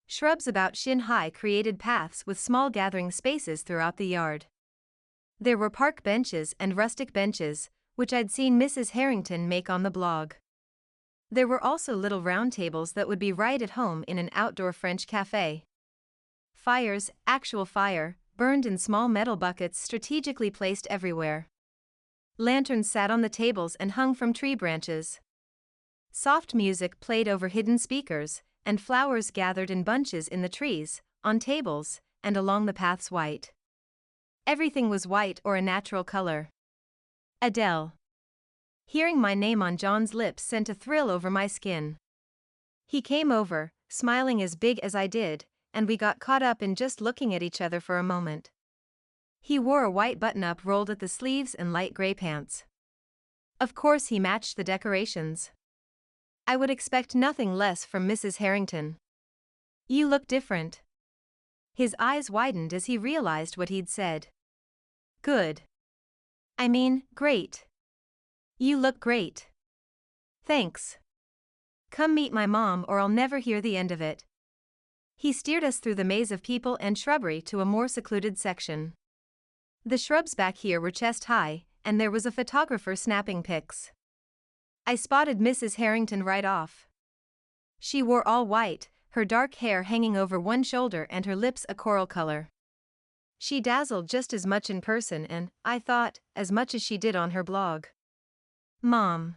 Shrubs about shin-high created paths with small gathering spaces throughout the yard. There were park benches and rustic benches, which I'd seen Mrs. Herrington make on the blog. There were also little round tables that would be right at home in an outdoor French cafe. Fires, actual fire, burned in small metal buckets strategically placed everywhere. Lanterns sat on the tables and hung from tree branches. Soft music played over hidden speakers, and flowers gathered in bunches in the trees, on tables, and along the paths white. Everything was white or a natural color. Adele. Hearing my name on John's lips sent a thrill over my skin. He came over, smiling as big as I did, and we got caught up in just looking at each other for a moment. He wore a white button-up rolled at the sleeves and light gray pants. Of course he matched the decorations. I would expect nothing less from Mrs. Herrington. You look different. His eyes widened as he realized what he'd said. Good. I mean, great. You look great. Thanks. Come meet my mom or I'll never hear the end of it. He steered us through the maze of people and shrubbery to a more secluded section. The shrubs back here were chest high, and there was a photographer snapping pics. I spotted Mrs. Herrington right off. She wore all white, her dark hair hanging over one shoulder and her lips a coral color. She dazzled just as much in person and, I thought, as much as she did on her blog. Mom.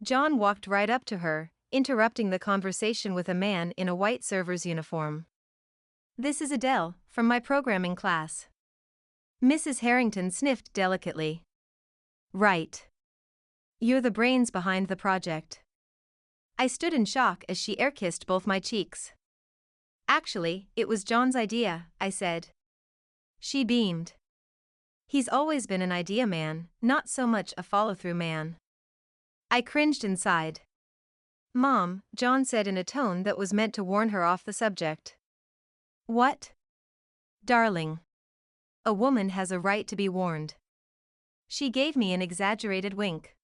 John walked right up to her, interrupting the conversation with a man in a white server's uniform. This is Adele, from my programming class. Mrs. Herrington sniffed delicately. Right. You're the brains behind the project. I stood in shock as she air-kissed both my cheeks. Actually, it was John's idea, I said. She beamed. He's always been an idea man, not so much a follow-through man. I cringed inside. Mom, John said in a tone that was meant to warn her off the subject. What? Darling. A woman has a right to be warned. She gave me an exaggerated wink.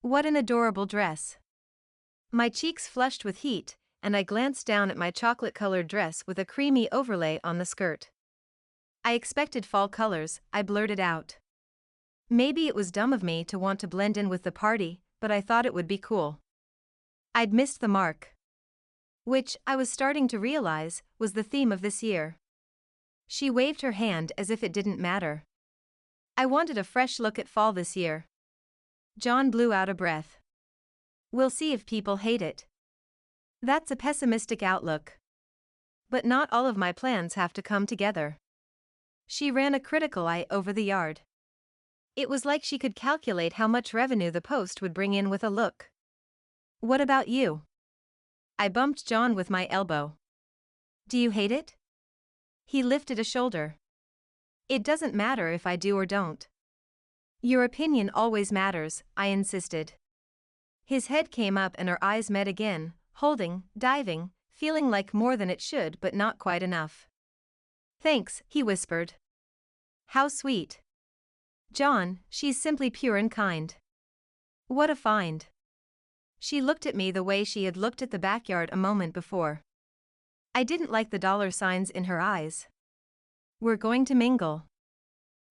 What an adorable dress. My cheeks flushed with heat, and I glanced down at my chocolate-colored dress with a creamy overlay on the skirt. I expected fall colors, I blurted out. Maybe it was dumb of me to want to blend in with the party, but I thought it would be cool. I'd missed the mark. Which, I was starting to realize, was the theme of this year. She waved her hand as if it didn't matter. I wanted a fresh look at fall this year. John blew out a breath. We'll see if people hate it. That's a pessimistic outlook. But not all of my plans have to come together. She ran a critical eye over the yard. It was like she could calculate how much revenue the post would bring in with a look. What about you? I bumped John with my elbow. Do you hate it? He lifted a shoulder. It doesn't matter if I do or don't. Your opinion always matters, I insisted. His head came up and our eyes met again, holding, diving, feeling like more than it should but not quite enough. Thanks, he whispered. How sweet. John, she's simply pure and kind. What a find. She looked at me the way she had looked at the backyard a moment before. I didn't like the dollar signs in her eyes. We're going to mingle.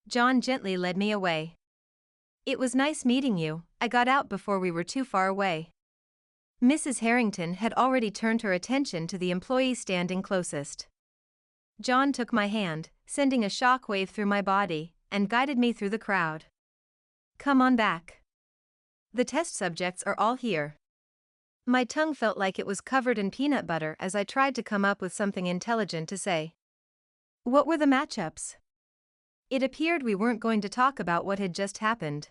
John gently led me away. It was nice meeting you. I got out before we were too far away. Mrs. Herrington had already turned her attention to the employee standing closest. John took my hand, sending a shock wave through my body, and guided me through the crowd. Come on back. The test subjects are all here. My tongue felt like it was covered in peanut butter as I tried to come up with something intelligent to say. What were the matchups? It appeared we weren't going to talk about what had just happened.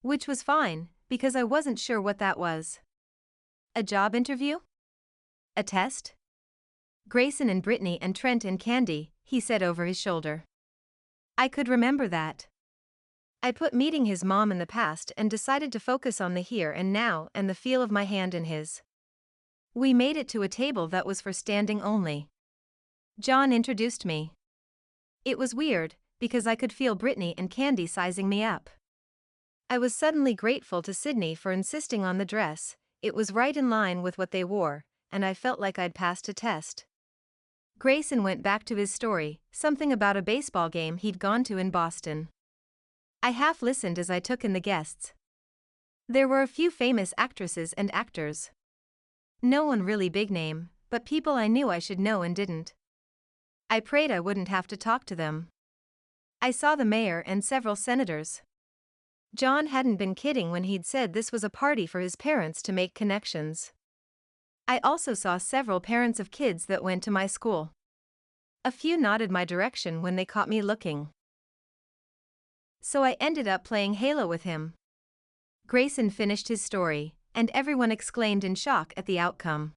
Which was fine, because I wasn't sure what that was. A job interview? A test? Grayson and Brittany and Trent and Candy, he said over his shoulder. I could remember that. I put meeting his mom in the past and decided to focus on the here and now and the feel of my hand in his. We made it to a table that was for standing only. John introduced me. It was weird, because I could feel Brittany and Candy sizing me up. I was suddenly grateful to Sydney for insisting on the dress. It was right in line with what they wore, and I felt like I'd passed a test. Grayson went back to his story, something about a baseball game he'd gone to in Boston. I half listened as I took in the guests. There were a few famous actresses and actors. No one really big name, but people I knew I should know and didn't. I prayed I wouldn't have to talk to them. I saw the mayor and several senators. John hadn't been kidding when he'd said this was a party for his parents to make connections. I also saw several parents of kids that went to my school. A few nodded my direction when they caught me looking. So I ended up playing Halo with him. Grayson finished his story, and everyone exclaimed in shock at the outcome.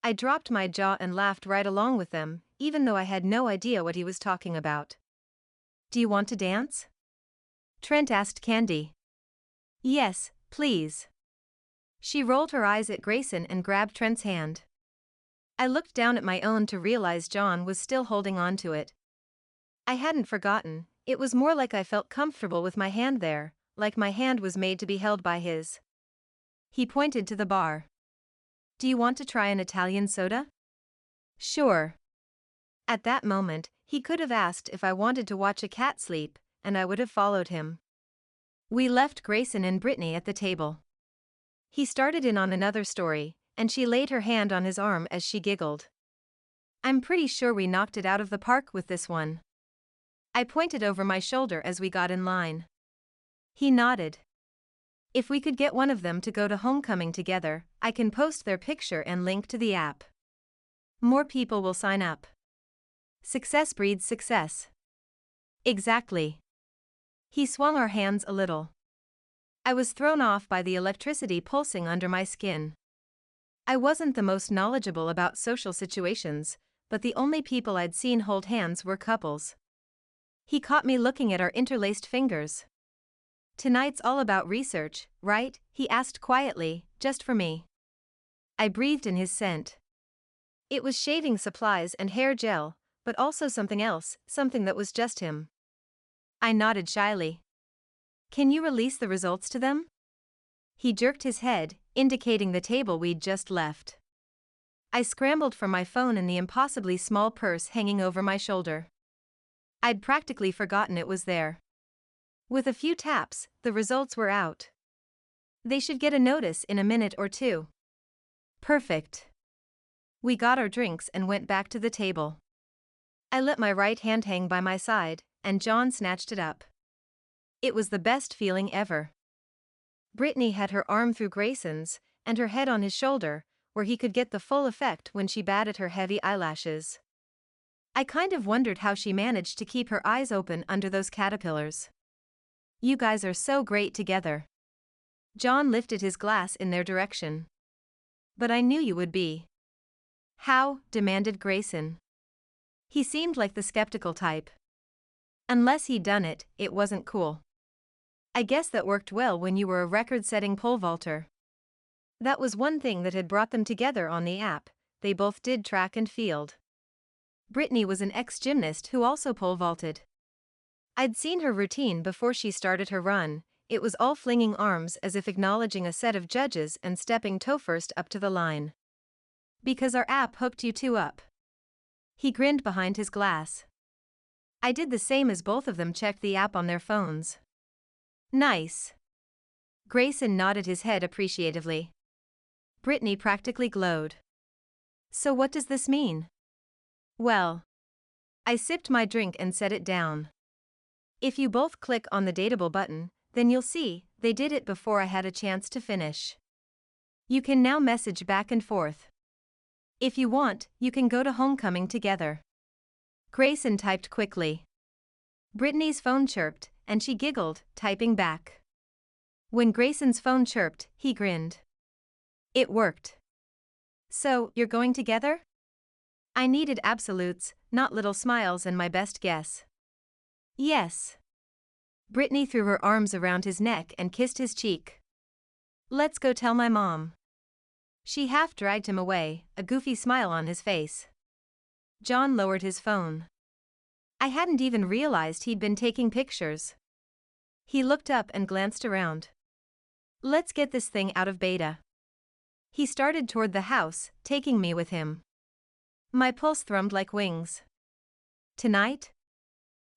I dropped my jaw and laughed right along with them, even though I had no idea what he was talking about. Do you want to dance? Trent asked Candy. Yes, please. She rolled her eyes at Grayson and grabbed Trent's hand. I looked down at my own to realize John was still holding on to it. I hadn't forgotten, it was more like I felt comfortable with my hand there, like my hand was made to be held by his. He pointed to the bar. Do you want to try an Italian soda? Sure. At that moment, he could have asked if I wanted to watch a cat sleep, and I would have followed him. We left Grayson and Brittany at the table. He started in on another story, and she laid her hand on his arm as she giggled. I'm pretty sure we knocked it out of the park with this one. I pointed over my shoulder as we got in line. He nodded. If we could get one of them to go to homecoming together, I can post their picture and link to the app. More people will sign up. Success breeds success. Exactly. He swung our hands a little. I was thrown off by the electricity pulsing under my skin. I wasn't the most knowledgeable about social situations, but the only people I'd seen hold hands were couples. He caught me looking at our interlaced fingers. Tonight's all about research, right? He asked quietly, just for me. I breathed in his scent. It was shaving supplies and hair gel, but also something else, something that was just him. I nodded shyly. Can you release the results to them? He jerked his head, indicating the table we'd just left. I scrambled for my phone in the impossibly small purse hanging over my shoulder. I'd practically forgotten it was there. With a few taps, the results were out. They should get a notice in a minute or two. Perfect. We got our drinks and went back to the table. I let my right hand hang by my side, and John snatched it up. It was the best feeling ever. Brittany had her arm through Grayson's, and her head on his shoulder, where he could get the full effect when she batted her heavy eyelashes. I kind of wondered how she managed to keep her eyes open under those caterpillars. You guys are so great together. John lifted his glass in their direction. But I knew you would be. How? Demanded Grayson. He seemed like the skeptical type. Unless he'd done it, it wasn't cool. I guess that worked well when you were a record-setting pole vaulter. That was one thing that had brought them together on the app, they both did track and field. Brittany was an ex-gymnast who also pole vaulted. I'd seen her routine before she started her run. It was all flinging arms as if acknowledging a set of judges and stepping toe first up to the line. Because our app hooked you two up. He grinned behind his glass. I did the same as both of them checked the app on their phones. Nice. Grayson nodded his head appreciatively. Brittany practically glowed. So what does this mean? Well, I sipped my drink and set it down. If you both click on the dateable button, then you'll see they did it before I had a chance to finish. You can now message back and forth. If you want, you can go to homecoming together. Grayson typed quickly. Brittany's phone chirped, and she giggled, typing back. When Grayson's phone chirped, he grinned. It worked. So, you're going together? I needed absolutes, not little smiles and my best guess. Yes. Brittany threw her arms around his neck and kissed his cheek. Let's go tell my mom. She half dragged him away, a goofy smile on his face. John lowered his phone. I hadn't even realized he'd been taking pictures. He looked up and glanced around. Let's get this thing out of beta. He started toward the house, taking me with him. My pulse thrummed like wings. Tonight?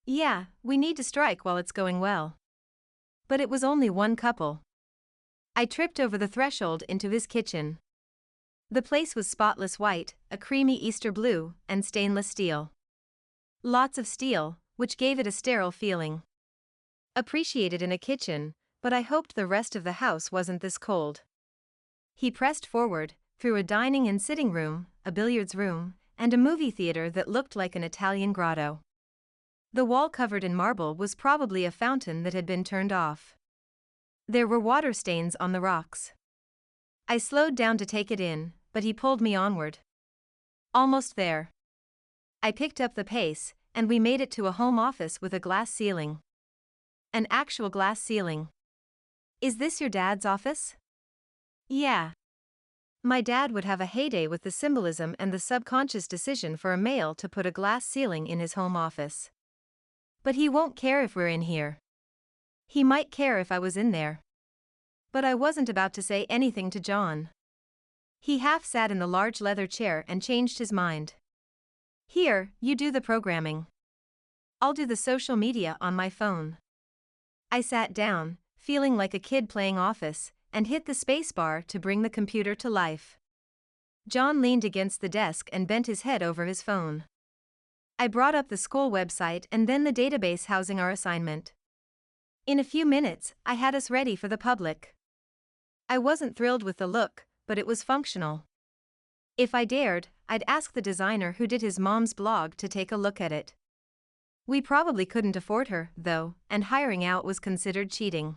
Yeah, we need to strike while it's going well. But it was only one couple. I tripped over the threshold into his kitchen. The place was spotless white, a creamy Easter blue, and stainless steel. Lots of steel, which gave it a sterile feeling. Appreciated in a kitchen, but I hoped the rest of the house wasn't this cold. He pressed forward, through a dining and sitting room, a billiards room, and a movie theater that looked like an Italian grotto. The wall covered in marble was probably a fountain that had been turned off. There were water stains on the rocks. I slowed down to take it in, but he pulled me onward. Almost there. I picked up the pace, and we made it to a home office with a glass ceiling. An actual glass ceiling. Is this your dad's office? Yeah. My dad would have a heyday with the symbolism and the subconscious decision for a male to put a glass ceiling in his home office. But he won't care if we're in here. He might care if I was in there. But I wasn't about to say anything to John. He half sat in the large leather chair and changed his mind. Here, you do the programming. I'll do the social media on my phone. I sat down, feeling like a kid playing Office, and hit the spacebar to bring the computer to life. John leaned against the desk and bent his head over his phone. I brought up the school website and then the database housing our assignment. In a few minutes, I had us ready for the public. I wasn't thrilled with the look, but it was functional. If I dared, I'd ask the designer who did his mom's blog to take a look at it. We probably couldn't afford her, though, and hiring out was considered cheating.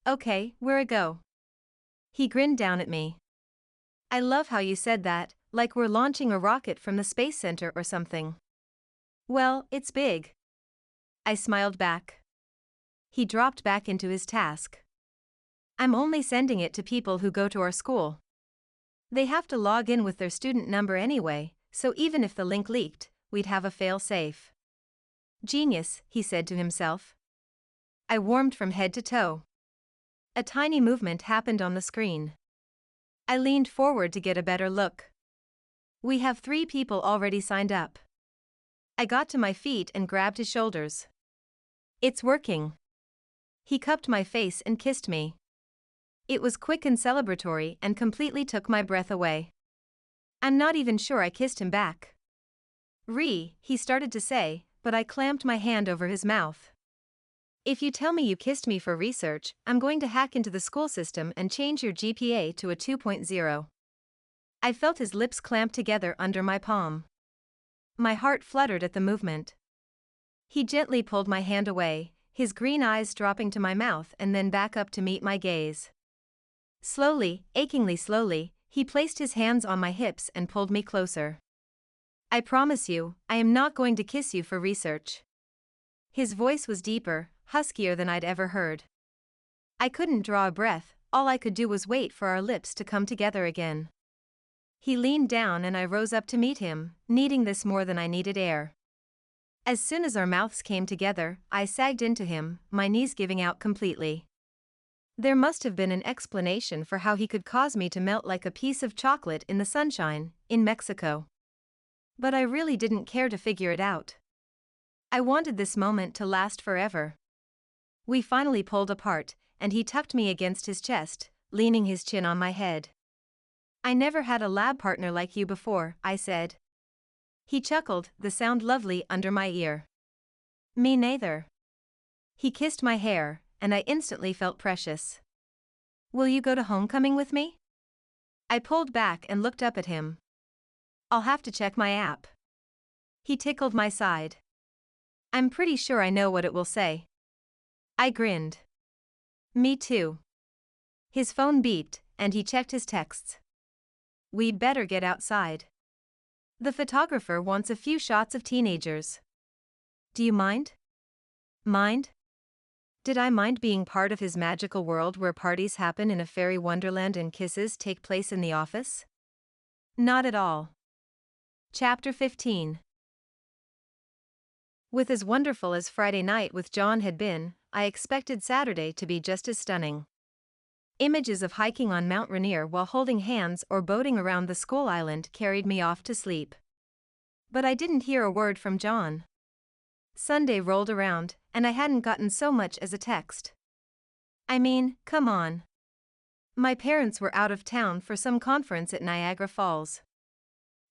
Okay, where a go? He grinned down at me. I love how you said that, like we're launching a rocket from the Space Center or something. Well, it's big. I smiled back. He dropped back into his task. I'm only sending it to people who go to our school. They have to log in with their student number anyway, so even if the link leaked, we'd have a fail-safe. Genius, he said to himself. I warmed from head to toe. A tiny movement happened on the screen. I leaned forward to get a better look. We have 3 people already signed up. I got to my feet and grabbed his shoulders. It's working. He cupped my face and kissed me. It was quick and celebratory and completely took my breath away. I'm not even sure I kissed him back. He started to say, but I clamped my hand over his mouth. If you tell me you kissed me for research, I'm going to hack into the school system and change your GPA to a 2.0. I felt his lips clamp together under my palm. My heart fluttered at the movement. He gently pulled my hand away, his green eyes dropping to my mouth and then back up to meet my gaze. Slowly, achingly slowly, he placed his hands on my hips and pulled me closer. I promise you, I am not going to kiss you for research. His voice was deeper, huskier than I'd ever heard. I couldn't draw a breath, all I could do was wait for our lips to come together again. He leaned down and I rose up to meet him, needing this more than I needed air. As soon as our mouths came together, I sagged into him, my knees giving out completely. There must have been an explanation for how he could cause me to melt like a piece of chocolate in the sunshine, in Mexico. But I really didn't care to figure it out. I wanted this moment to last forever. We finally pulled apart, and he tucked me against his chest, leaning his chin on my head. "I never had a lab partner like you before," I said. He chuckled, the sound lovely under my ear. "Me neither." He kissed my hair, and I instantly felt precious. "Will you go to homecoming with me?" I pulled back and looked up at him. "I'll have to check my app." He tickled my side. "I'm pretty sure I know what it will say." I grinned. "Me too." His phone beeped, and he checked his texts. "We'd better get outside. The photographer wants a few shots of teenagers." "Do you mind?" Mind? Did I mind being part of his magical world where parties happen in a fairy wonderland and kisses take place in the office? Not at all. Chapter 15. With as wonderful as Friday night with John had been, I expected Saturday to be just as stunning. Images of hiking on Mount Rainier while holding hands or boating around the school island carried me off to sleep. But I didn't hear a word from John. Sunday rolled around, and I hadn't gotten so much as a text. I mean, come on. My parents were out of town for some conference at Niagara Falls.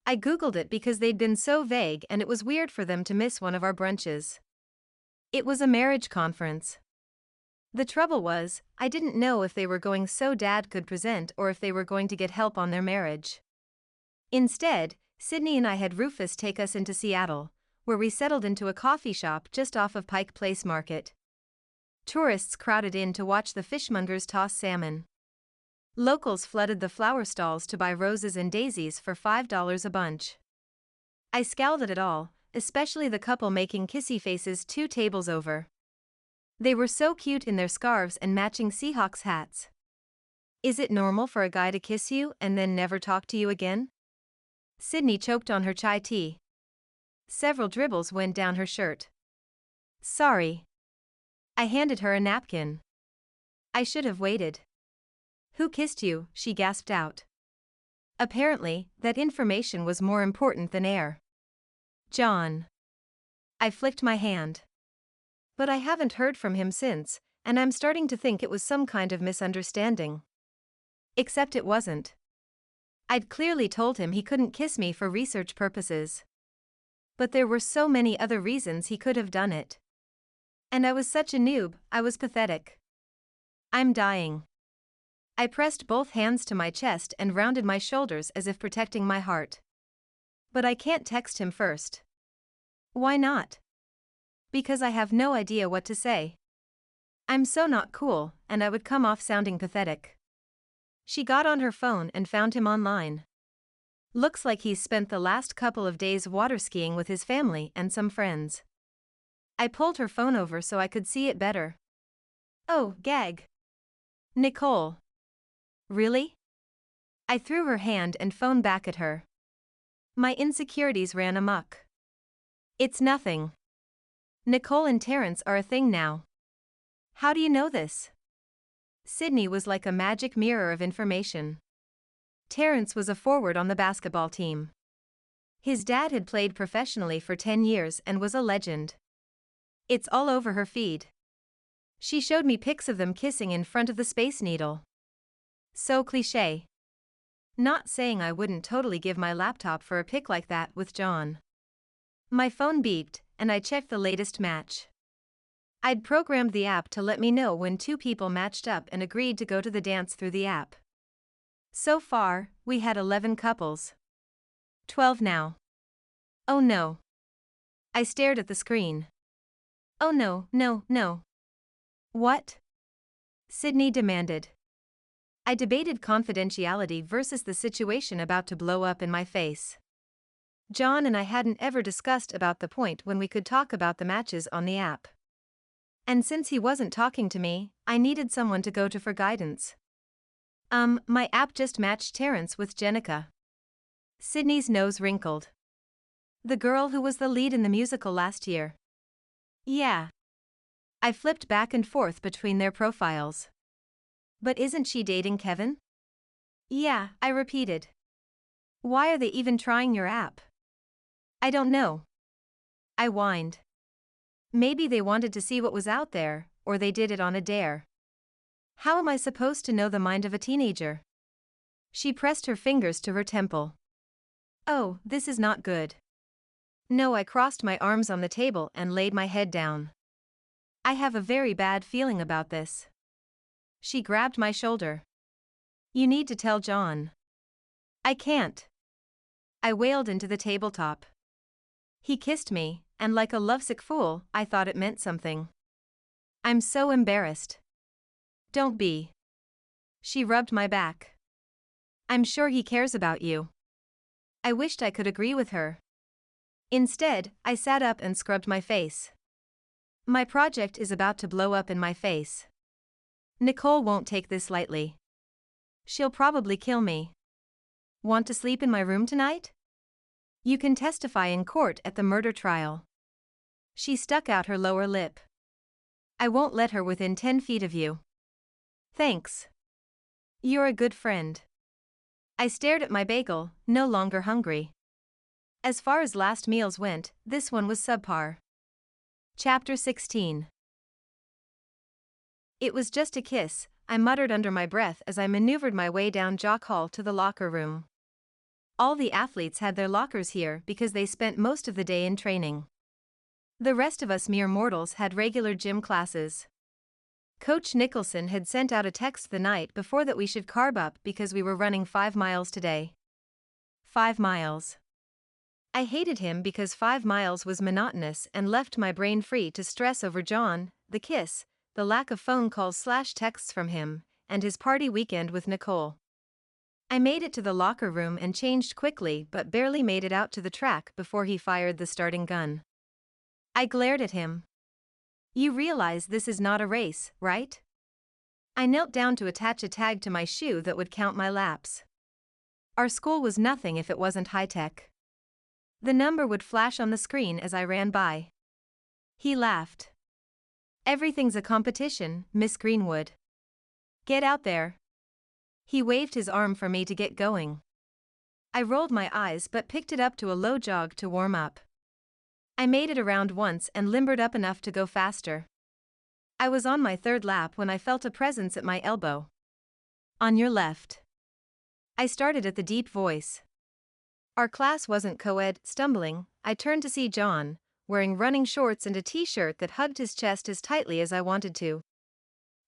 I googled it because they'd been so vague and it was weird for them to miss one of our brunches. It was a marriage conference. The trouble was, I didn't know if they were going so Dad could present or if they were going to get help on their marriage. Instead, Sydney and I had Rufus take us into Seattle, where we settled into a coffee shop just off of Pike Place Market. Tourists crowded in to watch the fishmongers toss salmon. Locals flooded the flower stalls to buy roses and daisies for $5 a bunch. I scowled at it all, especially the couple making kissy faces 2 tables over. They were so cute in their scarves and matching Seahawks hats. Is it normal for a guy to kiss you and then never talk to you again? Sydney choked on her chai tea. Several dribbles went down her shirt. Sorry. I handed her a napkin. I should have waited. Who kissed you? She gasped out. Apparently, that information was more important than air. John. I flicked my hand. But I haven't heard from him since, and I'm starting to think it was some kind of misunderstanding. Except it wasn't. I'd clearly told him he couldn't kiss me for research purposes. But there were so many other reasons he could have done it. And I was such a noob, I was pathetic. I'm dying. I pressed both hands to my chest and rounded my shoulders as if protecting my heart. But I can't text him first. Why not? Because I have no idea what to say. I'm so not cool, and I would come off sounding pathetic. She got on her phone and found him online. Looks like he's spent the last couple of days water skiing with his family and some friends. I pulled her phone over so I could see it better. Oh, gag. Nicole. Really? I threw her hand and phone back at her. My insecurities ran amok. It's nothing. Nicole and Terrence are a thing now. How do you know this? Sydney was like a magic mirror of information. Terrence was a forward on the basketball team. His dad had played professionally for 10 years and was a legend. It's all over her feed. She showed me pics of them kissing in front of the Space Needle. So cliché. Not saying I wouldn't totally give my laptop for a pic like that with John. My phone beeped, and I checked the latest match. I'd programmed the app to let me know when 2 people matched up and agreed to go to the dance through the app. So far, we had 11 couples. 12 now. Oh no. I stared at the screen. Oh no, no, no. What? Sydney demanded. I debated confidentiality versus the situation about to blow up in my face. John and I hadn't ever discussed about the point when we could talk about the matches on the app. And since he wasn't talking to me, I needed someone to go to for guidance. My app just matched Terrence with Jenica. Sydney's nose wrinkled. The girl who was the lead in the musical last year. Yeah. I flipped back and forth between their profiles. But isn't she dating Kevin? Yeah, I repeated. Why are they even trying your app? I don't know. I whined. Maybe they wanted to see what was out there, or they did it on a dare. How am I supposed to know the mind of a teenager? She pressed her fingers to her temple. Oh, this is not good. No, I crossed my arms on the table and laid my head down. I have a very bad feeling about this. She grabbed my shoulder. You need to tell John. I can't. I wailed into the tabletop. He kissed me, and like a lovesick fool, I thought it meant something. I'm so embarrassed. Don't be. She rubbed my back. I'm sure he cares about you. I wished I could agree with her. Instead, I sat up and scrubbed my face. My project is about to blow up in my face. Nicole won't take this lightly. She'll probably kill me. Want to sleep in my room tonight? You can testify in court at the murder trial. She stuck out her lower lip. I won't let her within 10 feet of you. Thanks. You're a good friend. I stared at my bagel, no longer hungry. As far as last meals went, this one was subpar. Chapter 16. It was just a kiss, I muttered under my breath as I maneuvered my way down Jock Hall to the locker room. All the athletes had their lockers here because they spent most of the day in training. The rest of us mere mortals had regular gym classes. Coach Nicholson had sent out a text the night before that we should carb up because we were running 5 miles today. 5 miles. I hated him because 5 miles was monotonous and left my brain free to stress over John, the kiss, the lack of phone calls/texts from him, and his party weekend with Nicole. I made it to the locker room and changed quickly but barely made it out to the track before he fired the starting gun. I glared at him. You realize this is not a race, right? I knelt down to attach a tag to my shoe that would count my laps. Our school was nothing if it wasn't high-tech. The number would flash on the screen as I ran by. He laughed. Everything's a competition, Miss Greenwood. Get out there. He waved his arm for me to get going. I rolled my eyes but picked it up to a low jog to warm up. I made it around once and limbered up enough to go faster. I was on my 3rd lap when I felt a presence at my elbow. On your left. I started at the deep voice. Our class wasn't co-ed. Stumbling, I turned to see John, wearing running shorts and a t-shirt that hugged his chest as tightly as I wanted to.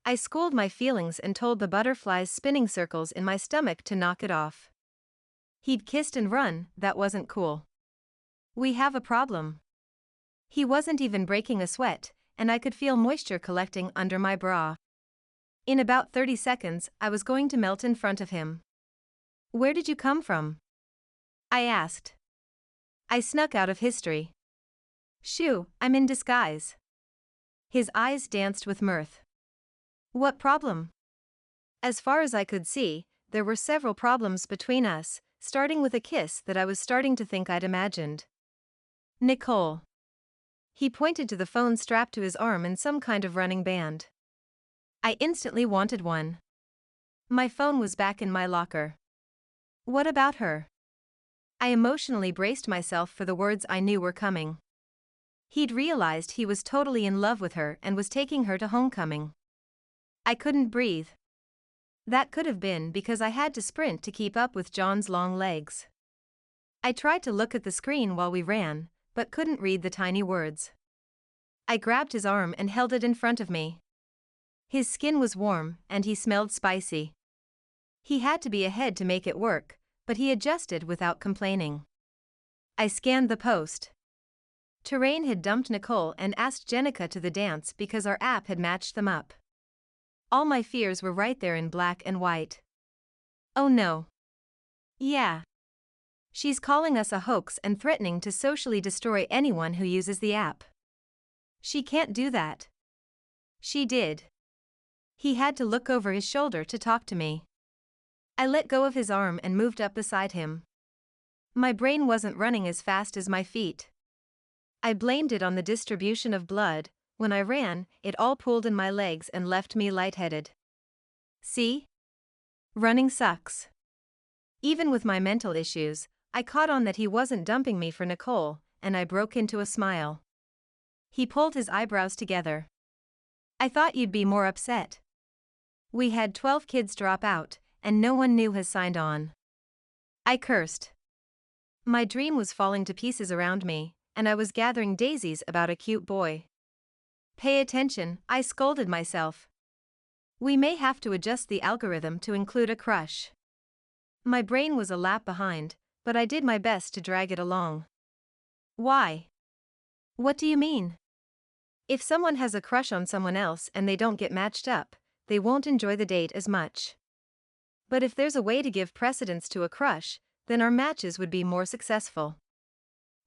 I schooled my feelings and told the butterflies spinning circles in my stomach to knock it off. He'd kissed and run, that wasn't cool. We have a problem. He wasn't even breaking a sweat, and I could feel moisture collecting under my bra. In about 30 seconds, I was going to melt in front of him. Where did you come from? I asked. I snuck out of history. Shoo, I'm in disguise. His eyes danced with mirth. What problem? As far as I could see, there were several problems between us, starting with a kiss that I was starting to think I'd imagined. Nicole. He pointed to the phone strapped to his arm in some kind of running band. I instantly wanted one. My phone was back in my locker. What about her? I emotionally braced myself for the words I knew were coming. He'd realized he was totally in love with her and was taking her to homecoming. I couldn't breathe. That could have been because I had to sprint to keep up with John's long legs. I tried to look at the screen while we ran, but couldn't read the tiny words. I grabbed his arm and held it in front of me. His skin was warm, and he smelled spicy. He had to be ahead to make it work, but he adjusted without complaining. I scanned the post. Terrain had dumped Nicole and asked Jenica to the dance because our app had matched them up. All my fears were right there in black and white. Oh no. Yeah. She's calling us a hoax and threatening to socially destroy anyone who uses the app. She can't do that. She did. He had to look over his shoulder to talk to me. I let go of his arm and moved up beside him. My brain wasn't running as fast as my feet. I blamed it on the distribution of blood. When I ran, it all pooled in my legs and left me lightheaded. See? Running sucks. Even with my mental issues, I caught on that he wasn't dumping me for Nicole, and I broke into a smile. He pulled his eyebrows together. I thought you'd be more upset. We had 12 kids drop out, and no one new has signed on. I cursed. My dream was falling to pieces around me, and I was gathering daisies about a cute boy. Pay attention, I scolded myself. We may have to adjust the algorithm to include a crush. My brain was a lap behind, but I did my best to drag it along. Why? What do you mean? If someone has a crush on someone else and they don't get matched up, they won't enjoy the date as much. But if there's a way to give precedence to a crush, then our matches would be more successful.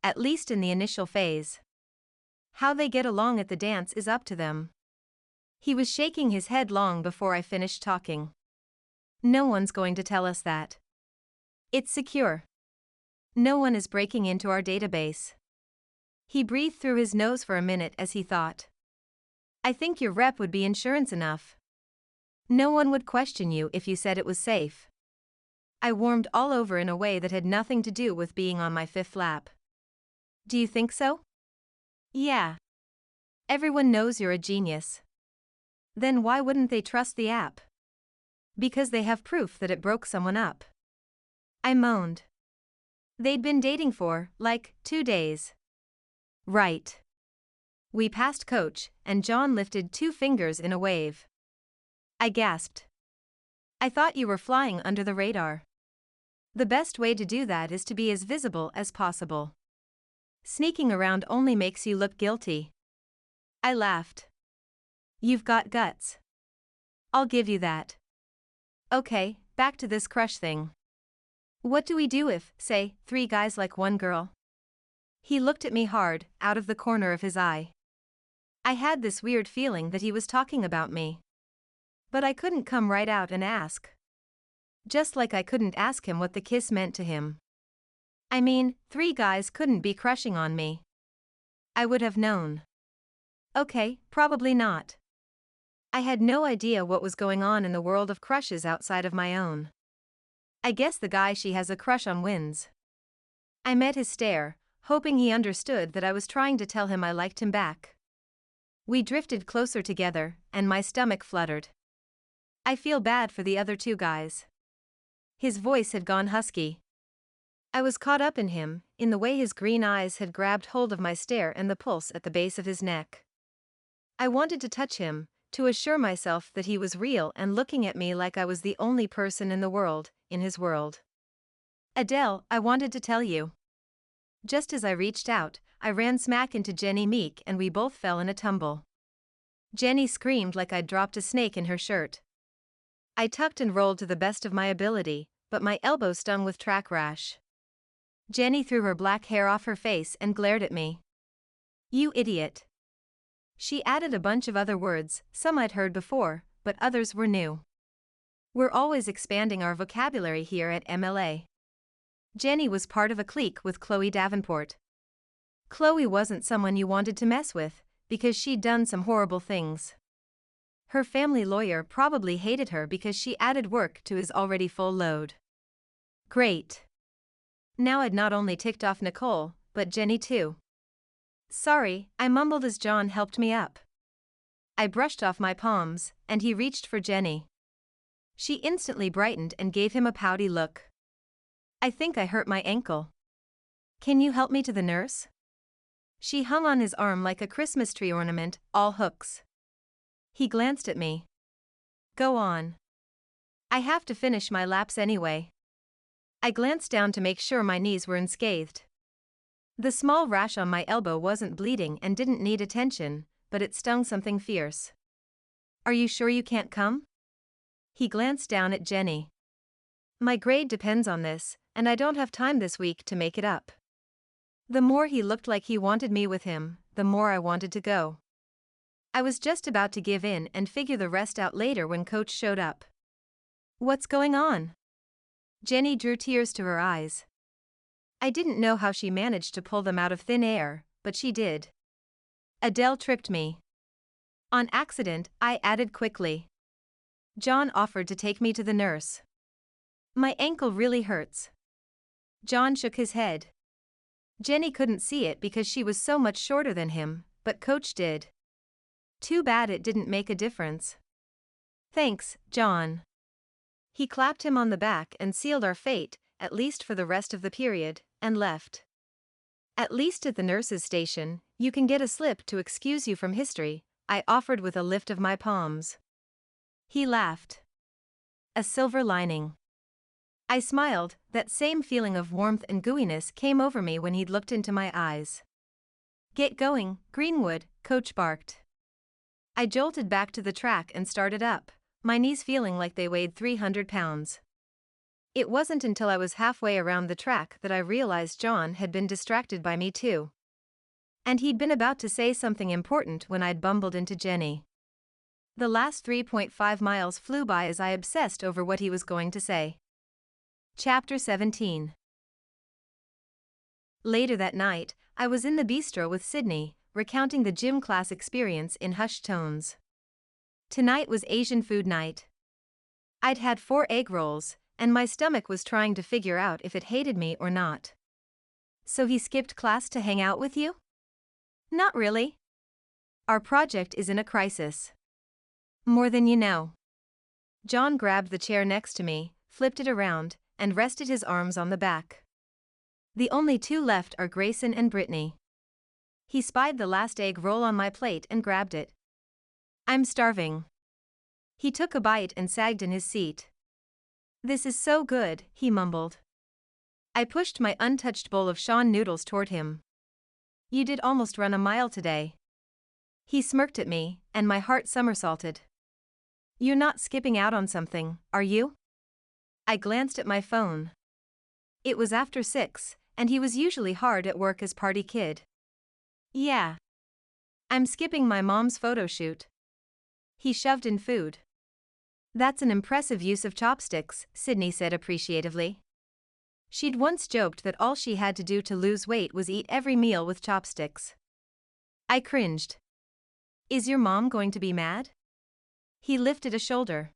At least in the initial phase. How they get along at the dance is up to them. He was shaking his head long before I finished talking. No one's going to tell us that. It's secure. No one is breaking into our database. He breathed through his nose for a minute as he thought. I think your rep would be insurance enough. No one would question you if you said it was safe. I warmed all over in a way that had nothing to do with being on my fifth lap. Do you think so? Yeah. Everyone knows you're a genius. Then why wouldn't they trust the app? Because they have proof that it broke someone up. I moaned. They'd been dating for, 2 days. Right. We passed Coach, and John lifted 2 fingers in a wave. I gasped. I thought you were flying under the radar. The best way to do that is to be as visible as possible. Sneaking around only makes you look guilty. I laughed. You've got guts. I'll give you that. Okay, back to this crush thing. What do we do if, say, 3 guys like 1 girl? He looked at me hard, out of the corner of his eye. I had this weird feeling that he was talking about me. But I couldn't come right out and ask. Just like I couldn't ask him what the kiss meant to him. I mean, 3 guys couldn't be crushing on me. I would have known. Okay, probably not. I had no idea what was going on in the world of crushes outside of my own. I guess the guy she has a crush on wins. I met his stare, hoping he understood that I was trying to tell him I liked him back. We drifted closer together, and my stomach fluttered. I feel bad for the other 2 guys. His voice had gone husky. I was caught up in him, in the way his green eyes had grabbed hold of my stare and the pulse at the base of his neck. I wanted to touch him, to assure myself that he was real and looking at me like I was the only person in the world, in his world. Adele, I wanted to tell you. Just as I reached out, I ran smack into Jenny Meek and we both fell in a tumble. Jenny screamed like I'd dropped a snake in her shirt. I tucked and rolled to the best of my ability, but my elbow stung with track rash. Jenny threw her black hair off her face and glared at me. You idiot. She added a bunch of other words, some I'd heard before, but others were new. We're always expanding our vocabulary here at MLA. Jenny was part of a clique with Chloe Davenport. Chloe wasn't someone you wanted to mess with, because she'd done some horrible things. Her family lawyer probably hated her because she added work to his already full load. Great. Now I'd not only ticked off Nicole, but Jenny too. Sorry, I mumbled as John helped me up. I brushed off my palms, and he reached for Jenny. She instantly brightened and gave him a pouty look. I think I hurt my ankle. Can you help me to the nurse? She hung on his arm like a Christmas tree ornament, all hooks. He glanced at me. Go on. I have to finish my laps anyway. I glanced down to make sure my knees were unscathed. The small rash on my elbow wasn't bleeding and didn't need attention, but it stung something fierce. Are you sure you can't come? He glanced down at Jenny. My grade depends on this, and I don't have time this week to make it up. The more he looked like he wanted me with him, the more I wanted to go. I was just about to give in and figure the rest out later when Coach showed up. What's going on? Jenny drew tears to her eyes. I didn't know how she managed to pull them out of thin air, but she did. Adele tripped me. On accident, I added quickly. John offered to take me to the nurse. My ankle really hurts. John shook his head. Jenny couldn't see it because she was so much shorter than him, but Coach did. Too bad it didn't make a difference. Thanks, John. He clapped him on the back and sealed our fate, at least for the rest of the period, and left. At least at the nurse's station, you can get a slip to excuse you from history, I offered with a lift of my palms. He laughed. A silver lining. I smiled, that same feeling of warmth and gooiness came over me when he'd looked into my eyes. Get going, Greenwood, Coach barked. I jolted back to the track and started up, my knees feeling like they weighed 300 pounds. It wasn't until I was halfway around the track that I realized John had been distracted by me too. And he'd been about to say something important when I'd bumbled into Jenny. The last 3.5 miles flew by as I obsessed over what he was going to say. Chapter 17. Later that night, I was in the bistro with Sydney, recounting the gym class experience in hushed tones. Tonight was Asian food night. I'd had 4 egg rolls, and my stomach was trying to figure out if it hated me or not. So he skipped class to hang out with you? Not really. Our project is in a crisis. More than you know. John grabbed the chair next to me, flipped it around, and rested his arms on the back. The only 2 left are Grayson and Brittany. He spied the last egg roll on my plate and grabbed it. I'm starving. He took a bite and sagged in his seat. This is so good, he mumbled. I pushed my untouched bowl of Sean noodles toward him. You did almost run a mile today. He smirked at me, and my heart somersaulted. You're not skipping out on something, are you? I glanced at my phone. It was after 6, and he was usually hard at work as party kid. Yeah. I'm skipping my mom's photo shoot. He shoved in food. That's an impressive use of chopsticks, Sydney said appreciatively. She'd once joked that all she had to do to lose weight was eat every meal with chopsticks. I cringed. Is your mom going to be mad? He lifted a shoulder.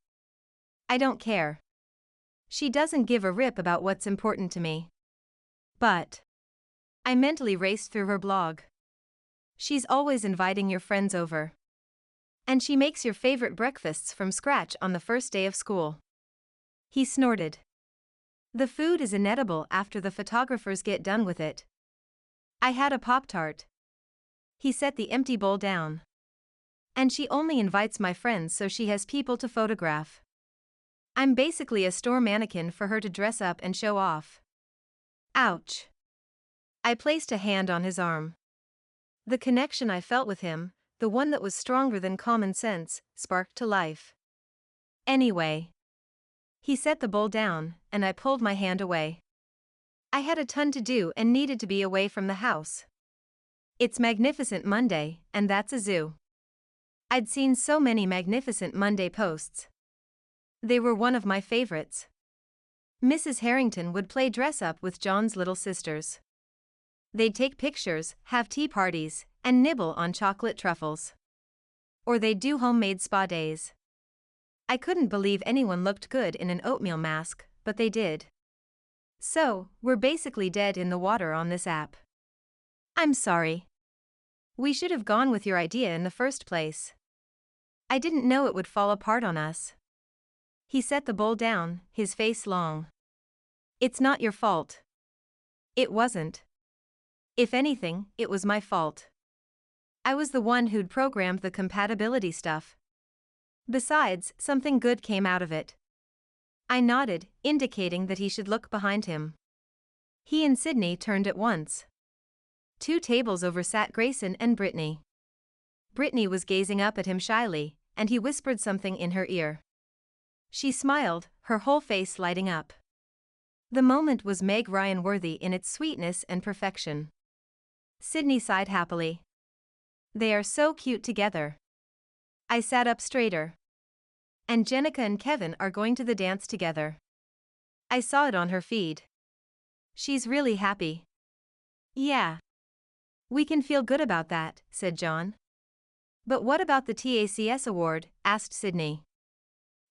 I don't care. She doesn't give a rip about what's important to me. But I mentally raced through her blog. She's always inviting your friends over. And she makes your favorite breakfasts from scratch on the first day of school. He snorted. The food is inedible after the photographers get done with it. I had a Pop-Tart. He set the empty bowl down. And she only invites my friends so she has people to photograph. I'm basically a store mannequin for her to dress up and show off. Ouch. I placed a hand on his arm. The connection I felt with him, the one that was stronger than common sense, sparked to life. Anyway. He set the bowl down, and I pulled my hand away. I had a ton to do and needed to be away from the house. It's Magnificent Monday, and that's a zoo. I'd seen so many Magnificent Monday posts. They were one of my favorites. Mrs. Herrington would play dress-up with John's little sisters. They'd take pictures, have tea parties, and nibble on chocolate truffles. Or they'd do homemade spa days. I couldn't believe anyone looked good in an oatmeal mask, but they did. So, we're basically dead in the water on this app. I'm sorry. We should have gone with your idea in the first place. I didn't know it would fall apart on us. He set the bowl down, his face long. It's not your fault. It wasn't. If anything, it was my fault. I was the one who'd programmed the compatibility stuff. Besides, something good came out of it. I nodded, indicating that he should look behind him. He and Sydney turned at once. 2 tables over sat Grayson and Brittany. Brittany was gazing up at him shyly, and he whispered something in her ear. She smiled, her whole face lighting up. The moment was Meg Ryan worthy in its sweetness and perfection. Sydney sighed happily. They are so cute together. I sat up straighter. And Jenica and Kevin are going to the dance together. I saw it on her feed. She's really happy. Yeah. We can feel good about that, said John. But what about the TACS Award? Asked Sydney.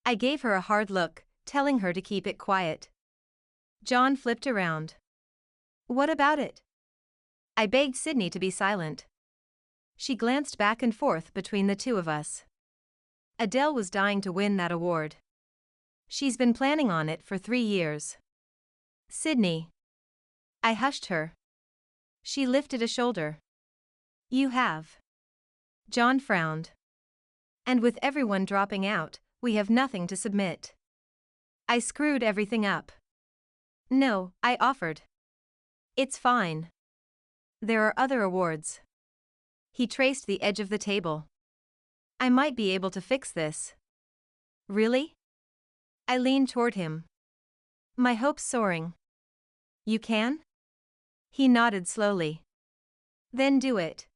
I gave her a hard look, telling her to keep it quiet. John flipped around. What about it? I begged Sydney to be silent. She glanced back and forth between the two of us. Adele was dying to win that award. She's been planning on it for 3 years. Sydney. I hushed her. She lifted a shoulder. You have. John frowned. And with everyone dropping out, we have nothing to submit. I screwed everything up. No, I offered. It's fine. There are other awards. He traced the edge of the table. I might be able to fix this. Really? I leaned toward him. My hopes soaring. You can? He nodded slowly. Then do it.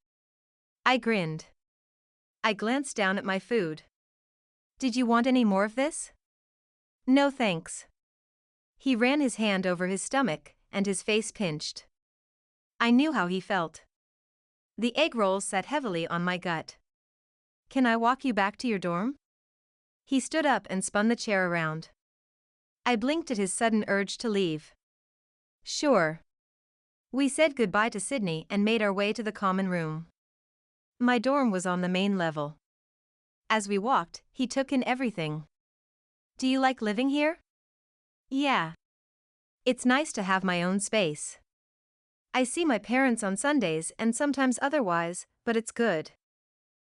I grinned. I glanced down at my food. Did you want any more of this? No thanks. He ran his hand over his stomach, and his face pinched. I knew how he felt. The egg rolls sat heavily on my gut. Can I walk you back to your dorm? He stood up and spun the chair around. I blinked at his sudden urge to leave. Sure. We said goodbye to Sydney and made our way to the common room. My dorm was on the main level. As we walked, he took in everything. Do you like living here? Yeah. It's nice to have my own space. I see my parents on Sundays and sometimes otherwise, but it's good.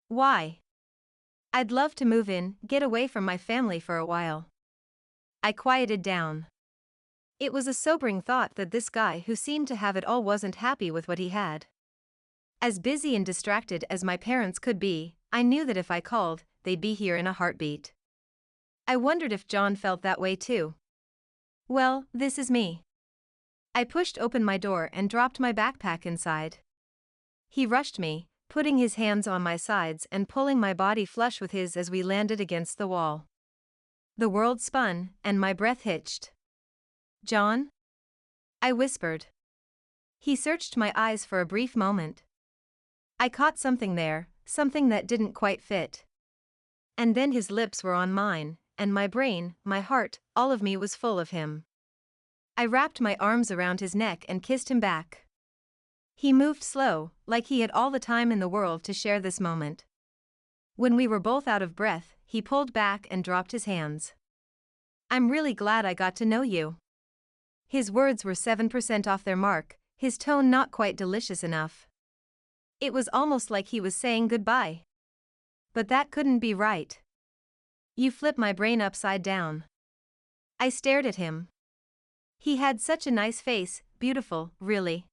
Why? I'd love to move in, get away from my family for a while. I quieted down. It was a sobering thought that this guy who seemed to have it all wasn't happy with what he had. As busy and distracted as my parents could be, I knew that if I called, they'd be here in a heartbeat. I wondered if John felt that way too. Well, this is me. I pushed open my door and dropped my backpack inside. He rushed me, putting his hands on my sides and pulling my body flush with his as we landed against the wall. The world spun, and my breath hitched. John? I whispered. He searched my eyes for a brief moment. I caught something there, something that didn't quite fit. And then his lips were on mine, and my brain, my heart, all of me was full of him. I wrapped my arms around his neck and kissed him back. He moved slow, like he had all the time in the world to share this moment. When we were both out of breath, he pulled back and dropped his hands. I'm really glad I got to know you. His words were 7% off their mark, his tone not quite delicious enough. It was almost like he was saying goodbye. But that couldn't be right. You flipped my brain upside down. I stared at him. He had such a nice face, beautiful, really.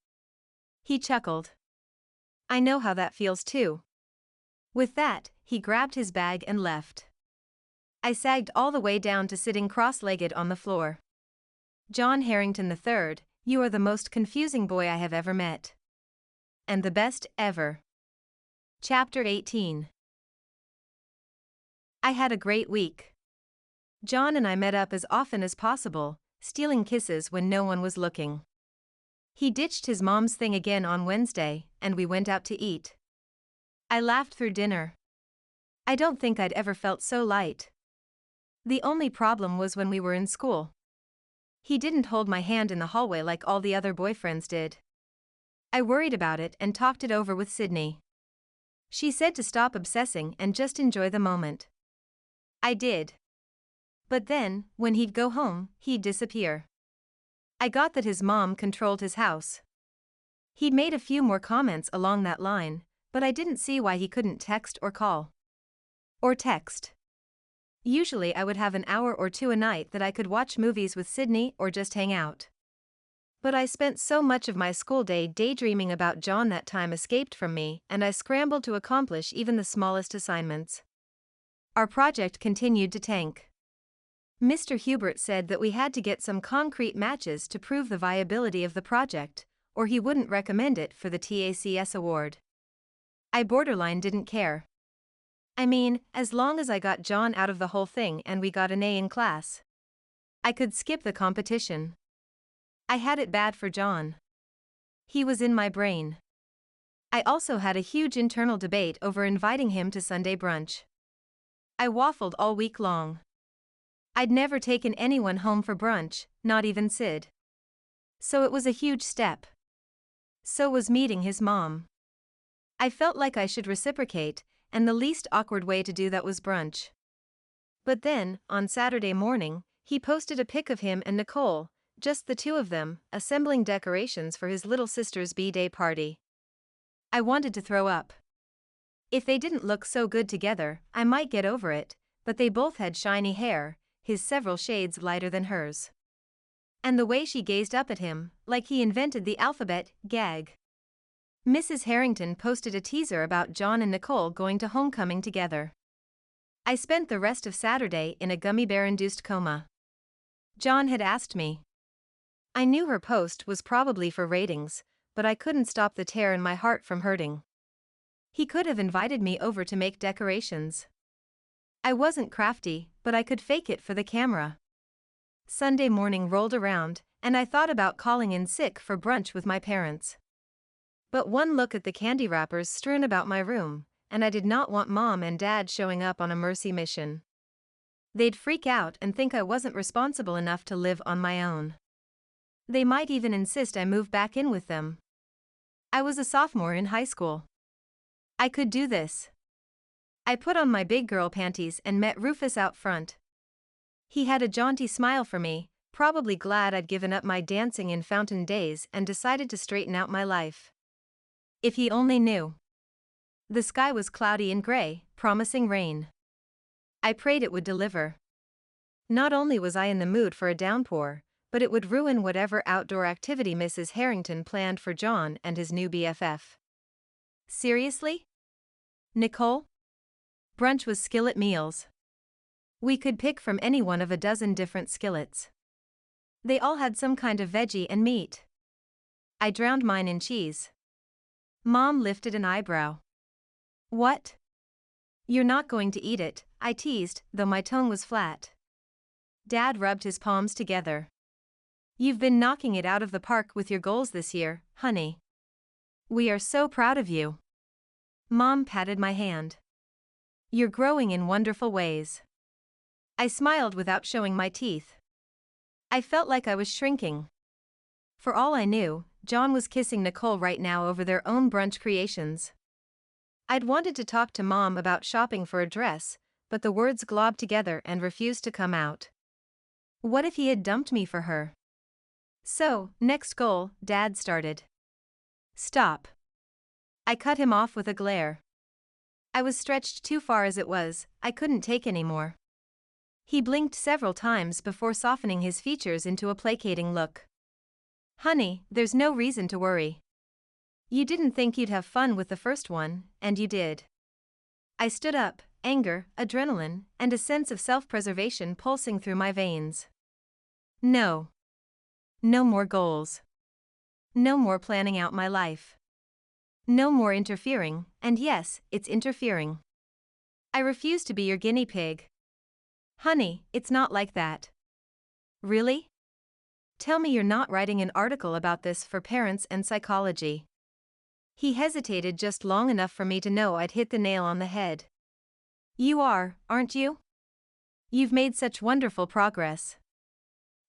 He chuckled. I know how that feels too. With that, he grabbed his bag and left. I sagged all the way down to sitting cross-legged on the floor. John Herrington III, you are the most confusing boy I have ever met. And the best ever. Chapter 18. I had a great week. John and I met up as often as possible, stealing kisses when no one was looking. He ditched his mom's thing again on Wednesday, and we went out to eat. I laughed through dinner. I don't think I'd ever felt so light. The only problem was when we were in school. He didn't hold my hand in the hallway like all the other boyfriends did. I worried about it and talked it over with Sydney. She said to stop obsessing and just enjoy the moment. I did. But then, when he'd go home, he'd disappear. I got that his mom controlled his house. He'd made a few more comments along that line, but I didn't see why he couldn't text or call. Or text. Usually I would have an hour or two a night that I could watch movies with Sydney or just hang out. But I spent so much of my school day daydreaming about John that time escaped from me, and I scrambled to accomplish even the smallest assignments. Our project continued to tank. Mr. Hubert said that we had to get some concrete matches to prove the viability of the project, or he wouldn't recommend it for the TACS Award. I borderline didn't care. I mean, as long as I got John out of the whole thing and we got an A in class. I could skip the competition. I had it bad for John. He was in my brain. I also had a huge internal debate over inviting him to Sunday brunch. I waffled all week long. I'd never taken anyone home for brunch, not even Sid. So it was a huge step. So was meeting his mom. I felt like I should reciprocate, and the least awkward way to do that was brunch. But then, on Saturday morning, he posted a pic of him and Nicole, just the two of them, assembling decorations for his little sister's B-day party. I wanted to throw up. If they didn't look so good together, I might get over it, but they both had shiny hair, his several shades lighter than hers. And the way she gazed up at him, like he invented the alphabet, gag. Mrs. Herrington posted a teaser about John and Nicole going to homecoming together. I spent the rest of Saturday in a gummy bear-induced coma. John had asked me. I knew her post was probably for ratings, but I couldn't stop the tear in my heart from hurting. He could have invited me over to make decorations. I wasn't crafty, but I could fake it for the camera. Sunday morning rolled around, and I thought about calling in sick for brunch with my parents. But one look at the candy wrappers strewn about my room, and I did not want Mom and Dad showing up on a mercy mission. They'd freak out and think I wasn't responsible enough to live on my own. They might even insist I move back in with them. I was a sophomore in high school. I could do this. I put on my big girl panties and met Rufus out front. He had a jaunty smile for me, probably glad I'd given up my dancing in fountain days and decided to straighten out my life. If he only knew. The sky was cloudy and gray, promising rain. I prayed it would deliver. Not only was I in the mood for a downpour, but it would ruin whatever outdoor activity Mrs. Herrington planned for John and his new BFF. Seriously? Nicole? Brunch was skillet meals. We could pick from any one of a dozen different skillets. They all had some kind of veggie and meat. I drowned mine in cheese. Mom lifted an eyebrow. What? You're not going to eat it, I teased, though my tone was flat. Dad rubbed his palms together. You've been knocking it out of the park with your goals this year, honey. We are so proud of you. Mom patted my hand. You're growing in wonderful ways. I smiled without showing my teeth. I felt like I was shrinking. For all I knew, John was kissing Nicole right now over their own brunch creations. I'd wanted to talk to Mom about shopping for a dress, but the words globbed together and refused to come out. What if he had dumped me for her? So, next goal, Dad started. Stop. I cut him off with a glare. I was stretched too far as it was, I couldn't take any more. He blinked several times before softening his features into a placating look. Honey, there's no reason to worry. You didn't think you'd have fun with the first one, and you did. I stood up, anger, adrenaline, and a sense of self-preservation pulsing through my veins. No. No more goals. No more planning out my life. No more interfering, and yes, it's interfering. I refuse to be your guinea pig. Honey, it's not like that. Really? Tell me you're not writing an article about this for Parents and Psychology. He hesitated just long enough for me to know I'd hit the nail on the head. You are, aren't you? You've made such wonderful progress.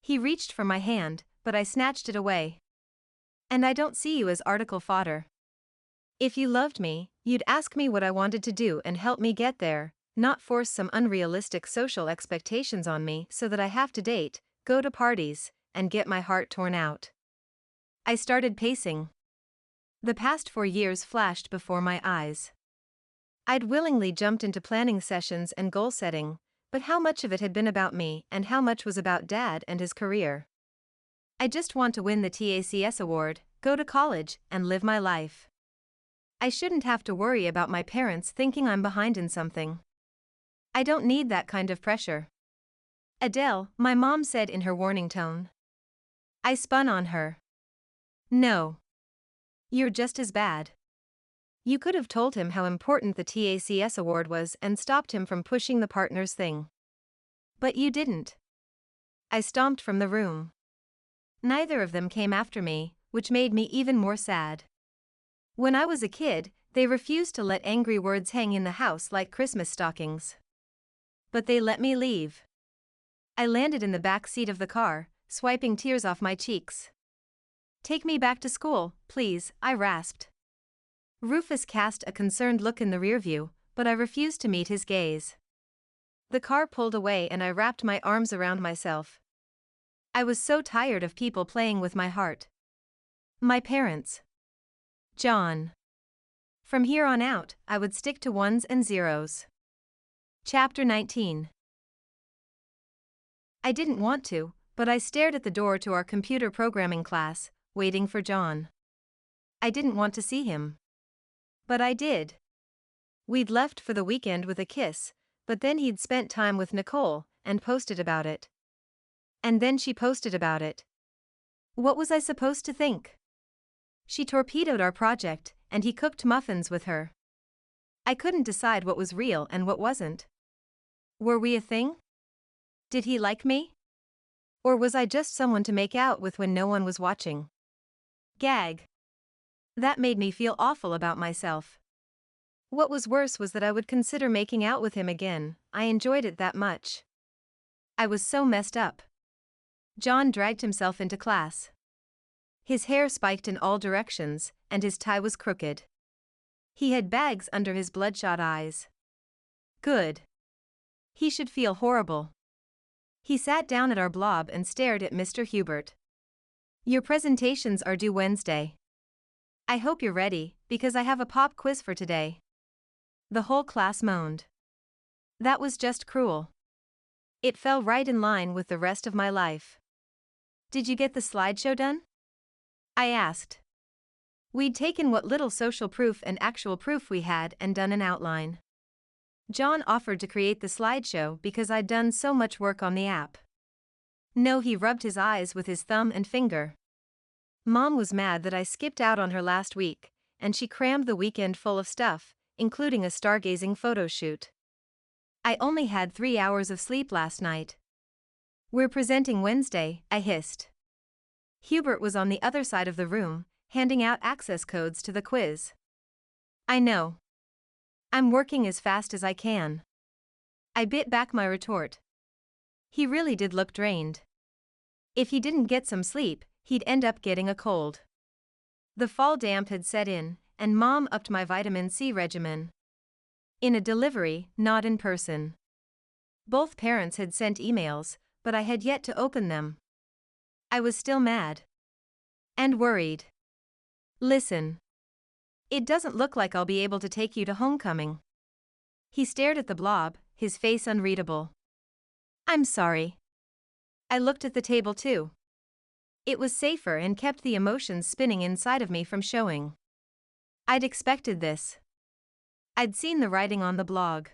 He reached for my hand, but I snatched it away. And I don't see you as article fodder. If you loved me, you'd ask me what I wanted to do and help me get there, not force some unrealistic social expectations on me so that I have to date, go to parties, and get my heart torn out. I started pacing. The past 4 years flashed before my eyes. I'd willingly jumped into planning sessions and goal setting, but how much of it had been about me and how much was about Dad and his career? I just want to win the TACS Award, go to college, and live my life. I shouldn't have to worry about my parents thinking I'm behind in something. I don't need that kind of pressure. Adele, my mom said in her warning tone. I spun on her. No. You're just as bad. You could have told him how important the TACS Award was and stopped him from pushing the partners thing. But you didn't. I stomped from the room. Neither of them came after me, which made me even more sad. When I was a kid, they refused to let angry words hang in the house like Christmas stockings. But they let me leave. I landed in the back seat of the car, swiping tears off my cheeks. "Take me back to school, please," I rasped. Rufus cast a concerned look in the rearview, but I refused to meet his gaze. The car pulled away and I wrapped my arms around myself. I was so tired of people playing with my heart. My parents. John. From here on out, I would stick to ones and zeros. Chapter 19. I didn't want to, but I stared at the door to our computer programming class, waiting for John. I didn't want to see him. But I did. We'd left for the weekend with a kiss, but then he'd spent time with Nicole, and posted about it. And then she posted about it. What was I supposed to think? She torpedoed our project, and he cooked muffins with her. I couldn't decide what was real and what wasn't. Were we a thing? Did he like me? Or was I just someone to make out with when no one was watching? Gag. That made me feel awful about myself. What was worse was that I would consider making out with him again. I enjoyed it that much. I was so messed up. John dragged himself into class. His hair spiked in all directions, and his tie was crooked. He had bags under his bloodshot eyes. Good. He should feel horrible. He sat down at our blob and stared at Mr. Hubert. "Your presentations are due Wednesday. I hope you're ready, because I have a pop quiz for today." The whole class moaned. That was just cruel. It fell right in line with the rest of my life. "Did you get the slideshow done?" I asked. We'd taken what little social proof and actual proof we had and done an outline. John offered to create the slideshow because I'd done so much work on the app. No, he rubbed his eyes with his thumb and finger. Mom was mad that I skipped out on her last week, and she crammed the weekend full of stuff, including a stargazing photo shoot. I only had 3 hours of sleep last night. "We're presenting Wednesday," I hissed. Hubert was on the other side of the room, handing out access codes to the quiz. "I know. I'm working as fast as I can." I bit back my retort. He really did look drained. If he didn't get some sleep, he'd end up getting a cold. The fall damp had set in, and Mom upped my vitamin C regimen. In a delivery, not in person. Both parents had sent emails, but I had yet to open them. I was still mad. And worried. "Listen. It doesn't look like I'll be able to take you to homecoming." He stared at the blob, his face unreadable. "I'm sorry." I looked at the table too. It was safer and kept the emotions spinning inside of me from showing. I'd expected this. I'd seen the writing on the blog.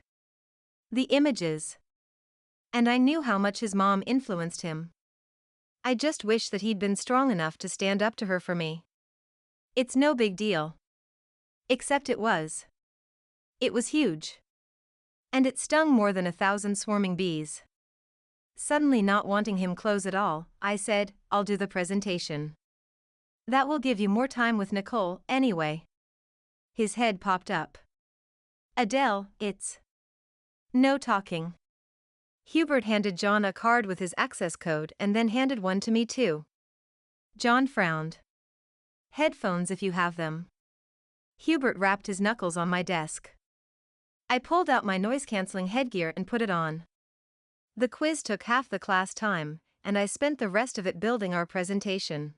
The images. And I knew how much his mom influenced him. I just wish that he'd been strong enough to stand up to her for me. It's no big deal. Except it was. It was huge. And it stung more than 1,000 swarming bees. Suddenly not wanting him close at all, I said, "I'll do the presentation. That will give you more time with Nicole, anyway." His head popped up. "Adele, it's no talking." Hubert handed John a card with his access code and then handed one to me too. John frowned. "Headphones if you have them." Hubert rapped his knuckles on my desk. I pulled out my noise-canceling headgear and put it on. The quiz took half the class time, and I spent the rest of it building our presentation.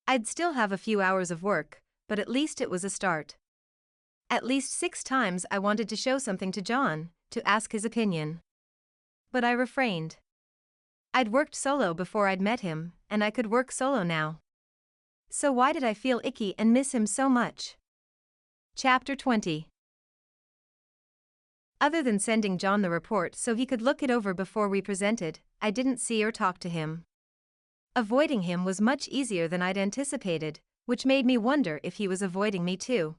I'd still have a few hours of work, but at least it was a start. At least 6 times I wanted to show something to John, to ask his opinion. But I refrained. I'd worked solo before I'd met him, and I could work solo now. So why did I feel icky and miss him so much? Chapter 20. Other than sending John the report so he could look it over before we presented, I didn't see or talk to him. Avoiding him was much easier than I'd anticipated, which made me wonder if he was avoiding me too.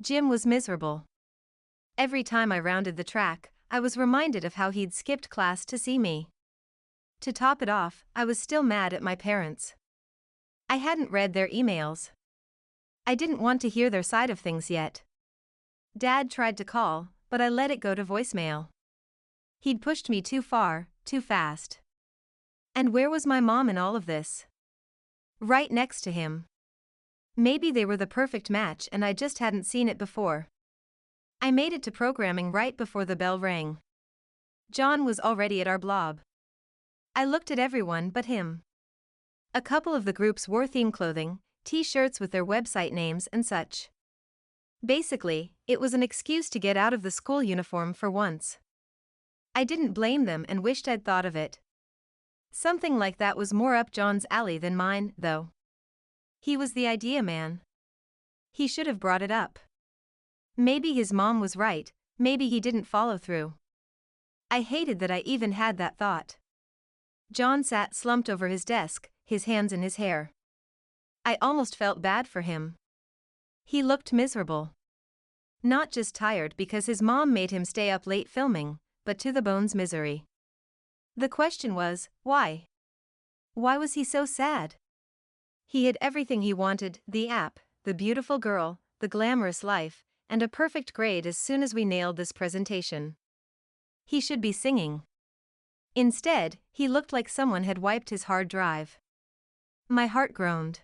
Jim was miserable. Every time I rounded the track, I was reminded of how he'd skipped class to see me. To top it off, I was still mad at my parents. I hadn't read their emails. I didn't want to hear their side of things yet. Dad tried to call, but I let it go to voicemail. He'd pushed me too far, too fast. And where was my mom in all of this? Right next to him. Maybe they were the perfect match and I just hadn't seen it before. I made it to programming right before the bell rang. John was already at our blob. I looked at everyone but him. A couple of the groups wore theme clothing, t-shirts with their website names and such. Basically, it was an excuse to get out of the school uniform for once. I didn't blame them and wished I'd thought of it. Something like that was more up John's alley than mine, though. He was the idea man. He should have brought it up. Maybe his mom was right, maybe he didn't follow through. I hated that I even had that thought. John sat slumped over his desk, his hands in his hair. I almost felt bad for him. He looked miserable. Not just tired because his mom made him stay up late filming, but to the bones misery. The question was, why? Why was he so sad? He had everything he wanted, the app, the beautiful girl, the glamorous life, and a perfect grade as soon as we nailed this presentation. He should be singing. Instead, he looked like someone had wiped his hard drive. My heart groaned.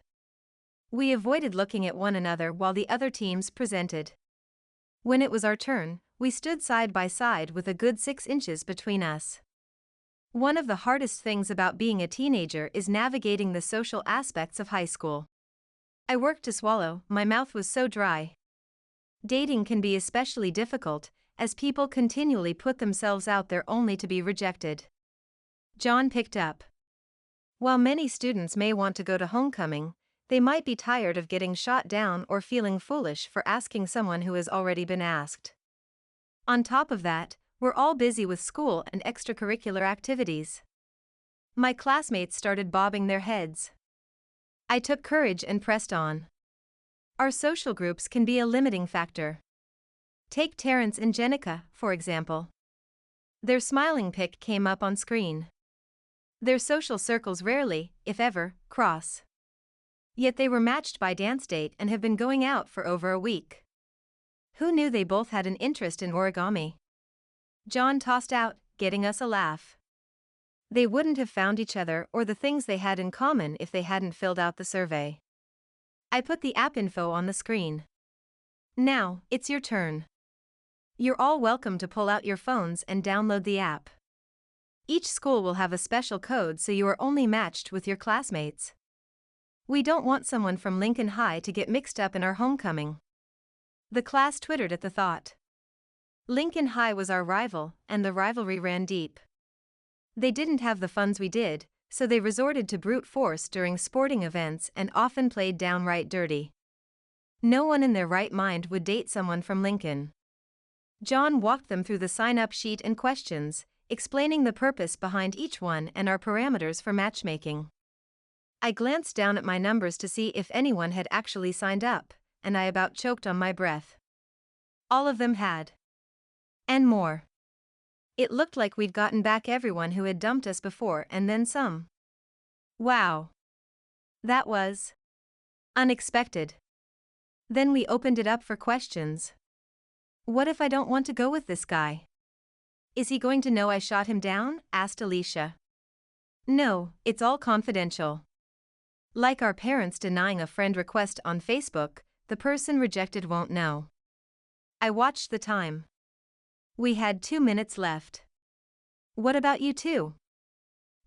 We avoided looking at one another while the other teams presented. When it was our turn, we stood side by side with a good 6 inches between us. One of the hardest things about being a teenager is navigating the social aspects of high school. I worked to swallow, my mouth was so dry. Dating can be especially difficult, as people continually put themselves out there only to be rejected. John picked up. While many students may want to go to homecoming, they might be tired of getting shot down or feeling foolish for asking someone who has already been asked. On top of that, we're all busy with school and extracurricular activities. My classmates started bobbing their heads. I took courage and pressed on. Our social groups can be a limiting factor. Take Terrence and Jenica, for example. Their smiling pic came up on screen. Their social circles rarely, if ever, cross. Yet they were matched by dance date and have been going out for over a week. Who knew they both had an interest in origami? John tossed out, getting us a laugh. They wouldn't have found each other or the things they had in common if they hadn't filled out the survey. I put the app info on the screen. Now, it's your turn. You're all welcome to pull out your phones and download the app. Each school will have a special code so you are only matched with your classmates. We don't want someone from Lincoln High to get mixed up in our homecoming. The class twittered at the thought. Lincoln High was our rival, and the rivalry ran deep. They didn't have the funds we did, so they resorted to brute force during sporting events and often played downright dirty. No one in their right mind would date someone from Lincoln. John walked them through the sign-up sheet and questions, explaining the purpose behind each one and our parameters for matchmaking. I glanced down at my numbers to see if anyone had actually signed up, and I about choked on my breath. All of them had. And more. It looked like we'd gotten back everyone who had dumped us before and then some. Wow. That was unexpected. Then we opened it up for questions. What if I don't want to go with this guy? Is he going to know I shot him down? Asked Alicia. No, it's all confidential. Like our parents denying a friend request on Facebook, the person rejected won't know. I watched the time. We had 2 minutes left. What about you two?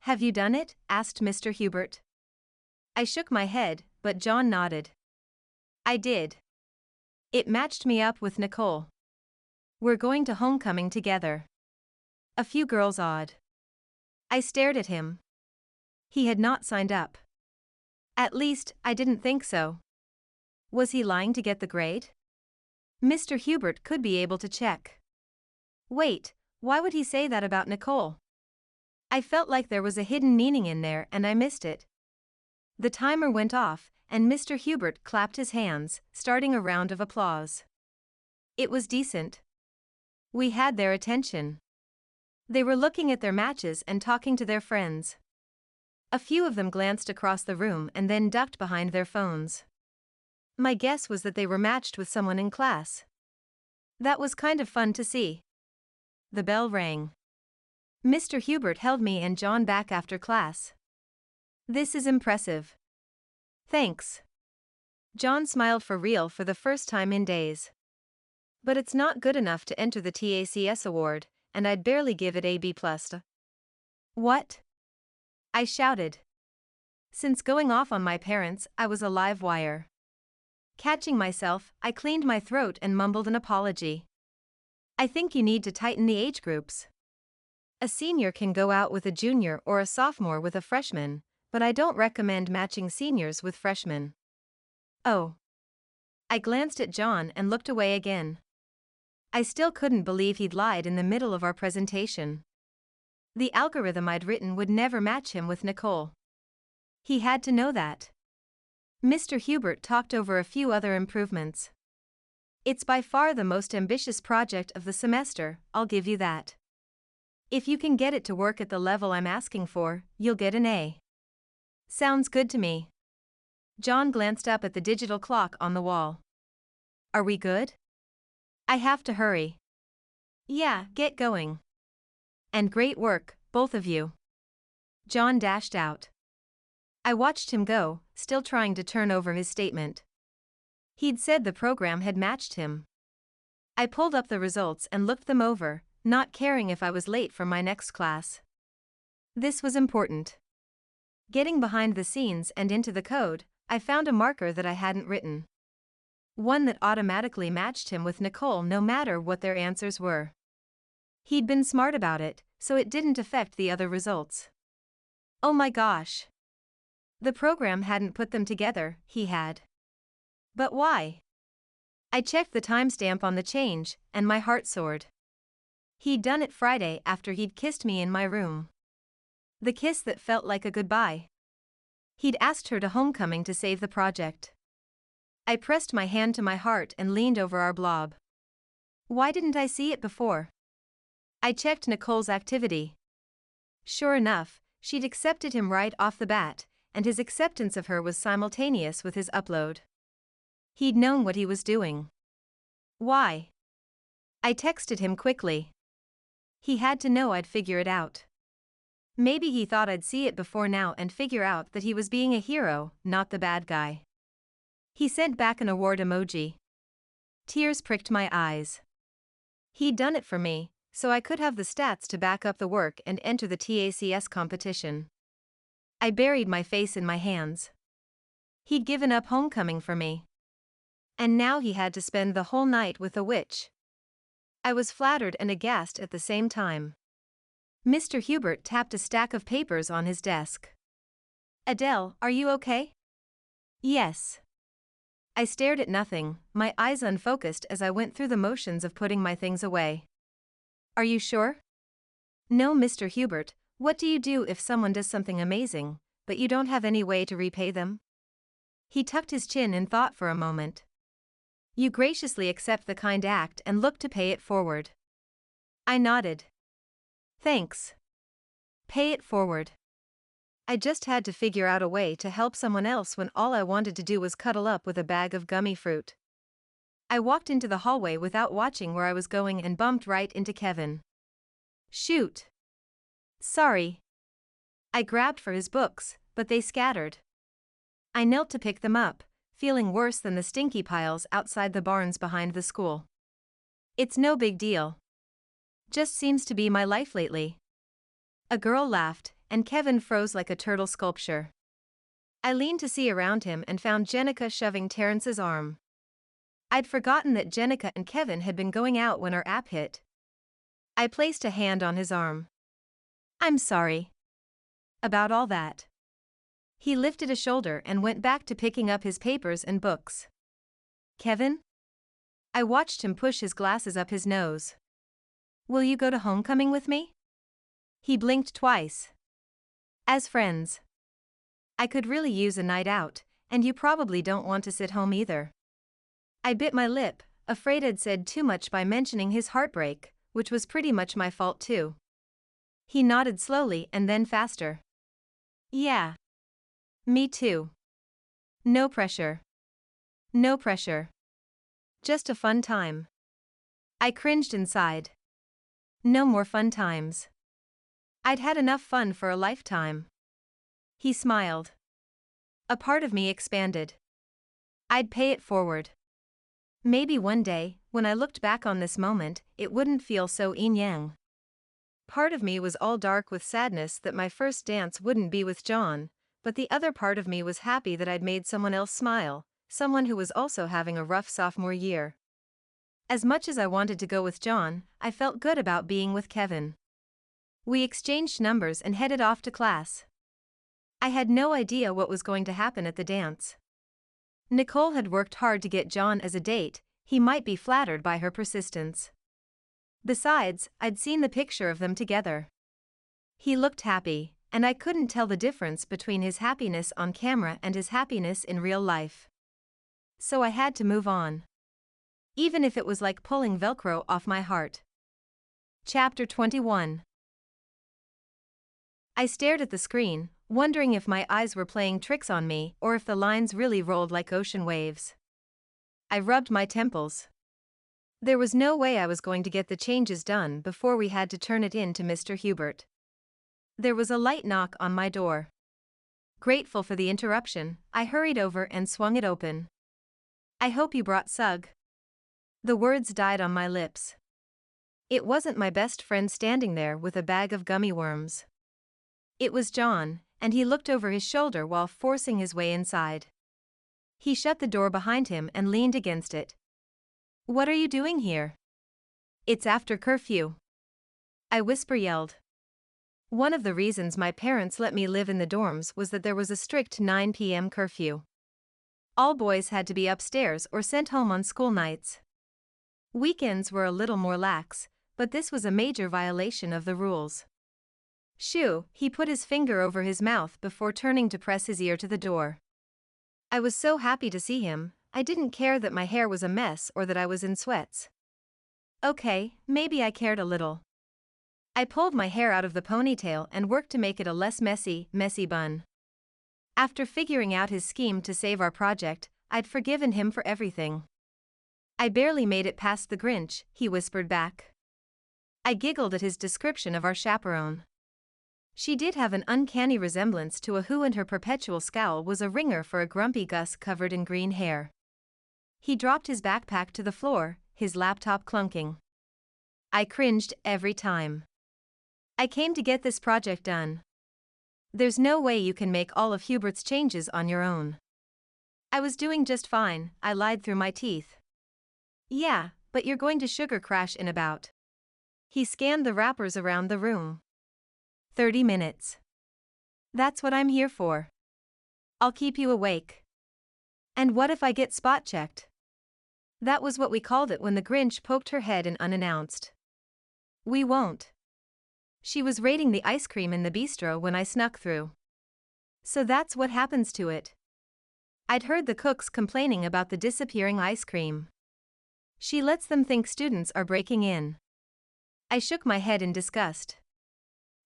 Have you done it? Asked Mr. Hubert. I shook my head, but John nodded. I did. It matched me up with Nicole. We're going to homecoming together. A few girls awed. I stared at him. He had not signed up. At least, I didn't think so. Was he lying to get the grade? Mr. Hubert could be able to check. Wait, why would he say that about Nicole? I felt like there was a hidden meaning in there and I missed it. The timer went off, and Mr. Hubert clapped his hands, starting a round of applause. It was decent. We had their attention. They were looking at their matches and talking to their friends. A few of them glanced across the room and then ducked behind their phones. My guess was that they were matched with someone in class. That was kind of fun to see. The bell rang. Mr. Hubert held me and John back after class. This is impressive. Thanks. John smiled for real for the first time in days. But it's not good enough to enter the TACS Award, and I'd barely give it a B+. What? I shouted. Since going off on my parents, I was a live wire. Catching myself, I cleaned my throat and mumbled an apology. I think you need to tighten the age groups. A senior can go out with a junior or a sophomore with a freshman, but I don't recommend matching seniors with freshmen. Oh. I glanced at John and looked away again. I still couldn't believe he'd lied in the middle of our presentation. The algorithm I'd written would never match him with Nicole. He had to know that. Mr. Hubert talked over a few other improvements. It's by far the most ambitious project of the semester, I'll give you that. If you can get it to work at the level I'm asking for, you'll get an A. Sounds good to me. John glanced up at the digital clock on the wall. Are we good? I have to hurry. Yeah, get going. And great work, both of you. John dashed out. I watched him go, still trying to turn over his statement. He'd said the program had matched him. I pulled up the results and looked them over, not caring if I was late for my next class. This was important. Getting behind the scenes and into the code, I found a marker that I hadn't written. One that automatically matched him with Nicole no matter what their answers were. He'd been smart about it, so it didn't affect the other results. Oh my gosh. The program hadn't put them together, he had. But why? I checked the timestamp on the change, and my heart soared. He'd done it Friday after he'd kissed me in my room. The kiss that felt like a goodbye. He'd asked her to homecoming to save the project. I pressed my hand to my heart and leaned over our blob. Why didn't I see it before? I checked Nicole's activity. Sure enough, she'd accepted him right off the bat, and his acceptance of her was simultaneous with his upload. He'd known what he was doing. Why? I texted him quickly. He had to know I'd figure it out. Maybe he thought I'd see it before now and figure out that he was being a hero, not the bad guy. He sent back an award emoji. Tears pricked my eyes. He'd done it for me, so I could have the stats to back up the work and enter the TACS competition. I buried my face in my hands. He'd given up homecoming for me. And now he had to spend the whole night with a witch. I was flattered and aghast at the same time. Mr. Hubert tapped a stack of papers on his desk. Adele, are you okay? Yes. I stared at nothing, my eyes unfocused as I went through the motions of putting my things away. Are you sure? No, Mr. Hubert, what do you do if someone does something amazing, but you don't have any way to repay them? He tucked his chin in thought for a moment. You graciously accept the kind act and look to pay it forward. I nodded. Thanks. Pay it forward. I just had to figure out a way to help someone else when all I wanted to do was cuddle up with a bag of gummy fruit. I walked into the hallway without watching where I was going and bumped right into Kevin. Shoot. Sorry. I grabbed for his books, but they scattered. I knelt to pick them up, feeling worse than the stinky piles outside the barns behind the school. It's no big deal. Just seems to be my life lately. A girl laughed, and Kevin froze like a turtle sculpture. I leaned to see around him and found Jenica shoving Terrence's arm. I'd forgotten that Jenica and Kevin had been going out when our app hit. I placed a hand on his arm. I'm sorry. About all that. He lifted a shoulder and went back to picking up his papers and books. Kevin? I watched him push his glasses up his nose. Will you go to homecoming with me? He blinked twice. As friends. I could really use a night out, and you probably don't want to sit home either. I bit my lip, afraid I'd said too much by mentioning his heartbreak, which was pretty much my fault too. He nodded slowly and then faster. Yeah. Me too. No pressure. No pressure. Just a fun time. I cringed inside. No more fun times. I'd had enough fun for a lifetime. He smiled. A part of me expanded. I'd pay it forward. Maybe one day, when I looked back on this moment, it wouldn't feel so yin-yang. Part of me was all dark with sadness that my first dance wouldn't be with John, but the other part of me was happy that I'd made someone else smile, someone who was also having a rough sophomore year. As much as I wanted to go with John, I felt good about being with Kevin. We exchanged numbers and headed off to class. I had no idea what was going to happen at the dance. Nicole had worked hard to get John as a date, he might be flattered by her persistence. Besides, I'd seen the picture of them together. He looked happy, and I couldn't tell the difference between his happiness on camera and his happiness in real life. So I had to move on. Even if it was like pulling Velcro off my heart. Chapter 21. I stared at the screen, wondering if my eyes were playing tricks on me or if the lines really rolled like ocean waves. I rubbed my temples. There was no way I was going to get the changes done before we had to turn it in to Mr. Hubert. There was a light knock on my door. Grateful for the interruption, I hurried over and swung it open. I hope you brought Sug. The words died on my lips. It wasn't my best friend standing there with a bag of gummy worms. It was John, and he looked over his shoulder while forcing his way inside. He shut the door behind him and leaned against it. What are you doing here? It's after curfew. I whisper-yelled. One of the reasons my parents let me live in the dorms was that there was a strict 9 p.m. curfew. All boys had to be upstairs or sent home on school nights. Weekends were a little more lax, but this was a major violation of the rules. Shoo, he put his finger over his mouth before turning to press his ear to the door. I was so happy to see him, I didn't care that my hair was a mess or that I was in sweats. Okay, maybe I cared a little. I pulled my hair out of the ponytail and worked to make it a less messy bun. After figuring out his scheme to save our project, I'd forgiven him for everything. I barely made it past the Grinch, he whispered back. I giggled at his description of our chaperone. She did have an uncanny resemblance to a who, and her perpetual scowl was a ringer for a grumpy Gus covered in green hair. He dropped his backpack to the floor, his laptop clunking. I cringed every time. I came to get this project done. There's no way you can make all of Hubert's changes on your own. I was doing just fine, I lied through my teeth. Yeah, but you're going to sugar crash in about. He scanned the wrappers around the room. 30 minutes. That's what I'm here for. I'll keep you awake. And what if I get spot checked? That was what we called it when the Grinch poked her head in unannounced. We won't. She was raiding the ice cream in the bistro when I snuck through. So that's what happens to it. I'd heard the cooks complaining about the disappearing ice cream. She lets them think students are breaking in. I shook my head in disgust.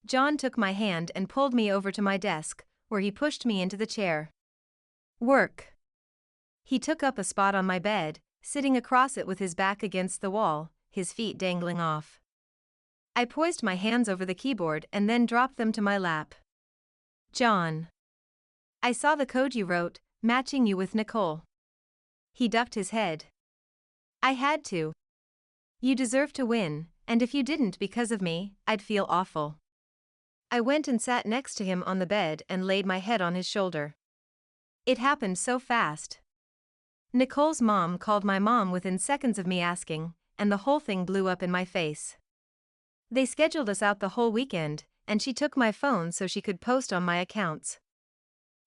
John took my hand and pulled me over to my desk, where he pushed me into the chair. Work. He took up a spot on my bed, sitting across it with his back against the wall, his feet dangling off. I poised my hands over the keyboard and then dropped them to my lap. John. I saw the code you wrote, matching you with Nicole. He ducked his head. I had to. You deserve to win, and if you didn't because of me, I'd feel awful. I went and sat next to him on the bed and laid my head on his shoulder. It happened so fast. Nicole's mom called my mom within seconds of me asking, and the whole thing blew up in my face. They scheduled us out the whole weekend, and she took my phone so she could post on my accounts.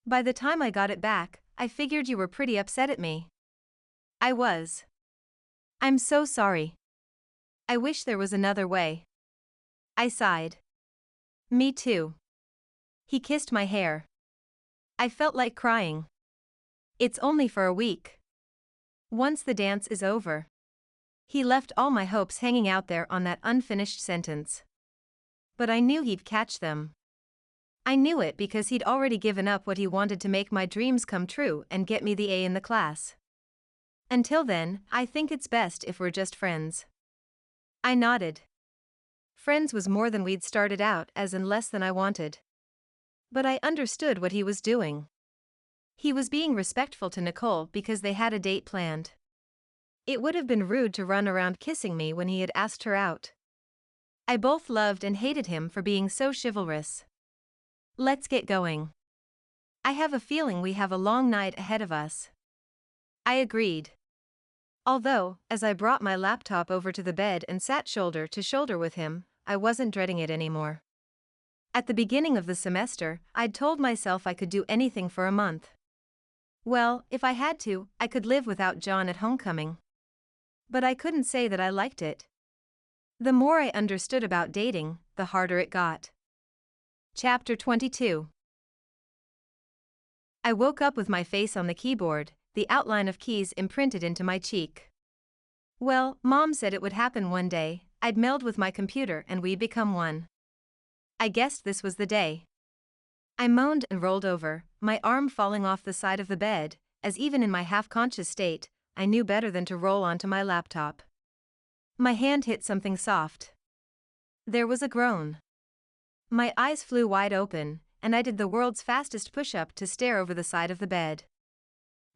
By the time I got it back, I figured you were pretty upset at me. I was. I'm so sorry. I wish there was another way. I sighed. Me too. He kissed my hair. I felt like crying. It's only for a week. Once the dance is over. He left all my hopes hanging out there on that unfinished sentence. but I knew he'd catch them. I knew it because he'd already given up what he wanted to make my dreams come true and get me the A in the class. Until then, I think it's best if we're just friends. I nodded. Friends was more than we'd started out as and less than I wanted. But I understood what he was doing. He was being respectful to Nicole because they had a date planned. It would have been rude to run around kissing me when he had asked her out. I both loved and hated him for being so chivalrous. Let's get going. I have a feeling we have a long night ahead of us. I agreed. Although, as I brought my laptop over to the bed and sat shoulder to shoulder with him, I wasn't dreading it anymore. At the beginning of the semester, I'd told myself I could do anything for a month. Well, if I had to, I could live without John at homecoming. But I couldn't say that I liked it. The more I understood about dating, the harder it got. Chapter 22. I woke up with my face on the keyboard, the outline of keys imprinted into my cheek. Well, Mom said it would happen one day. I'd meld with my computer and we'd become one. I guessed this was the day. I moaned and rolled over, my arm falling off the side of the bed, as even in my half-conscious state, I knew better than to roll onto my laptop. My hand hit something soft. There was a groan. My eyes flew wide open, and I did the world's fastest push-up to stare over the side of the bed.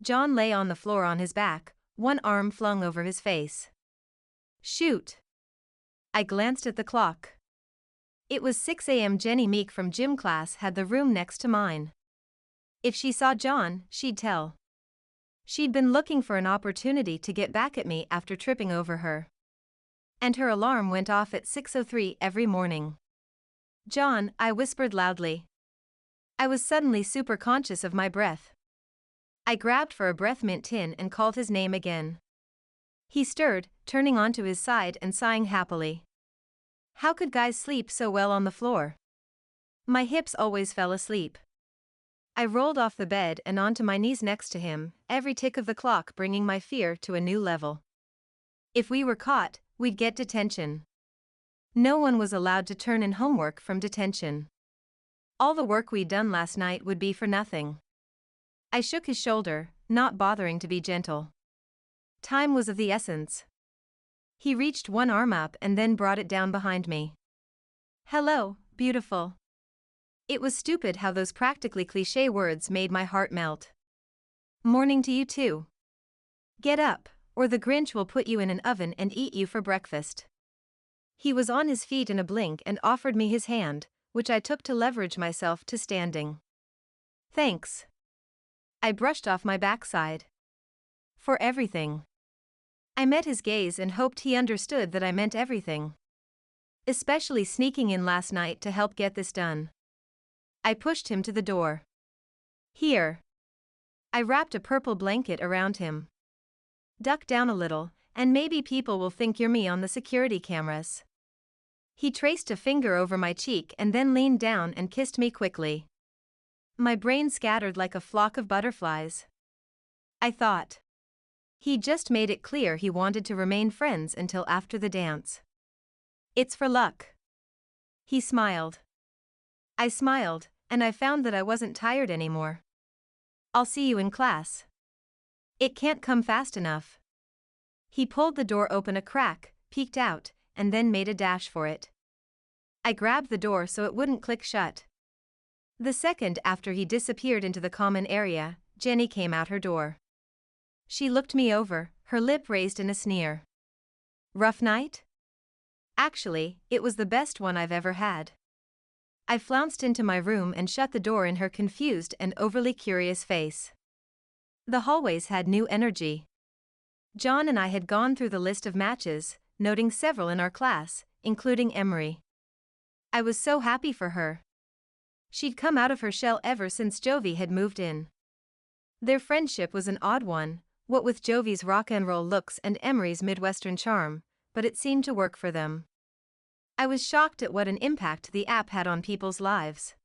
John lay on the floor on his back, one arm flung over his face. Shoot! I glanced at the clock. It was 6 a.m. Jenny Meek from gym class had the room next to mine. If she saw John, she'd tell. She'd been looking for an opportunity to get back at me after tripping over her. And her alarm went off at 6:03 every morning. John, I whispered loudly. I was suddenly super conscious of my breath. I grabbed for a breath mint tin and called his name again. He stirred, turning onto his side and sighing happily. How could guys sleep so well on the floor? My hips always fell asleep. I rolled off the bed and onto my knees next to him, every tick of the clock bringing my fear to a new level. If we were caught, we'd get detention. No one was allowed to turn in homework from detention. All the work we'd done last night would be for nothing. I shook his shoulder, not bothering to be gentle. Time was of the essence. He reached one arm up and then brought it down behind me. Hello, beautiful. It was stupid how those practically cliché words made my heart melt. Morning to you too. Get up, or the Grinch will put you in an oven and eat you for breakfast. He was on his feet in a blink and offered me his hand, which I took to leverage myself to standing. Thanks. I brushed off my backside. For everything. I met his gaze and hoped he understood that I meant everything. Especially sneaking in last night to help get this done. I pushed him to the door. Here. I wrapped a purple blanket around him. Duck down a little, and maybe people will think you're me on the security cameras. He traced a finger over my cheek and then leaned down and kissed me quickly. My brain scattered like a flock of butterflies. I thought. He just made it clear he wanted to remain friends until after the dance. It's for luck. He smiled. I smiled, and I found that I wasn't tired anymore. I'll see you in class. It can't come fast enough. He pulled the door open a crack, peeked out, and then made a dash for it. I grabbed the door so it wouldn't click shut. The second after he disappeared into the common area, Jenny came out her door. She looked me over, her lip raised in a sneer. Rough night? Actually, it was the best one I've ever had. I flounced into my room and shut the door in her confused and overly curious face. The hallways had new energy. John and I had gone through the list of matches, noting several in our class, including Emery. I was so happy for her. She'd come out of her shell ever since Jovi had moved in. Their friendship was an odd one, what with Jovi's rock and roll looks and Emery's Midwestern charm, but it seemed to work for them. I was shocked at what an impact the app had on people's lives.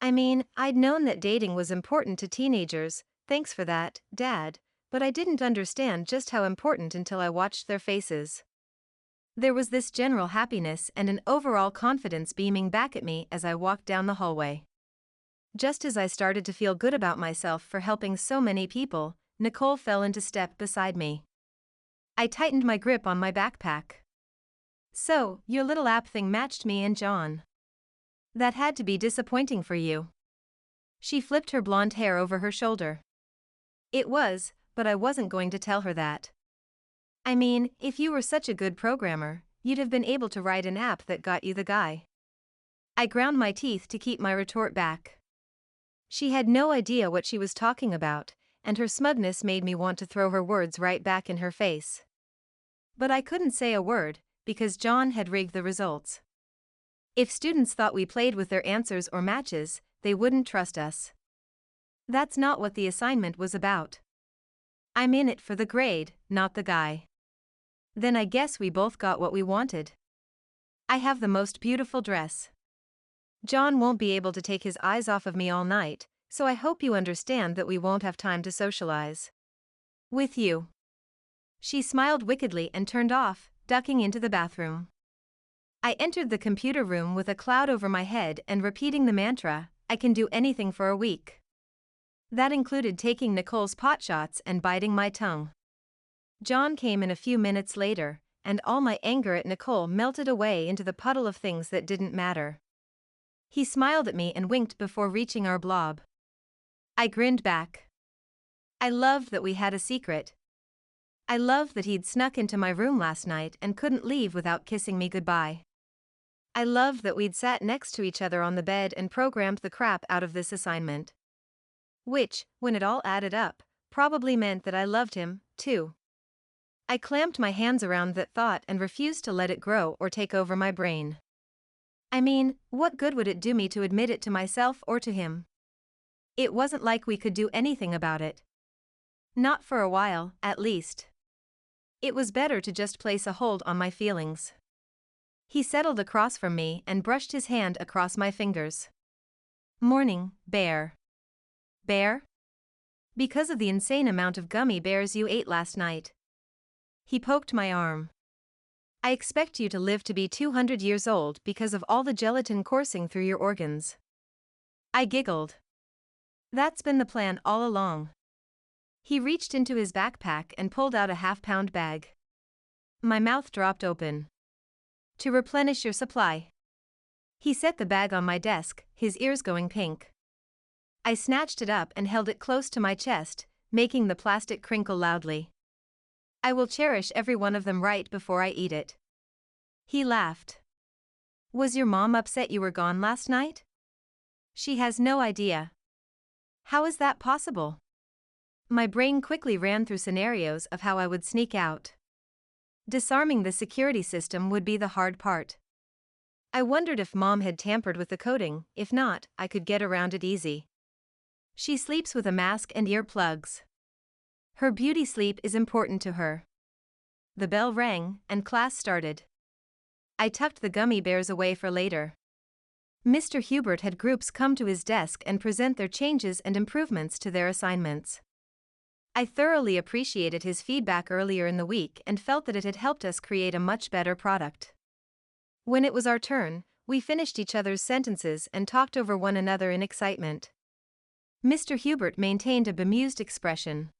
I mean, I'd known that dating was important to teenagers, thanks for that, Dad, but I didn't understand just how important until I watched their faces. There was this general happiness and an overall confidence beaming back at me as I walked down the hallway. Just as I started to feel good about myself for helping so many people, Nicole fell into step beside me. I tightened my grip on my backpack. "So, your little app thing matched me and John. That had to be disappointing for you." She flipped her blonde hair over her shoulder. "It was, but I wasn't going to tell her that. I mean, if you were such a good programmer, you'd have been able to write an app that got you the guy." I ground my teeth to keep my retort back. She had no idea what she was talking about, and her smugness made me want to throw her words right back in her face. But I couldn't say a word, because John had rigged the results. If students thought we played with their answers or matches, they wouldn't trust us. That's not what the assignment was about. I'm in it for the grade, not the guy. Then I guess we both got what we wanted. I have the most beautiful dress. John won't be able to take his eyes off of me all night, so I hope you understand that we won't have time to socialize with you." She smiled wickedly and turned off, ducking into the bathroom. I entered the computer room with a cloud over my head and repeating the mantra, "I can do anything for a week." That included taking Nicole's potshots and biting my tongue. John came in a few minutes later, and all my anger at Nicole melted away into the puddle of things that didn't matter. He smiled at me and winked before reaching our blob. I grinned back. I loved that we had a secret. I loved that he'd snuck into my room last night and couldn't leave without kissing me goodbye. I loved that we'd sat next to each other on the bed and programmed the crap out of this assignment. Which, when it all added up, probably meant that I loved him, too. I clamped my hands around that thought and refused to let it grow or take over my brain. I mean, what good would it do me to admit it to myself or to him? It wasn't like we could do anything about it. Not for a while, at least. It was better to just place a hold on my feelings. He settled across from me and brushed his hand across my fingers. "Morning, Bear." "Bear?" "Because of the insane amount of gummy bears you ate last night." He poked my arm. "I expect you to live to be 200 years old because of all the gelatin coursing through your organs." I giggled. That's been the plan all along. He reached into his backpack and pulled out a half-pound bag. My mouth dropped open. "To replenish your supply." He set the bag on my desk, his ears going pink. I snatched it up and held it close to my chest, making the plastic crinkle loudly. "I will cherish every one of them right before I eat it." He laughed. "Was your mom upset you were gone last night?" "She has no idea." "How is that possible?" My brain quickly ran through scenarios of how I would sneak out. Disarming the security system would be the hard part. I wondered if Mom had tampered with the coding. If not, I could get around it easy. She sleeps with a mask and earplugs. Her beauty sleep is important to her. The bell rang, and class started. I tucked the gummy bears away for later. Mr. Hubert had groups come to his desk and present their changes and improvements to their assignments. I thoroughly appreciated his feedback earlier in the week and felt that it had helped us create a much better product. When it was our turn, we finished each other's sentences and talked over one another in excitement. Mr. Hubert maintained a bemused expression.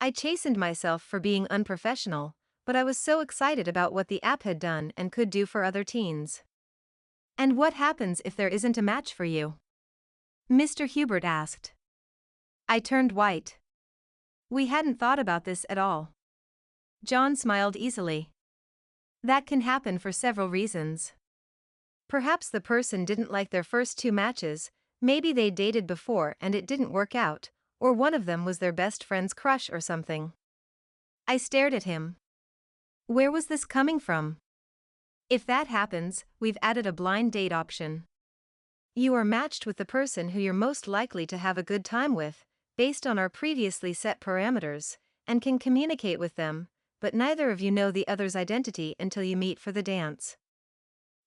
I chastened myself for being unprofessional, but I was so excited about what the app had done and could do for other teens. "And what happens if there isn't a match for you?" Mr. Hubert asked. I turned white. We hadn't thought about this at all. John smiled easily. "That can happen for several reasons. Perhaps the person didn't like their first two matches, maybe they dated before and it didn't work out, or one of them was their best friend's crush or something." I stared at him. Where was this coming from? If that happens, we've added a blind date option. You are matched with the person who you're most likely to have a good time with, based on our previously set parameters, and can communicate with them, but neither of you know the other's identity until you meet for the dance.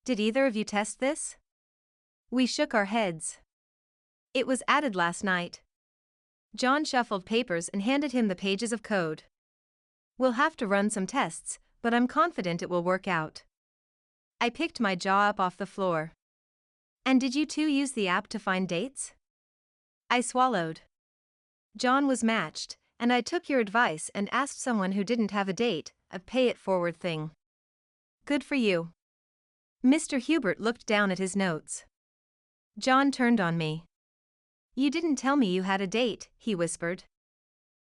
Did either of you test this? We shook our heads. It was added last night. John shuffled papers and handed him the pages of code. We'll have to run some tests, but I'm confident it will work out. I picked my jaw up off the floor. And did you two use the app to find dates? I swallowed. John was matched, and I took your advice and asked someone who didn't have a date, a pay-it-forward thing. Good for you. Mr. Hubert looked down at his notes. John turned on me. You didn't tell me you had a date, he whispered.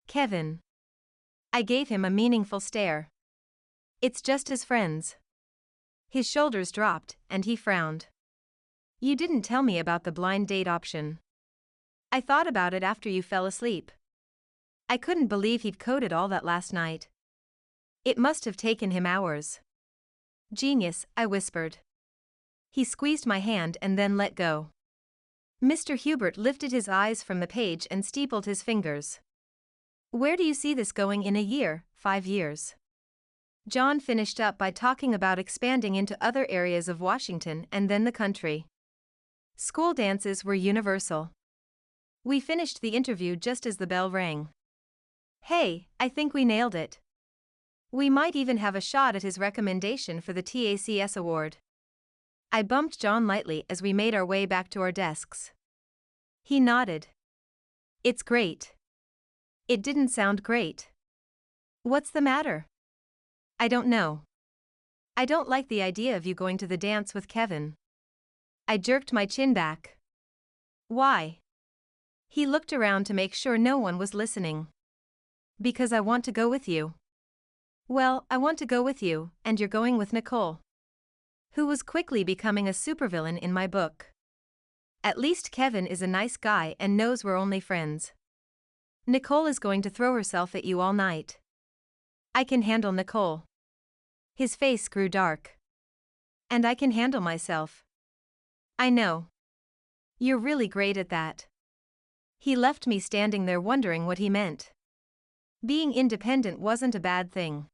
Kevin. I gave him a meaningful stare. It's just as friends. His shoulders dropped, and he frowned. You didn't tell me about the blind date option. I thought about it after you fell asleep. I couldn't believe he'd coded all that last night. It must have taken him hours. Genius, I whispered. He squeezed my hand and then let go. Mr. Hubert lifted his eyes from the page and steepled his fingers. Where do you see this going in a year, 5 years? John finished up by talking about expanding into other areas of Washington and then the country. School dances were universal. We finished the interview just as the bell rang. Hey, I think we nailed it. We might even have a shot at his recommendation for the TACS Award. I bumped John lightly as we made our way back to our desks. He nodded. It's great. It didn't sound great. What's the matter? I don't know. I don't like the idea of you going to the dance with Kevin. I jerked my chin back. Why? He looked around to make sure no one was listening. Because I want to go with you. Well, I want to go with you, and you're going with Nicole. Who was quickly becoming a supervillain in my book. At least Kevin is a nice guy and knows we're only friends. Nicole is going to throw herself at you all night. I can handle Nicole. His face grew dark. And I can handle myself. I know. You're really great at that. He left me standing there wondering what he meant. Being independent wasn't a bad thing.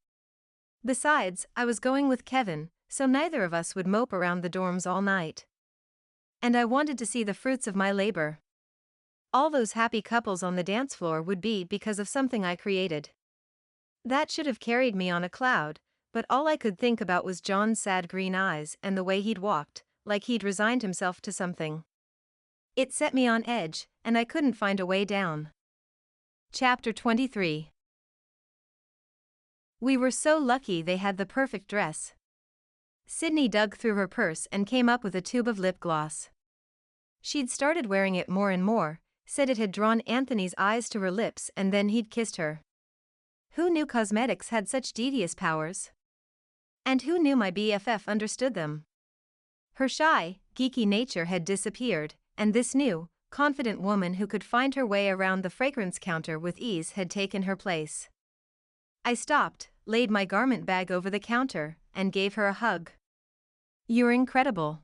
Besides, I was going with Kevin, so neither of us would mope around the dorms all night. And I wanted to see the fruits of my labor. All those happy couples on the dance floor would be because of something I created. That should have carried me on a cloud, but all I could think about was John's sad green eyes and the way he'd walked, like he'd resigned himself to something. It set me on edge, and I couldn't find a way down. Chapter 23. We were so lucky they had the perfect dress. Sydney dug through her purse and came up with a tube of lip gloss. She'd started wearing it more and more, said it had drawn Anthony's eyes to her lips and then he'd kissed her. Who knew cosmetics had such devious powers? And who knew my BFF understood them? Her shy, geeky nature had disappeared, and this new, confident woman who could find her way around the fragrance counter with ease had taken her place. I stopped, laid my garment bag over the counter, and gave her a hug. You're incredible.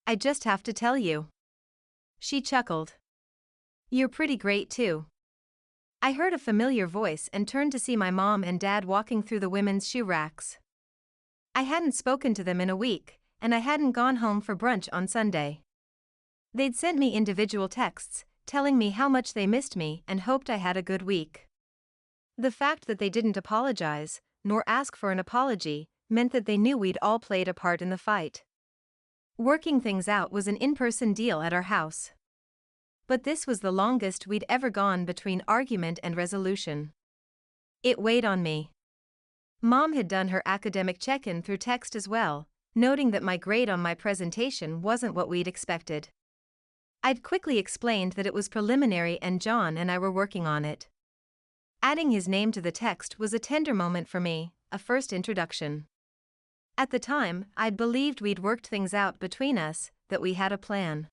I just have to tell you. She chuckled. You're pretty great too. I heard a familiar voice and turned to see my mom and dad walking through the women's shoe racks. I hadn't spoken to them in a week, and I hadn't gone home for brunch on Sunday. They'd sent me individual texts, telling me how much they missed me and hoped I had a good week. The fact that they didn't apologize, nor ask for an apology, meant that they knew we'd all played a part in the fight. Working things out was an in-person deal at our house. But this was the longest we'd ever gone between argument and resolution. It weighed on me. Mom had done her academic check-in through text as well, noting that my grade on my presentation wasn't what we'd expected. I'd quickly explained that it was preliminary and John and I were working on it. Adding his name to the text was a tender moment for me, a first introduction. At the time, I'd believed we'd worked things out between us, that we had a plan.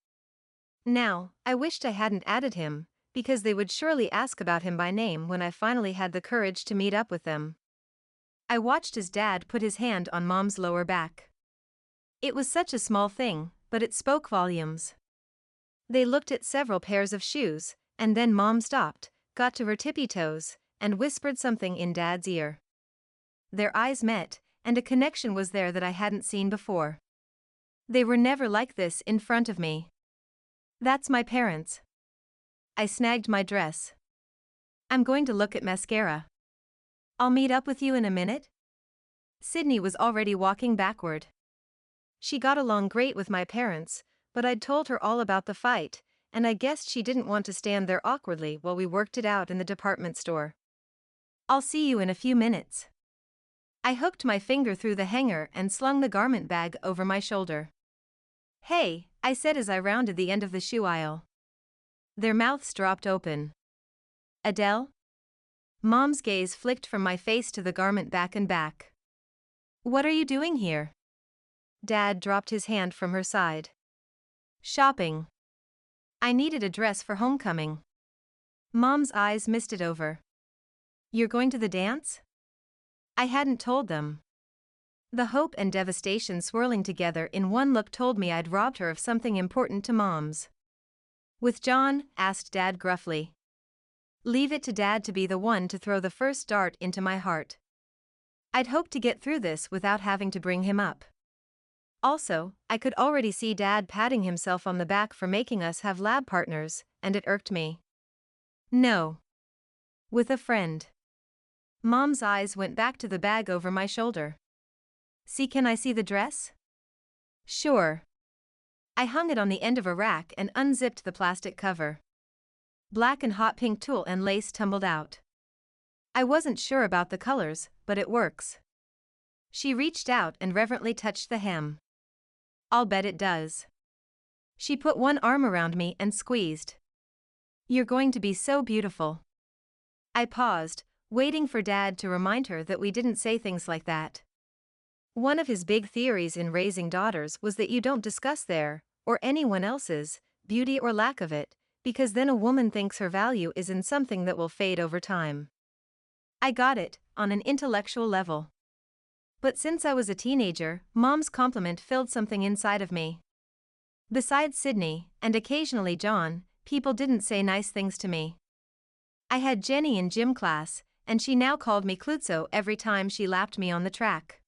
Now, I wished I hadn't added him, because they would surely ask about him by name when I finally had the courage to meet up with them. I watched his dad put his hand on Mom's lower back. It was such a small thing, but it spoke volumes. They looked at several pairs of shoes, and then Mom stopped, got to her tippy toes, and whispered something in Dad's ear. Their eyes met, and a connection was there that I hadn't seen before. They were never like this in front of me. That's my parents. I snagged my dress. I'm going to look at mascara. I'll meet up with you in a minute. Sydney was already walking backward. She got along great with my parents, but I'd told her all about the fight, and I guessed she didn't want to stand there awkwardly while we worked it out in the department store. I'll see you in a few minutes. I hooked my finger through the hanger and slung the garment bag over my shoulder. Hey, I said as I rounded the end of the shoe aisle. Their mouths dropped open. Adele? Mom's gaze flicked from my face to the garment back and back. What are you doing here? Dad dropped his hand from her side. Shopping. I needed a dress for homecoming. Mom's eyes misted over. You're going to the dance? I hadn't told them. The hope and devastation swirling together in one look told me I'd robbed her of something important to Mom's. With John? Asked Dad gruffly. Leave it to Dad to be the one to throw the first dart into my heart. I'd hoped to get through this without having to bring him up. Also, I could already see Dad patting himself on the back for making us have lab partners, and it irked me. No. With a friend. Mom's eyes went back to the bag over my shoulder. See, can I see the dress? Sure. I hung it on the end of a rack and unzipped the plastic cover. Black and hot pink tulle and lace tumbled out. I wasn't sure about the colors, but it works. She reached out and reverently touched the hem. I'll bet it does. She put one arm around me and squeezed. You're going to be so beautiful. I paused, waiting for Dad to remind her that we didn't say things like that. One of his big theories in raising daughters was that you don't discuss their, or anyone else's, beauty or lack of it, because then a woman thinks her value is in something that will fade over time. I got it, on an intellectual level. But since I was a teenager, Mom's compliment filled something inside of me. Besides Sydney, and occasionally John, people didn't say nice things to me. I had Jenny in gym class, and she now called me Klutzo every time she lapped me on the track.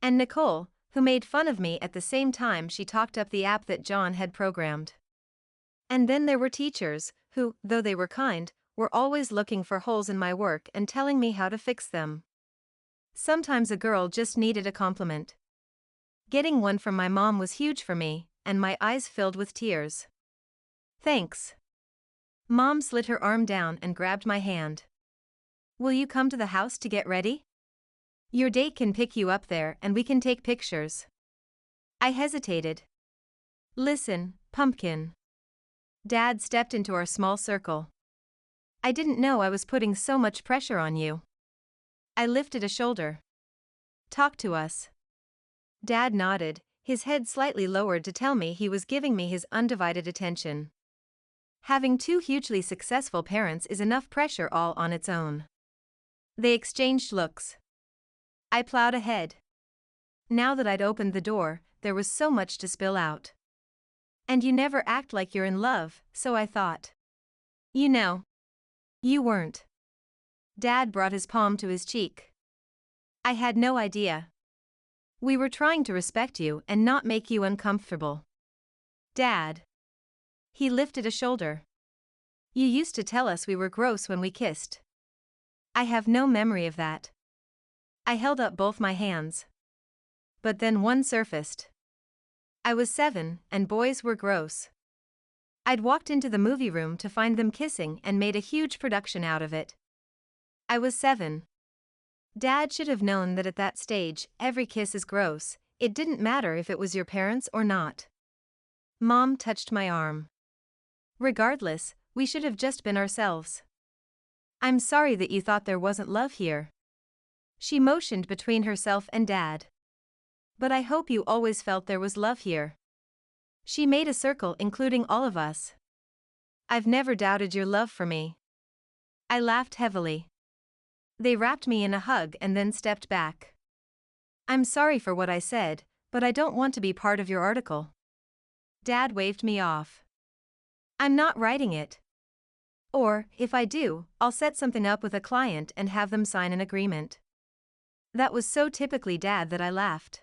And Nicole, who made fun of me at the same time she talked up the app that John had programmed. And then there were teachers, who, though they were kind, were always looking for holes in my work and telling me how to fix them. Sometimes a girl just needed a compliment. Getting one from my mom was huge for me, and my eyes filled with tears. Thanks. Mom slid her arm down and grabbed my hand. Will you come to the house to get ready? Your date can pick you up there and we can take pictures. I hesitated. Listen, pumpkin. Dad stepped into our small circle. I didn't know I was putting so much pressure on you. I lifted a shoulder. Talk to us. Dad nodded, his head slightly lowered to tell me he was giving me his undivided attention. Having two hugely successful parents is enough pressure all on its own. They exchanged looks. I plowed ahead. Now that I'd opened the door, there was so much to spill out. And you never act like you're in love, so I thought. You know. You weren't. Dad brought his palm to his cheek. I had no idea. We were trying to respect you and not make you uncomfortable. Dad. He lifted a shoulder. You used to tell us we were gross when we kissed. I have no memory of that. I held up both my hands. But then one surfaced. I was 7, and boys were gross. I'd walked into the movie room to find them kissing and made a huge production out of it. I was 7. Dad should have known that at that stage, every kiss is gross, it didn't matter if it was your parents or not. Mom touched my arm. Regardless, we should have just been ourselves. I'm sorry that you thought there wasn't love here. She motioned between herself and Dad. But I hope you always felt there was love here. She made a circle including all of us. I've never doubted your love for me. I laughed heavily. They wrapped me in a hug and then stepped back. I'm sorry for what I said, but I don't want to be part of your article. Dad waved me off. I'm not writing it. Or, if I do, I'll set something up with a client and have them sign an agreement. That was so typically Dad that I laughed.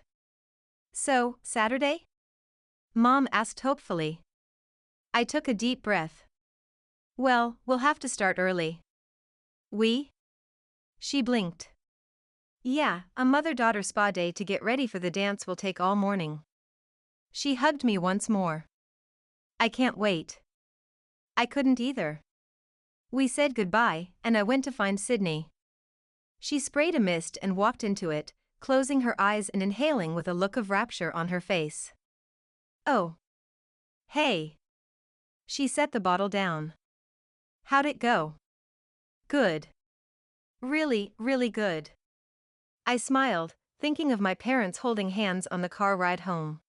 So, Saturday? Mom asked hopefully. I took a deep breath. Well, we'll have to start early. We? She blinked. Yeah, a mother-daughter spa day to get ready for the dance will take all morning. She hugged me once more. I can't wait. I couldn't either. We said goodbye, and I went to find Sydney. She sprayed a mist and walked into it, closing her eyes and inhaling with a look of rapture on her face. Oh. Hey. She set the bottle down. How'd it go? Good. Really, really good. I smiled, thinking of my parents holding hands on the car ride home.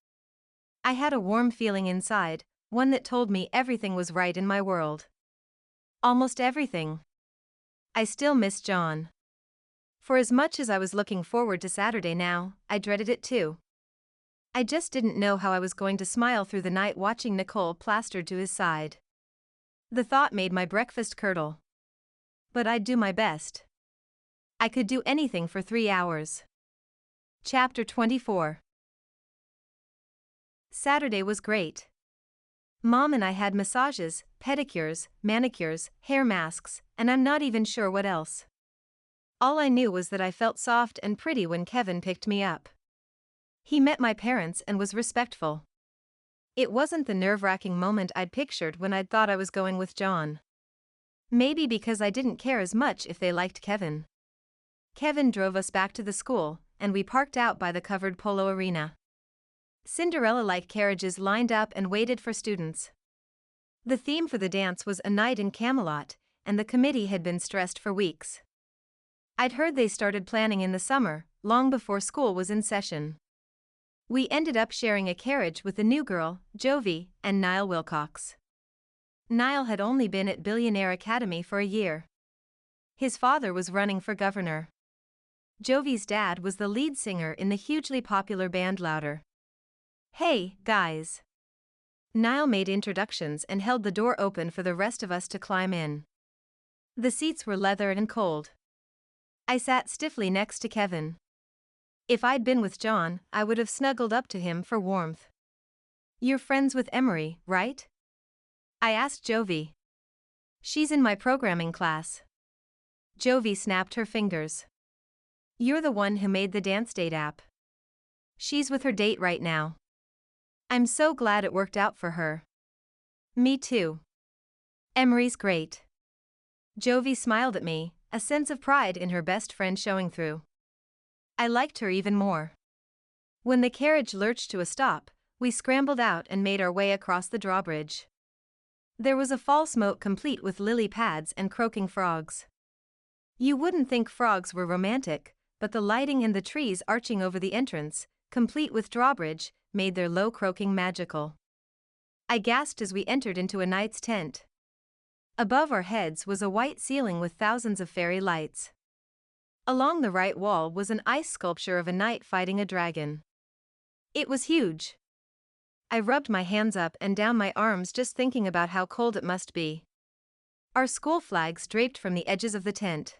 I had a warm feeling inside, one that told me everything was right in my world. Almost everything. I still miss John. For as much as I was looking forward to Saturday now, I dreaded it too. I just didn't know how I was going to smile through the night watching Nicole plastered to his side. The thought made my breakfast curdle. But I'd do my best. I could do anything for 3 hours. Chapter 24. Saturday was great. Mom and I had massages, pedicures, manicures, hair masks, and I'm not even sure what else. All I knew was that I felt soft and pretty when Kevin picked me up. He met my parents and was respectful. It wasn't the nerve-wracking moment I'd pictured when I'd thought I was going with John. Maybe because I didn't care as much if they liked Kevin. Kevin drove us back to the school, and we parked out by the covered polo arena. Cinderella-like carriages lined up and waited for students. The theme for the dance was A Night in Camelot, and the committee had been stressed for weeks. I'd heard they started planning in the summer, long before school was in session. We ended up sharing a carriage with the new girl, Jovi, and Niall Wilcox. Niall had only been at Billionaire Academy for a year. His father was running for governor. Jovi's dad was the lead singer in the hugely popular band Louder. Hey, guys. Niall made introductions and held the door open for the rest of us to climb in. The seats were leather and cold. I sat stiffly next to Kevin. If I'd been with John, I would have snuggled up to him for warmth. You're friends with Emery, right? I asked Jovi. She's in my programming class. Jovi snapped her fingers. You're the one who made the dance date app. She's with her date right now. I'm so glad it worked out for her. Me too. Emery's great. Jovi smiled at me, a sense of pride in her best friend showing through. I liked her even more. When the carriage lurched to a stop, we scrambled out and made our way across the drawbridge. There was a fall smoke complete with lily pads and croaking frogs. You wouldn't think frogs were romantic, but the lighting and the trees arching over the entrance, complete with drawbridge, made their low croaking magical. I gasped as we entered into a knight's tent. Above our heads was a white ceiling with thousands of fairy lights. Along the right wall was an ice sculpture of a knight fighting a dragon. It was huge. I rubbed my hands up and down my arms just thinking about how cold it must be. Our school flags draped from the edges of the tent.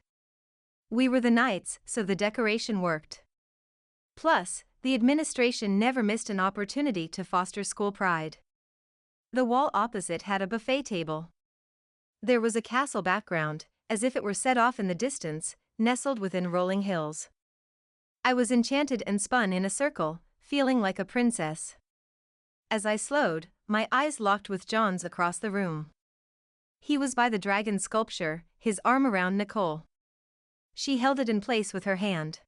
We were the knights, so the decoration worked. Plus, the administration never missed an opportunity to foster school pride. The wall opposite had a buffet table. There was a castle background, as if it were set off in the distance, nestled within rolling hills. I was enchanted and spun in a circle, feeling like a princess. As I slowed, my eyes locked with John's across the room. He was by the dragon sculpture, his arm around Nicole. She held it in place with her hand.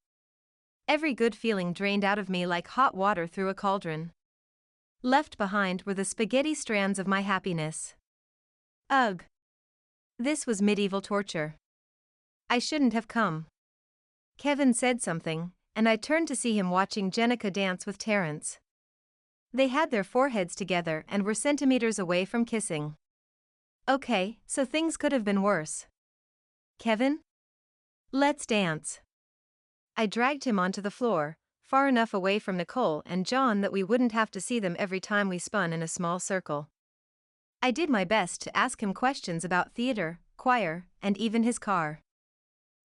Every good feeling drained out of me like hot water through a cauldron. Left behind were the spaghetti strands of my happiness. Ugh. This was medieval torture. I shouldn't have come. Kevin said something, and I turned to see him watching Jenica dance with Terrence. They had their foreheads together and were centimeters away from kissing. Okay, so things could have been worse. Kevin? Let's dance. I dragged him onto the floor, far enough away from Nicole and John that we wouldn't have to see them every time we spun in a small circle. I did my best to ask him questions about theater, choir, and even his car.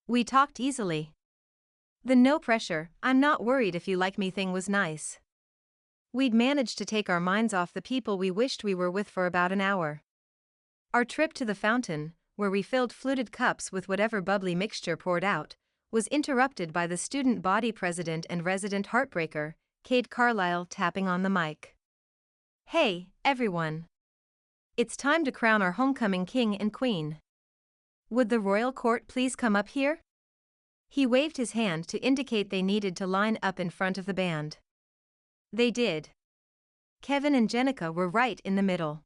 We talked easily. The no pressure, I'm not worried if you like me thing was nice. We'd managed to take our minds off the people we wished we were with for about an hour. Our trip to the fountain, where we filled fluted cups with whatever bubbly mixture poured out, was interrupted by the student body president and resident heartbreaker, Cade Carlisle, tapping on the mic. "Hey, everyone. It's time to crown our homecoming king and queen. Would the royal court please come up here?" He waved his hand to indicate they needed to line up in front of the band. They did. Kevin and Jenica were right in the middle.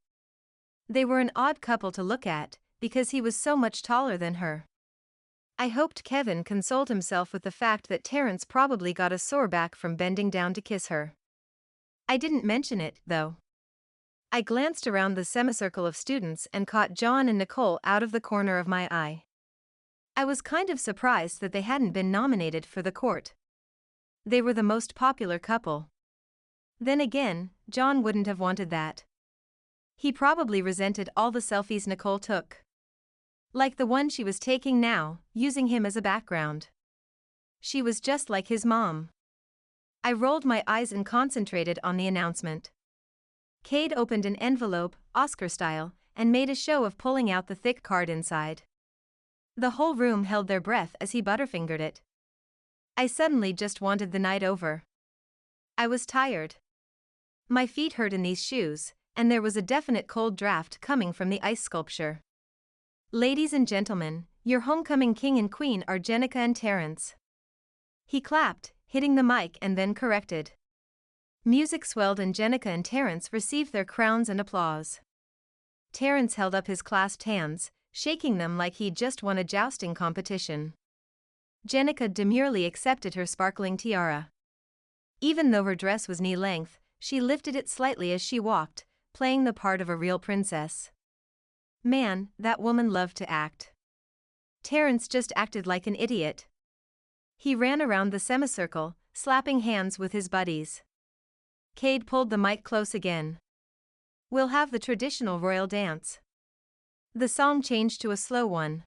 They were an odd couple to look at, because he was so much taller than her. I hoped Kevin consoled himself with the fact that Terrence probably got a sore back from bending down to kiss her. I didn't mention it, though. I glanced around the semicircle of students and caught John and Nicole out of the corner of my eye. I was kind of surprised that they hadn't been nominated for the court. They were the most popular couple. Then again, John wouldn't have wanted that. He probably resented all the selfies Nicole took. Like the one she was taking now, using him as a background. She was just like his mom. I rolled my eyes and concentrated on the announcement. Cade opened an envelope, Oscar style, and made a show of pulling out the thick card inside. The whole room held their breath as he butterfingered it. I suddenly just wanted the night over. I was tired. My feet hurt in these shoes, and there was a definite cold draft coming from the ice sculpture. "Ladies and gentlemen, your homecoming king and queen are Jenica and Terrence." He clapped, hitting the mic, and then corrected. Music swelled and Jenica and Terrence received their crowns and applause. Terrence held up his clasped hands, shaking them like he'd just won a jousting competition. Jenica demurely accepted her sparkling tiara. Even though her dress was knee-length, she lifted it slightly as she walked, playing the part of a real princess. Man, that woman loved to act. Terrence just acted like an idiot. He ran around the semicircle, slapping hands with his buddies. Cade pulled the mic close again. "We'll have the traditional royal dance." The song changed to a slow one.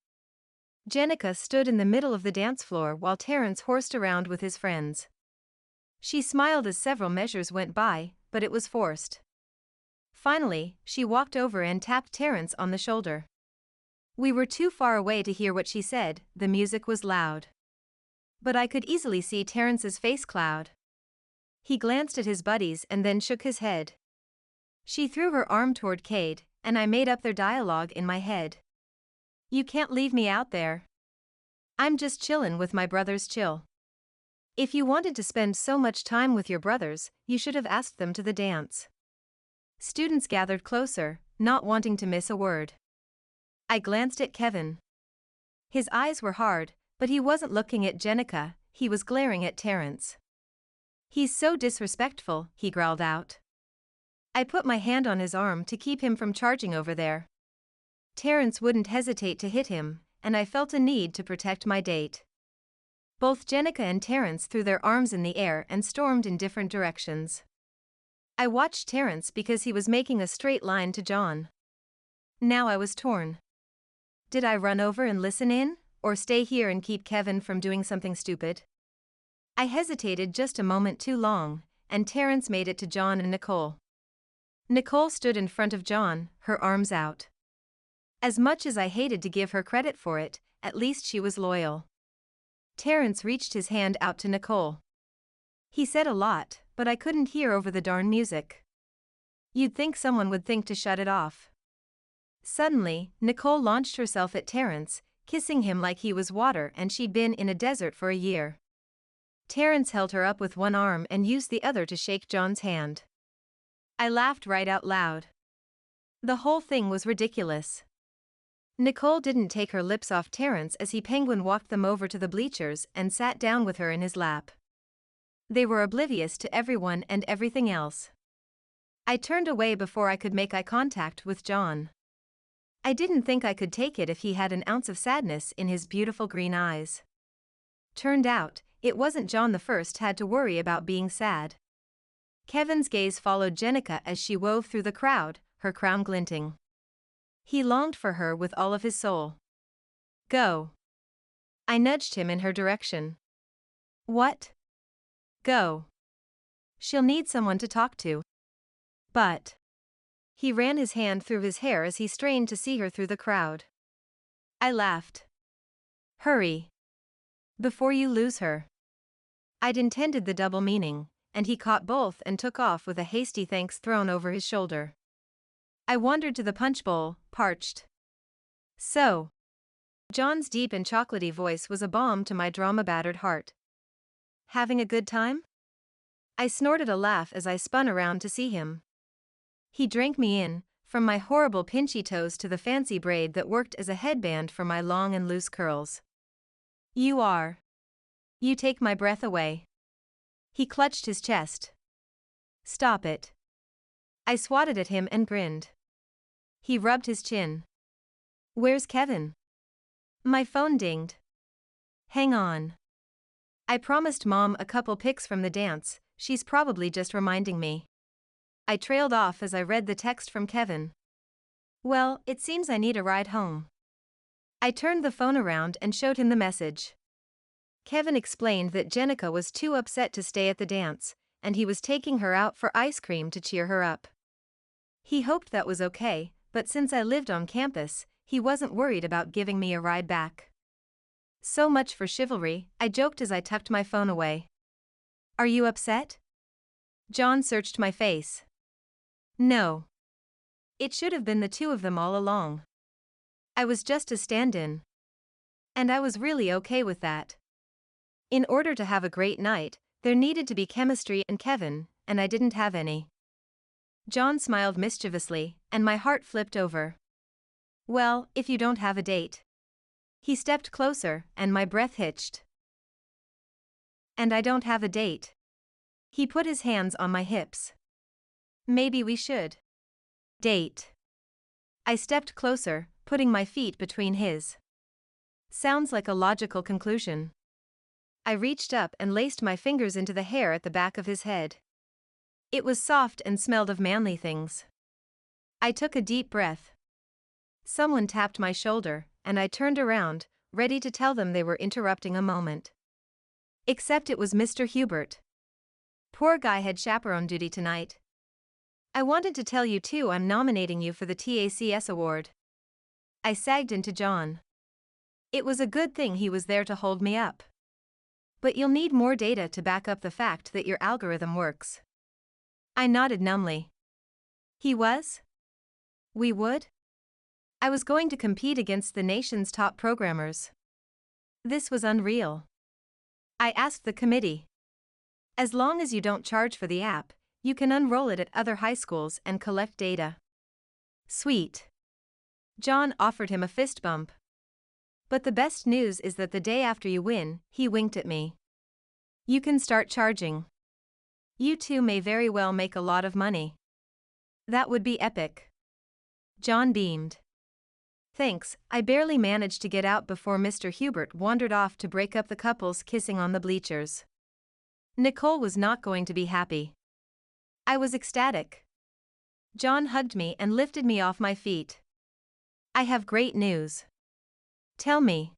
Jenica stood in the middle of the dance floor while Terrence horsed around with his friends. She smiled as several measures went by, but it was forced. Finally, she walked over and tapped Terrence on the shoulder. We were too far away to hear what she said, the music was loud. But I could easily see Terrence's face cloud. He glanced at his buddies and then shook his head. She threw her arm toward Cade, and I made up their dialogue in my head. "You can't leave me out there. I'm just chillin' with my brothers chill." If you wanted to spend so much time with your brothers, you should have asked them to the dance. Students gathered closer, not wanting to miss a word. I glanced at Kevin. His eyes were hard, but he wasn't looking at Jenica, he was glaring at Terrence. "He's so disrespectful," he growled out. I put my hand on his arm to keep him from charging over there. Terrence wouldn't hesitate to hit him, and I felt a need to protect my date. Both Jenica and Terrence threw their arms in the air and stormed in different directions. I watched Terrence because he was making a straight line to John. Now I was torn. Did I run over and listen in, or stay here and keep Kevin from doing something stupid? I hesitated just a moment too long, and Terrence made it to John and Nicole. Nicole stood in front of John, her arms out. As much as I hated to give her credit for it, at least she was loyal. Terrence reached his hand out to Nicole. He said a lot, but I couldn't hear over the darn music. You'd think someone would think to shut it off. Suddenly, Nicole launched herself at Terrence, kissing him like he was water and she'd been in a desert for a year. Terrence held her up with one arm and used the other to shake John's hand. I laughed right out loud. The whole thing was ridiculous. Nicole didn't take her lips off Terrence as he penguin walked them over to the bleachers and sat down with her in his lap. They were oblivious to everyone and everything else. I turned away before I could make eye contact with John. I didn't think I could take it if he had an ounce of sadness in his beautiful green eyes. Turned out, it wasn't John the first had to worry about being sad. Kevin's gaze followed Jenica as she wove through the crowd, her crown glinting. He longed for her with all of his soul. "Go." I nudged him in her direction. "What?" "Go. She'll need someone to talk to." "But..." He ran his hand through his hair as he strained to see her through the crowd. I laughed. "Hurry. Before you lose her. I'd intended the double meaning, and he caught both and took off with a hasty thanks thrown over his shoulder. I wandered to the punch bowl, parched. So. John's deep and chocolatey voice was a balm to my drama-battered heart. Having a good time? I snorted a laugh as I spun around to see him. He drank me in, from my horrible pinchy toes to the fancy braid that worked as a headband for my long and loose curls. You are. You take my breath away. He clutched his chest. Stop it. I swatted at him and grinned. He rubbed his chin. Where's Kevin? My phone dinged. Hang on. I promised Mom a couple pics from the dance, she's probably just reminding me. I trailed off as I read the text from Kevin. Well, it seems I need a ride home. I turned the phone around and showed him the message. Kevin explained that Jenica was too upset to stay at the dance, and he was taking her out for ice cream to cheer her up. He hoped that was okay, but since I lived on campus, he wasn't worried about giving me a ride back. So much for chivalry, I joked as I tucked my phone away. Are you upset? John searched my face. No. It should have been the two of them all along. I was just a stand-in. And I was really okay with that. In order to have a great night, there needed to be chemistry and Kevin, and I didn't have any. John smiled mischievously, and my heart flipped over. Well, if you don't have a date. He stepped closer, and my breath hitched. And I don't have a date. He put his hands on my hips. Maybe we should. Date. I stepped closer, putting my feet between his. Sounds like a logical conclusion. I reached up and laced my fingers into the hair at the back of his head. It was soft and smelled of manly things. I took a deep breath. Someone tapped my shoulder, and I turned around, ready to tell them they were interrupting a moment. Except it was Mr. Hubert. Poor guy had chaperone duty tonight. I wanted to tell you too I'm nominating you for the TACS Award. I sagged into John. It was a good thing he was there to hold me up. But you'll need more data to back up the fact that your algorithm works. I nodded numbly. He was? We would? I was going to compete against the nation's top programmers. This was unreal. I asked the committee. As long as you don't charge for the app, you can unroll it at other high schools and collect data. Sweet. John offered him a fist bump. But the best news is that the day after you win, he winked at me. You can start charging. You two may very well make a lot of money. That would be epic. John beamed. Thanks, I barely managed to get out before Mr. Hubert wandered off to break up the couples kissing on the bleachers. Nicole was not going to be happy. I was ecstatic. John hugged me and lifted me off my feet. I have great news. Tell me.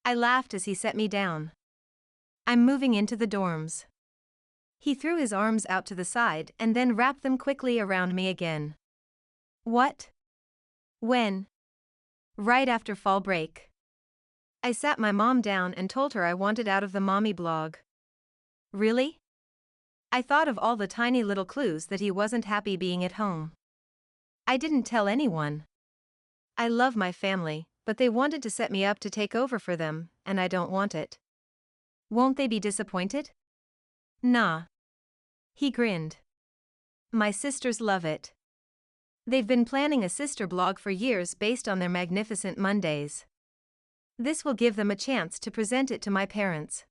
I laughed as he set me down. I'm moving into the dorms. He threw his arms out to the side and then wrapped them quickly around me again. What? When? Right after fall break. I sat my mom down and told her I wanted out of the mommy blog. Really? I thought of all the tiny little clues that he wasn't happy being at home. I didn't tell anyone. I love my family, but they wanted to set me up to take over for them, and I don't want it. Won't they be disappointed? Nah. He grinned. My sisters love it. They've been planning a sister blog for years based on their magnificent Mondays. This will give them a chance to present it to my parents.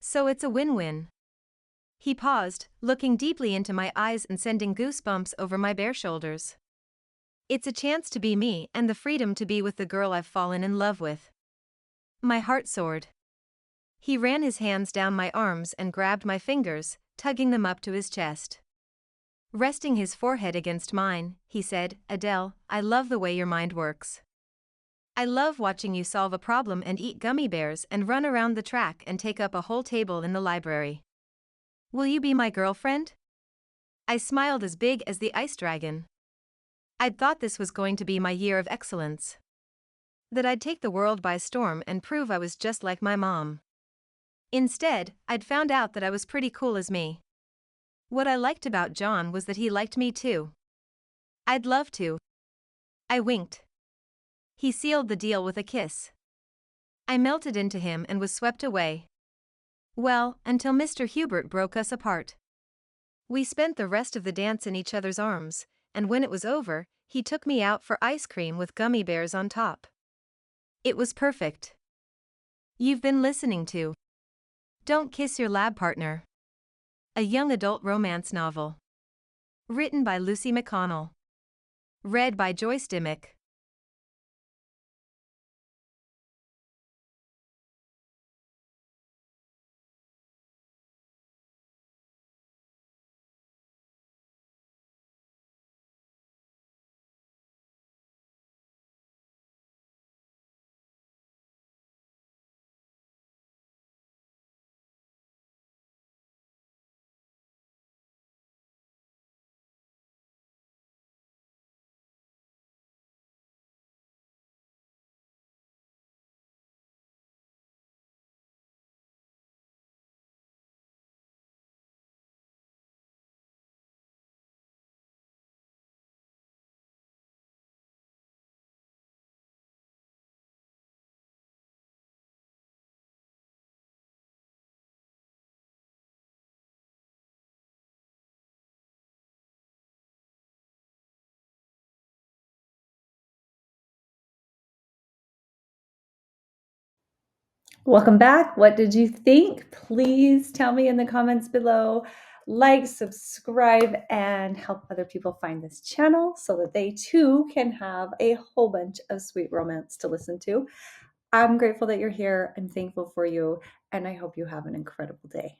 So it's a win-win. He paused, looking deeply into my eyes and sending goosebumps over my bare shoulders. It's a chance to be me and the freedom to be with the girl I've fallen in love with. My heart soared. He ran his hands down my arms and grabbed my fingers, tugging them up to his chest. Resting his forehead against mine, he said, Adele, I love the way your mind works. I love watching you solve a problem and eat gummy bears and run around the track and take up a whole table in the library. Will you be my girlfriend? I smiled as big as the ice dragon. I'd thought this was going to be my year of excellence. that I'd take the world by storm and prove I was just like my mom. Instead, I'd found out that I was pretty cool as me. What I liked about John was that he liked me too. I'd love to. I winked. He sealed the deal with a kiss. I melted into him and was swept away. Well, until Mr. Hubert broke us apart. We spent the rest of the dance in each other's arms, and when it was over, he took me out for ice cream with gummy bears on top. It was perfect. You've been listening to Don't Kiss Your Lab Partner, a young adult romance novel. Written by Lucy McConnell. Read by Joyce Dimmick. Welcome back. What did you think? Please tell me in the comments below. Like, subscribe, and help other people find this channel so that they too can have a whole bunch of sweet romance to listen to. I'm grateful that you're here. I'm thankful for you, and I hope you have an incredible day.